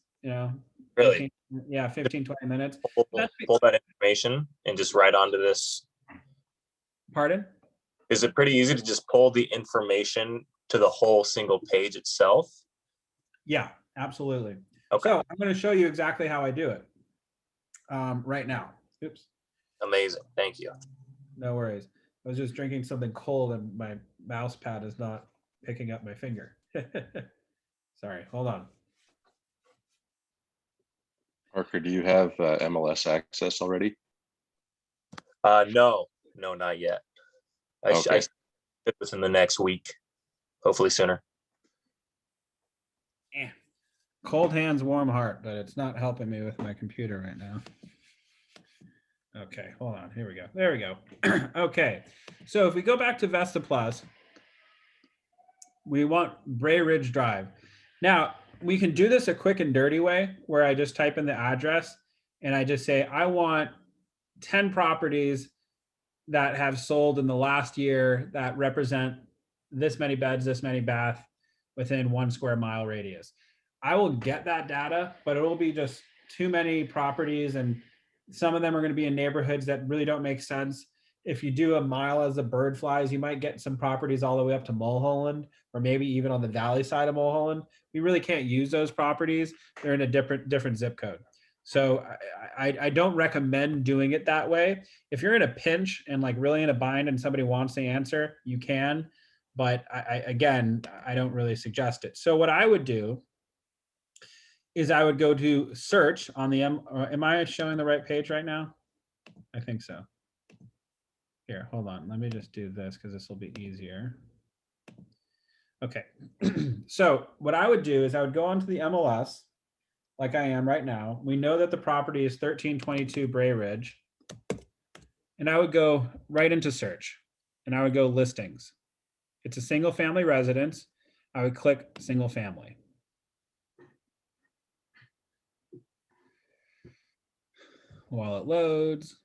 Really? 15, 20 minutes. Pull that information and just write onto this. Pardon? Is it pretty easy to just pull the information to the whole single page itself? Yeah, absolutely. Okay. So I'm going to show you exactly how I do it right now. Oops. Amazing. Thank you. No worries. I was just drinking something cold and my mouse pad is not picking up my finger. Sorry, hold on. Parker, do you have MLS access already? No, not yet. I Okay. get this in the next week, hopefully sooner. Cold hands, warm heart, but it's not helping me with my computer right now. Okay, hold on. Here we go. There we go. Okay, so if we go back to Vesta Plus, we want Bray Ridge Drive. Now, we can do this a quick and dirty way where I just type in the address and I just say, I want 10 properties that have sold in the last year that represent this many beds, this many bath within 1 square mile radius. I will get that data, but it will be just too many properties, and some of them are going to be in neighborhoods that really don't make sense. If you do a mile as the bird flies, you might get some properties all the way up to Mulholland, or maybe even on the valley side of Mulholland. We really can't use those properties. They're in a different zip code. So I don't recommend doing it that way. If you're in a pinch and like really in a bind and somebody wants the answer, you can. But again, I don't really suggest it. So what I would do is I would go to search on the am I showing the right page right now? I think so. Here, hold on. Let me just do this because this will be easier. Okay. So what I would do is I would go onto the MLS like I am right now. We know that the property is 1322 Bray Ridge. And I would go right into search and I would go listings. It's a single family residence. I would click single family. While it loads.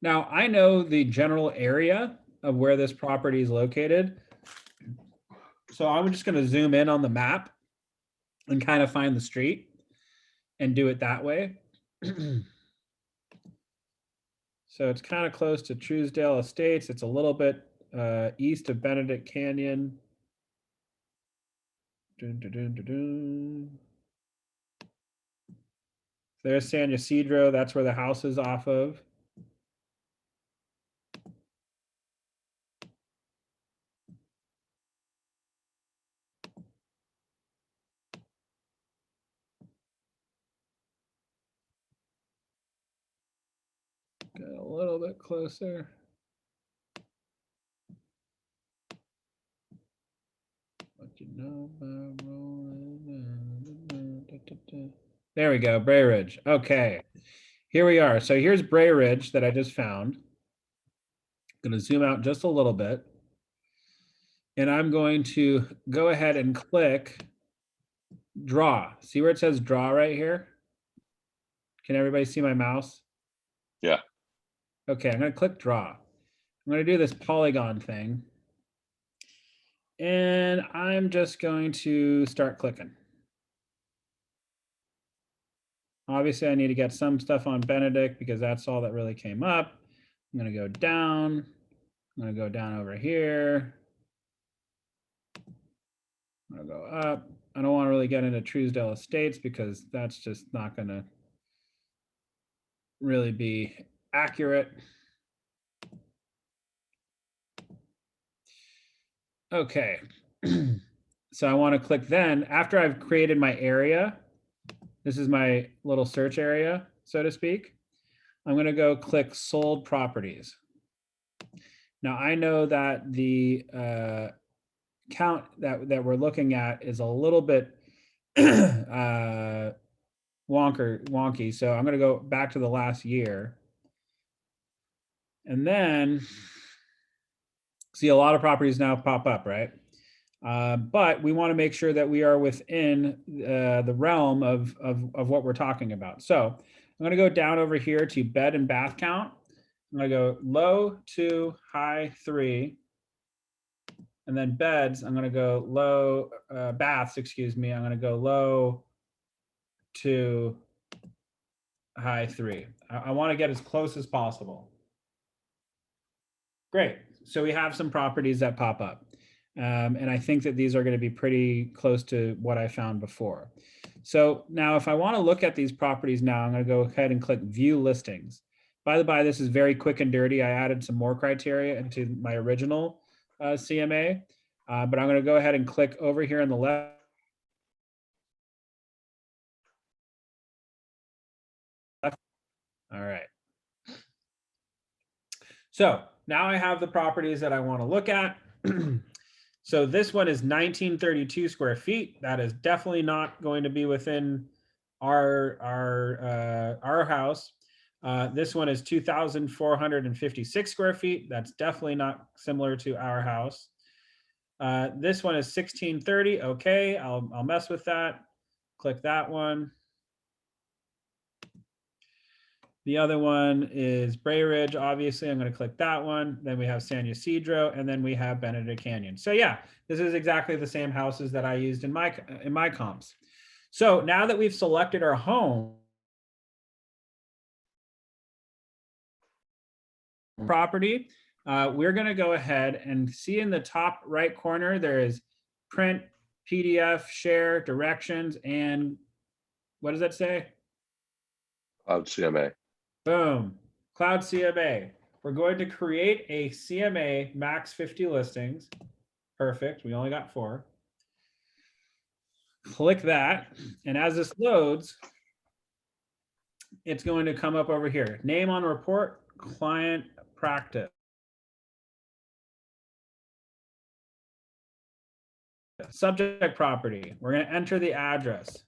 Now I know the general area of where this property is located. So I'm just going to zoom in on the map and kind of find the street and do it that way. So it's kind of close to Truesdale Estates. It's a little bit east of Benedict Canyon. There's San Ysidro. That's where the house is off of. Get a little bit closer. What you know about rolling. There we go, Bray Ridge. Okay, here we are. So here's Bray Ridge that I just found. I'm going to zoom out just a little bit. And I'm going to go ahead and click draw. See where it says draw right here? Can everybody see my mouse? Yeah. Okay, I'm going to click draw. I'm going to do this polygon thing. And I'm just going to start clicking. Obviously, I need to get some stuff on Benedict because that's all that really came up. I'm going to go down. I'm going to go down over here. I'm going to go up. I don't want to really get into Truesdale Estates because that's just not going to really be accurate. Okay. So I want to click then, after I've created my area, this is my little search area, so to speak. I'm going to go click sold properties. Now I know that the count that we're looking at is a little bit wonky. So I'm going to go back to the last year. And then see a lot of properties now pop up, right? But we want to make sure that we are within the realm of what we're talking about. So I'm going to go down over here to bed and bath count. I'm going to go low 2, high 3. And then beds, I'm going to go low, baths, excuse me. I'm going to go low 2, high 3. I want to get as close as possible. Great. So we have some properties that pop up. And I think that these are going to be pretty close to what I found before. So now if I want to look at these properties now, I'm going to go ahead and click view listings. By the by, this is very quick and dirty. I added some more criteria into my original CMA, but I'm going to go ahead and click over here on the left. All right. So now I have the properties that I want to look at. So this one is 1932 square feet. That is definitely not going to be within our house. This one is 2,456 square feet. That's definitely not similar to our house. This one is 1630. Okay, I'll mess with that. Click that one. The other one is Bray Ridge. Obviously, I'm going to click that one. Then we have San Ysidro, and then we have Benedict Canyon. So yeah, this is exactly the same houses that I used in my comps. So now that we've selected our home property, we're going to go ahead and see in the top right corner, there is print, PDF, share, directions, and what does that say? Cloud CMA. Boom, Cloud CMA. We're going to create a CMA max 50 listings. Perfect, we only got 4. Click that, and as this loads, it's going to come up over here. Name on report, client practice. Subject property, we're going to enter the address.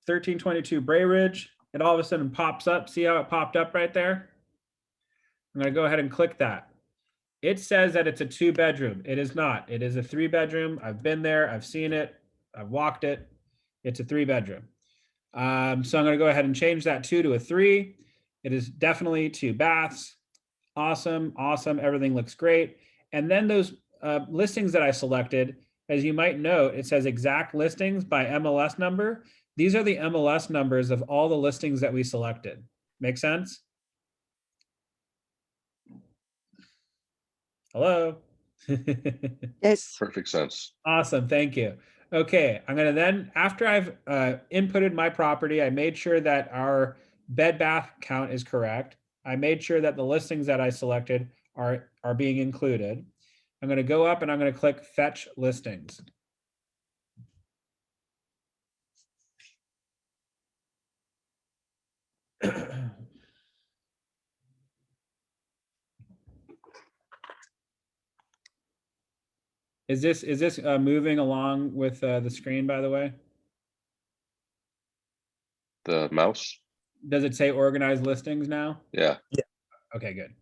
1322 Bray Ridge. It all of a sudden pops up. See how it popped up right there? I'm going to go ahead and click that. It says that it's a 2-bedroom. It is not. It is a 3-bedroom. I've been there. I've seen it. I've walked it. It's a 3-bedroom. So I'm going to go ahead and change that 2 to a 3. It is definitely 2 baths. Awesome. Awesome. Everything looks great. And then those listings that I selected, as you might note, it says exact listings by MLS number. These are the MLS numbers of all the listings that we selected. Make sense? Hello? Yes. Perfect sense. Awesome, thank you. Okay, I'm gonna then, after I've inputted my property, I made sure that our bed bath count is correct. I made sure that the listings that I selected are being included. I'm gonna go up and I'm gonna click fetch listings. Is this moving along with the screen, by the way? the mouse. Does it say organized listings now? Yeah. Okay, good.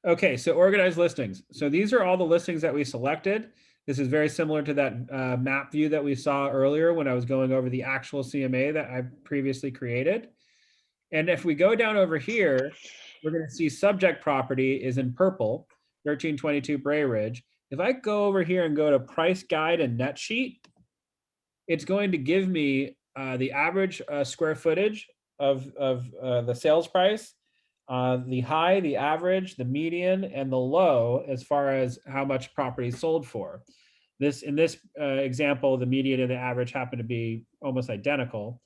Okay, so organized listings. So these are all the listings that we selected. This is very similar to that map view that we saw earlier when I was going over the actual CMA that I previously created. And if we go down over here, we're going to see subject property is in purple, 1322 Bray Ridge. If I go over here and go to price guide and net sheet, it's going to give me the average square footage of the sales price, the high, the average, the median, and the low as far as how much property sold for. In this example, the median and the average happen to be almost identical.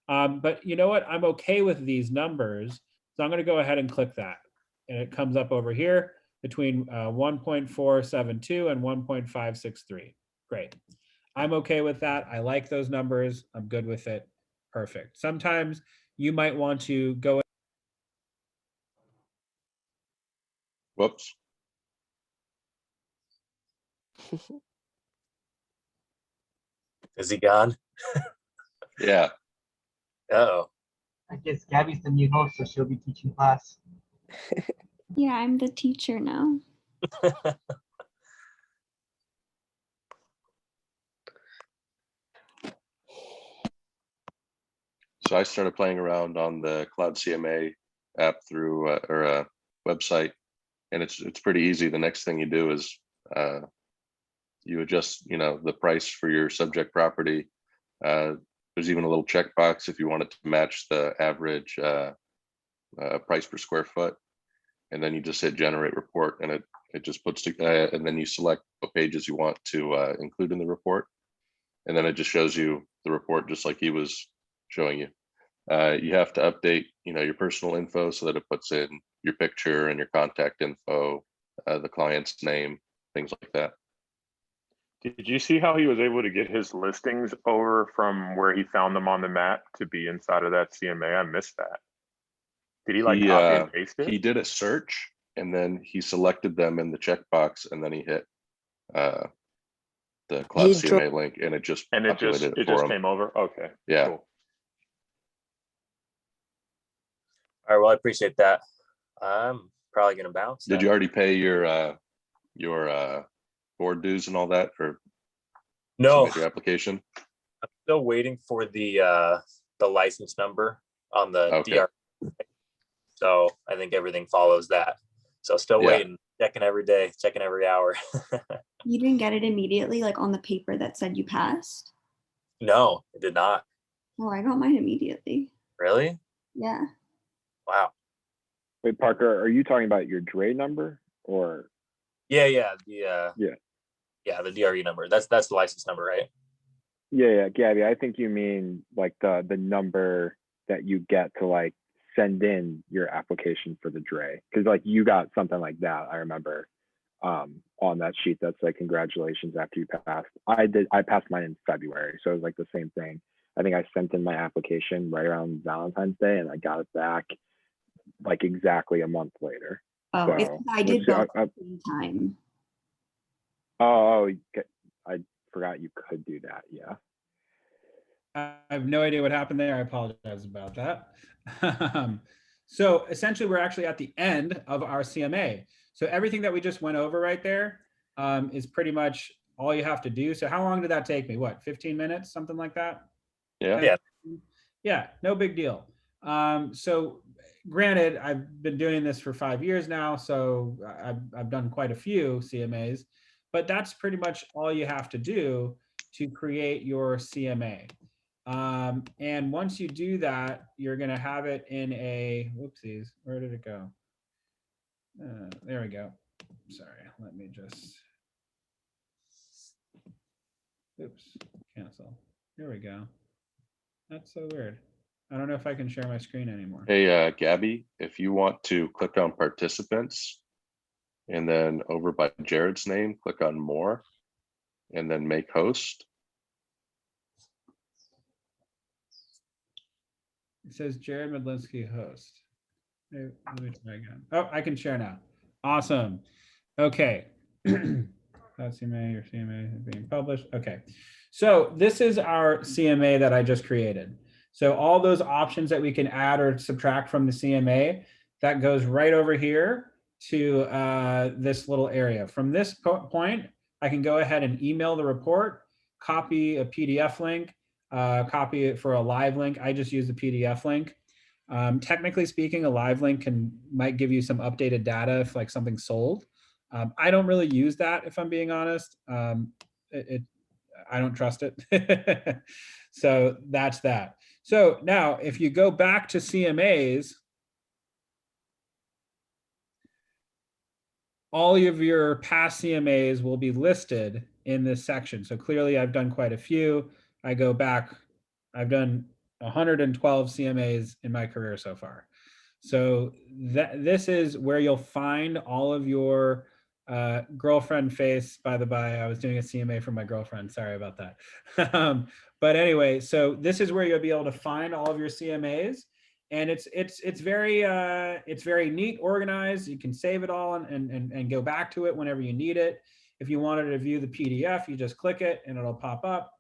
But you know what? I'm okay with these numbers. So I'm going to go ahead and click that. And it comes up over here between 1.472 and 1.563. Great. I'm okay with that. I like those numbers. I'm good with it. Perfect. Sometimes you might want to go. Whoops. Is he gone? Yeah. Oh, I guess Gabby's the new host, so she'll be teaching class. Yeah, I'm the teacher now. So I started playing around on the Cloud CMA app through or a website, and it's pretty easy. The next thing you do is you adjust, the price for your subject property. There's even a little checkbox if you want it to match the average price per square foot, and then you just hit generate report, and it just puts and then you select what pages you want to include in the report, and then it just shows you the report just like he was showing you. You have to update, your personal info so that it puts in your picture and your contact info, the client's name, things like that. Did you see how he was able to get his listings over from where he found them on the map to be inside of that CMA? I missed that. Did he copy and paste it? He did a search and then he selected them in the checkbox, and then he hit the Cloud CMA link, and it just populated it for him. Came over. Okay. Yeah. Cool. all right. Well, I appreciate that. I'm probably gonna bounce. Did you already pay your board dues and all that for No, your application? I'm still waiting for the license number on the Okay. DR. So I think everything follows that. So still Yeah. waiting, checking every day, checking every hour. You didn't get it immediately, like on the paper that said you passed? No, it did not. Oh, I got mine immediately. Really? Yeah. Wow. Wait, Parker, are you talking about your DRE number or? Yeah. Yeah. Yeah, the DRE number. That's the license number, right? Yeah, Gabby, I think you mean like the number that you get to like send in your application for the DRE, because like you got something like that. I remember on that sheet that's like congratulations after you passed. I passed mine in February, so it was like the same thing. I think I sent in my application right around Valentine's Day, and I got it back like exactly a month later. Oh, So, it's, I did both at the same time. Oh, I forgot you could do that. Yeah. I have no idea what happened there. I apologize about that. So essentially, we're actually at the end of our CMA. So everything that we just went over right there is pretty much all you have to do. So how long did that take me? What, 15 minutes, something like that? Yeah. Yeah, no big deal. So granted, I've been doing this for 5 years now, so I've done quite a few CMAs, but that's pretty much all you have to do to create your CMA. And once you do that, you're going to have it in a, whoopsies, where did it go? There we go. Sorry, let me just, oops, cancel. Here we go. That's so weird. I don't know if I can share my screen anymore. Hey, Gabby, if you want to click on participants and then over by Jared's name, click on more and then make host. It says Jared Medlinski host. Let me try again. Oh, I can share now. Awesome. Okay. CMA or CMA being published. Okay. So this is our CMA that I just created. So all those options that we can add or subtract from the CMA, that goes right over here to this little area. From this point, I can go ahead and email the report, copy a PDF link, copy it for a live link. I just use the PDF link. Technically speaking, a live link might give you some updated data if like something's sold. I don't really use that, if I'm being honest. I don't trust it. So that's that. So now if you go back to CMAs, all of your past CMAs will be listed in this section. So clearly I've done quite a few. I go back, I've done 112 CMAs in my career so far. So this is where you'll find all of your girlfriend face. By the by, I was doing a CMA for my girlfriend. Sorry about that. But anyway, so this is where you'll be able to find all of your CMAs, and it's very neat, organized. You can save it all and go back to it whenever you need it. If you wanted to view the PDF, you just click it and it'll pop up.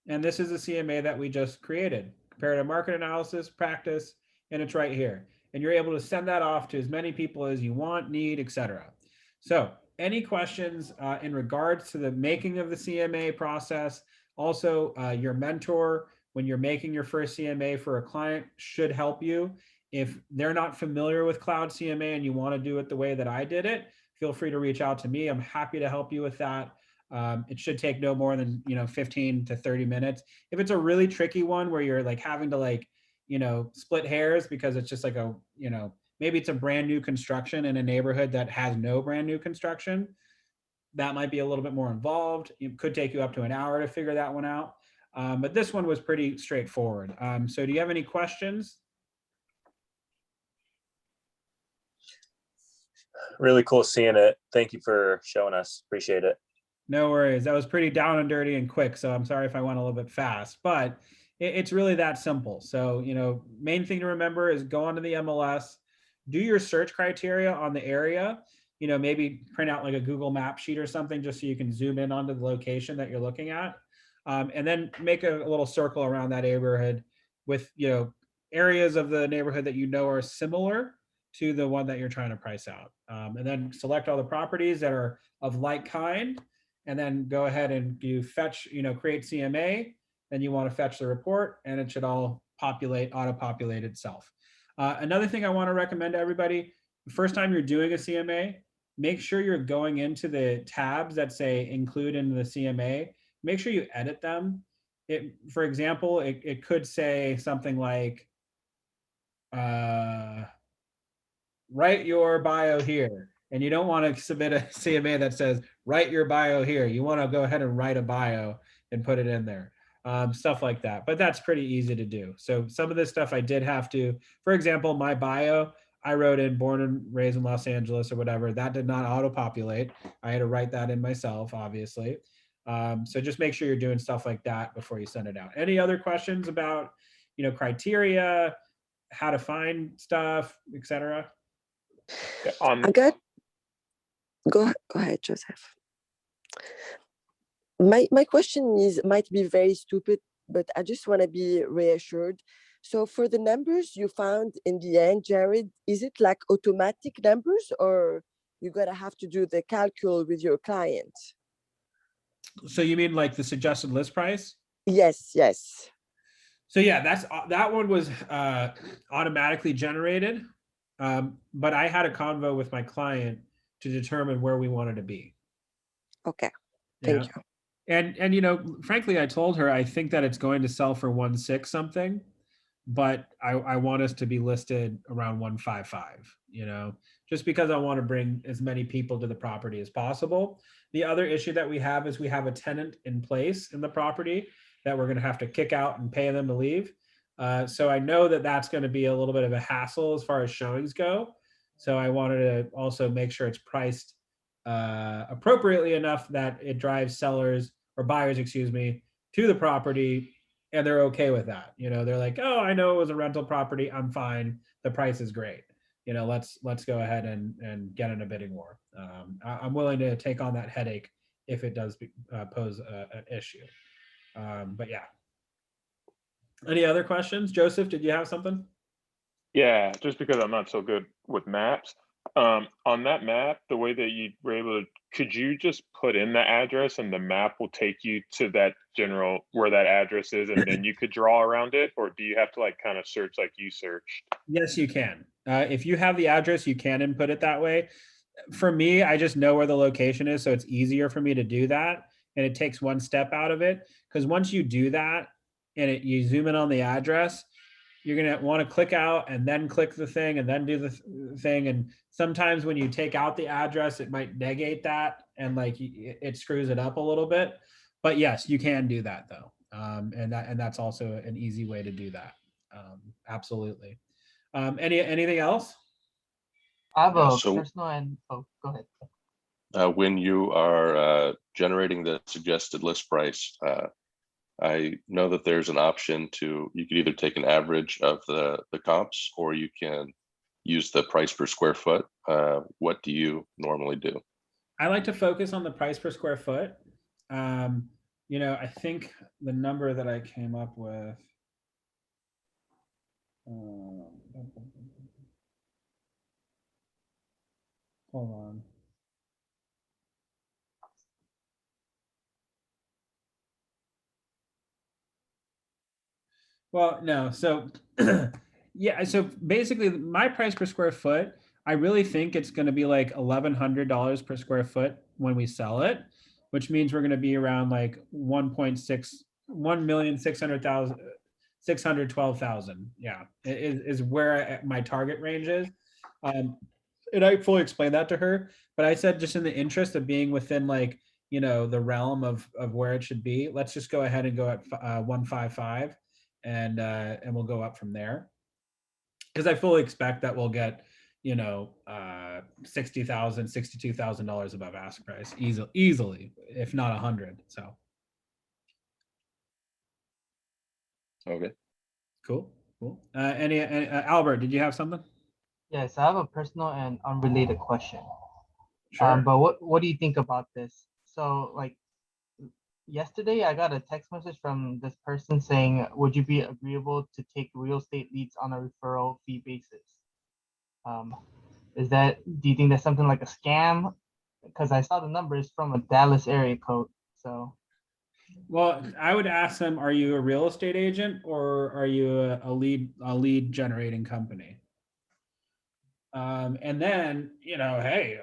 And this is the CMA that we just created, comparative market analysis practice, and it's right here. And you're able to send that off to as many people as you want, need, etc. So any questions in regards to the making of the CMA process? Also, your mentor, when you're making your first CMA for a client, should help you. If they're not familiar with Cloud CMA and you want to do it the way that I did it, feel free to reach out to me. I'm happy to help you with that. It should take no more than 15 to 30 minutes. If it's a really tricky one where you're like having to split hairs because it's just like maybe it's a brand new construction in a neighborhood that has no brand new construction, that might be a little bit more involved. It could take you up to an hour to figure that one out. But this one was pretty straightforward. So do you have any questions? Really cool seeing it. Thank you for showing us. Appreciate it. No worries. That was pretty down and dirty and quick. So I'm sorry if I went a little bit fast, but it's really that simple. So, main thing to remember is go onto the MLS, do your search criteria on the area, maybe print out like a Google map sheet or something just so you can zoom in onto the location that you're looking at. And then make a little circle around that neighborhood with, areas of the neighborhood that are similar to the one that you're trying to price out. And then select all the properties that are of like kind, and then go ahead and you fetch, create CMA, then you want to fetch the report, and it should all auto-populate itself. Another thing I want to recommend to everybody, the first time you're doing a CMA, make sure you're going into the tabs that say include in the CMA, make sure you edit them. For example, it could say something like, write your bio here. And you don't want to submit a CMA that says, write your bio here. You want to go ahead and write a bio and put it in there. Stuff like that. But that's pretty easy to do. So some of this stuff I did have to, for example, my bio, I wrote in born and raised in Los Angeles or whatever. That did not auto-populate. I had to write that in myself, obviously. So just make sure you're doing stuff like that before you send it out. Any other questions about, criteria, how to find stuff, etc.? Go ahead, Joseph. My question might be very stupid, but I just want to be reassured. So for the numbers you found in the end, Jared, is it like automatic numbers, or you're gonna have to do the calcul with your client? So you mean like the suggested list price? Yes. So yeah, that one was automatically generated, but I had a convo with my client to determine where we wanted to be. Okay, thank you. And frankly, I told her I think that it's going to sell for 1.6 something, but I want us to be listed around 1.55. Just because I want to bring as many people to the property as possible. The other issue that we have is we have a tenant in place in the property that we're going to have to kick out and pay them to leave. So I know that that's going to be a little bit of a hassle as far as showings go. So I wanted to also make sure it's priced appropriately enough that it drives sellers or buyers, to the property, and they're okay with that. They're like, oh, I know it was a rental property. I'm fine. The price is great. Let's go ahead and get in a bidding war. I'm willing to take on that headache if it does pose an issue. But yeah. Any other questions? Joseph, did you have something? Yeah, just because I'm not so good with maps. On that map, the way that you were able to, could you just put in the address and the map will take you to that general where that address is, and then you could draw around it, or do you have to like kind of search like you searched? Yes, you can. If you have the address, you can input it that way. For me, I just know where the location is, so it's easier for me to do that, and it takes one step out of it. Because once you do that, and you zoom in on the address, you're gonna want to click out and then click the thing and then do the thing. And sometimes when you take out the address, it might negate that and like it screws it up a little bit. But yes, you can do that though, and that's also an easy way to do that. Absolutely. Anything else? I have a So personal and oh, go ahead. when you are generating the suggested list price, I know that there's an option to, you could either take an average of the comps or you can use the price per square foot. What do you normally do? I like to focus on the price per square foot. I think the number that I came up with. Hold on. Well, no. So, yeah. So basically, my price per square foot, I really think it's going to be like $1,100 per square foot when we sell it, which means we're going to be around like 1,612,000. Yeah, is where my target range is. And I fully explained that to her, but I said just in the interest of being within like the realm of where it should be, let's just go ahead and go at 155, and we'll go up from there, because I fully expect that we'll get $60,000, $62,000 above ask price easily, if not 100. So Okay. cool. Any Albert, did you have something? Yes, I have a personal and unrelated question. Sure. But what do you think about this? So like yesterday I got a text message from this person saying, would you be agreeable to take real estate leads on a referral fee basis? Do you think that's something like a scam? Because I saw the numbers from a Dallas area code. So Well, I would ask them, are you a real estate agent or are you a lead generating company? And then, hey,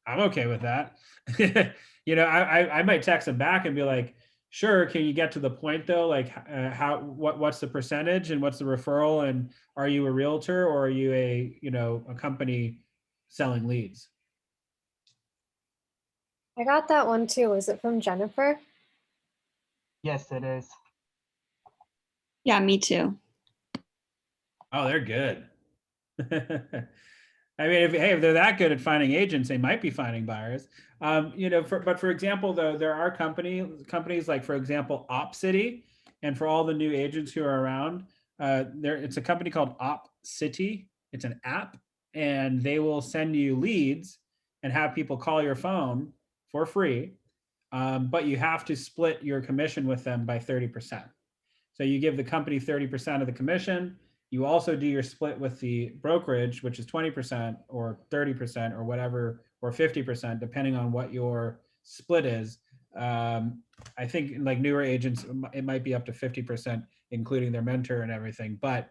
I'm okay with that. I might text them back and be like, sure, can you get to the point though? Like what's the percentage and what's the referral? And are you a realtor or are you a company selling leads? I got that one too. Was it from Jennifer? yes, it is. Yeah, me too. Oh, they're good. I mean, if they're that good at finding agents, they might be finding buyers. But for example, though, there are companies like, for example, OpCity, and for all the new agents who are around, it's a company called OpCity. It's an app, and they will send you leads and have people call your phone for free, but you have to split your commission with them by 30%. So you give the company 30% of the commission. You also do your split with the brokerage, which is 20% or 30% or whatever, or 50%, depending on what your split is. I think like newer agents, it might be up to 50%, including their mentor and everything. But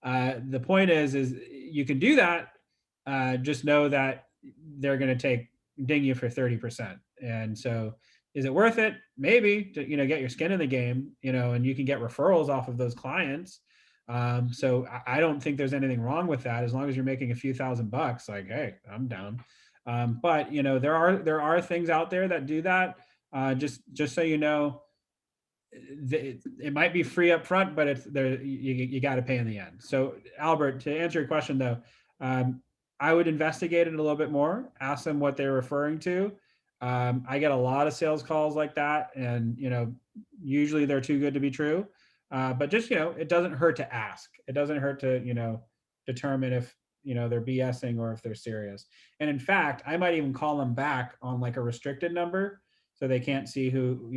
the point is you can do that. Just know that they're going to ding you for 30%. And so is it worth it? Maybe to, get your skin in the game, and you can get referrals off of those clients. So I don't think there's anything wrong with that, as long as you're making a few $1,000. Like, hey, I'm down. But there are things out there that do that. Just so you know, it might be free up front, but it's there. You got to pay in the end. So Albert, to answer your question though, I would investigate it a little bit more. Ask them what they're referring to. I get a lot of sales calls like that, and usually they're too good to be true. But just it doesn't hurt to ask. It doesn't hurt to determine if they're BSing or if they're serious. And in fact, I might even call them back on like a restricted number. so they can't see who,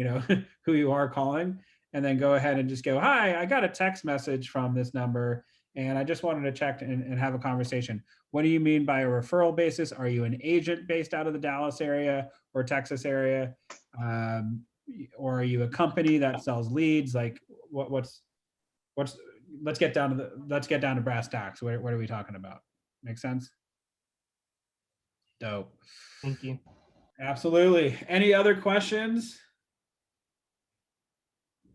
who you are calling. And then go ahead and just go, hi, I got a text message from this number and I just wanted to check and have a conversation. What do you mean by a referral basis? Are you an agent based out of the Dallas area or Texas area? Or are you a company that sells leads? Like what's, let's get down to brass tacks. What are we talking about? Make sense? Dope. Thank you. Absolutely. Any other questions?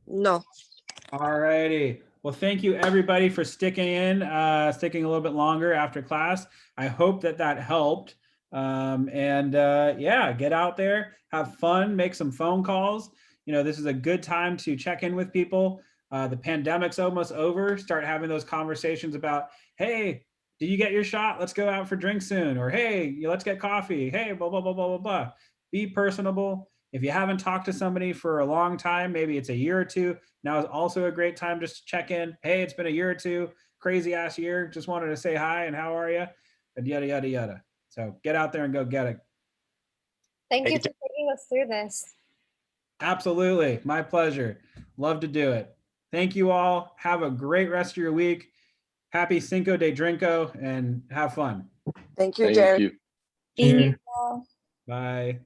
No. All righty. Well, thank you everybody for sticking a little bit longer after class. I hope that helped. Yeah, get out there, have fun, make some phone calls. This is a good time to check in with people. The pandemic's almost over. Start having those conversations about, hey, did you get your shot? Let's go out for drinks soon. Or, hey, let's get coffee. Hey, blah, blah, blah, blah, blah, blah. Be personable. If you haven't talked to somebody for a long time, maybe it's a year or two, now is also a great time just to check in. Hey, it's been a year or two, crazy ass year. Just wanted to say hi and how are you? And yada, yada, yada. So get out there and go get it. Thank you for taking us through this. Absolutely. My pleasure. Love to do it. Thank you all. Have a great rest of your week. Happy Cinco de Drinko and have fun. Thank you, Thank Jared. you. Thank you. Bye.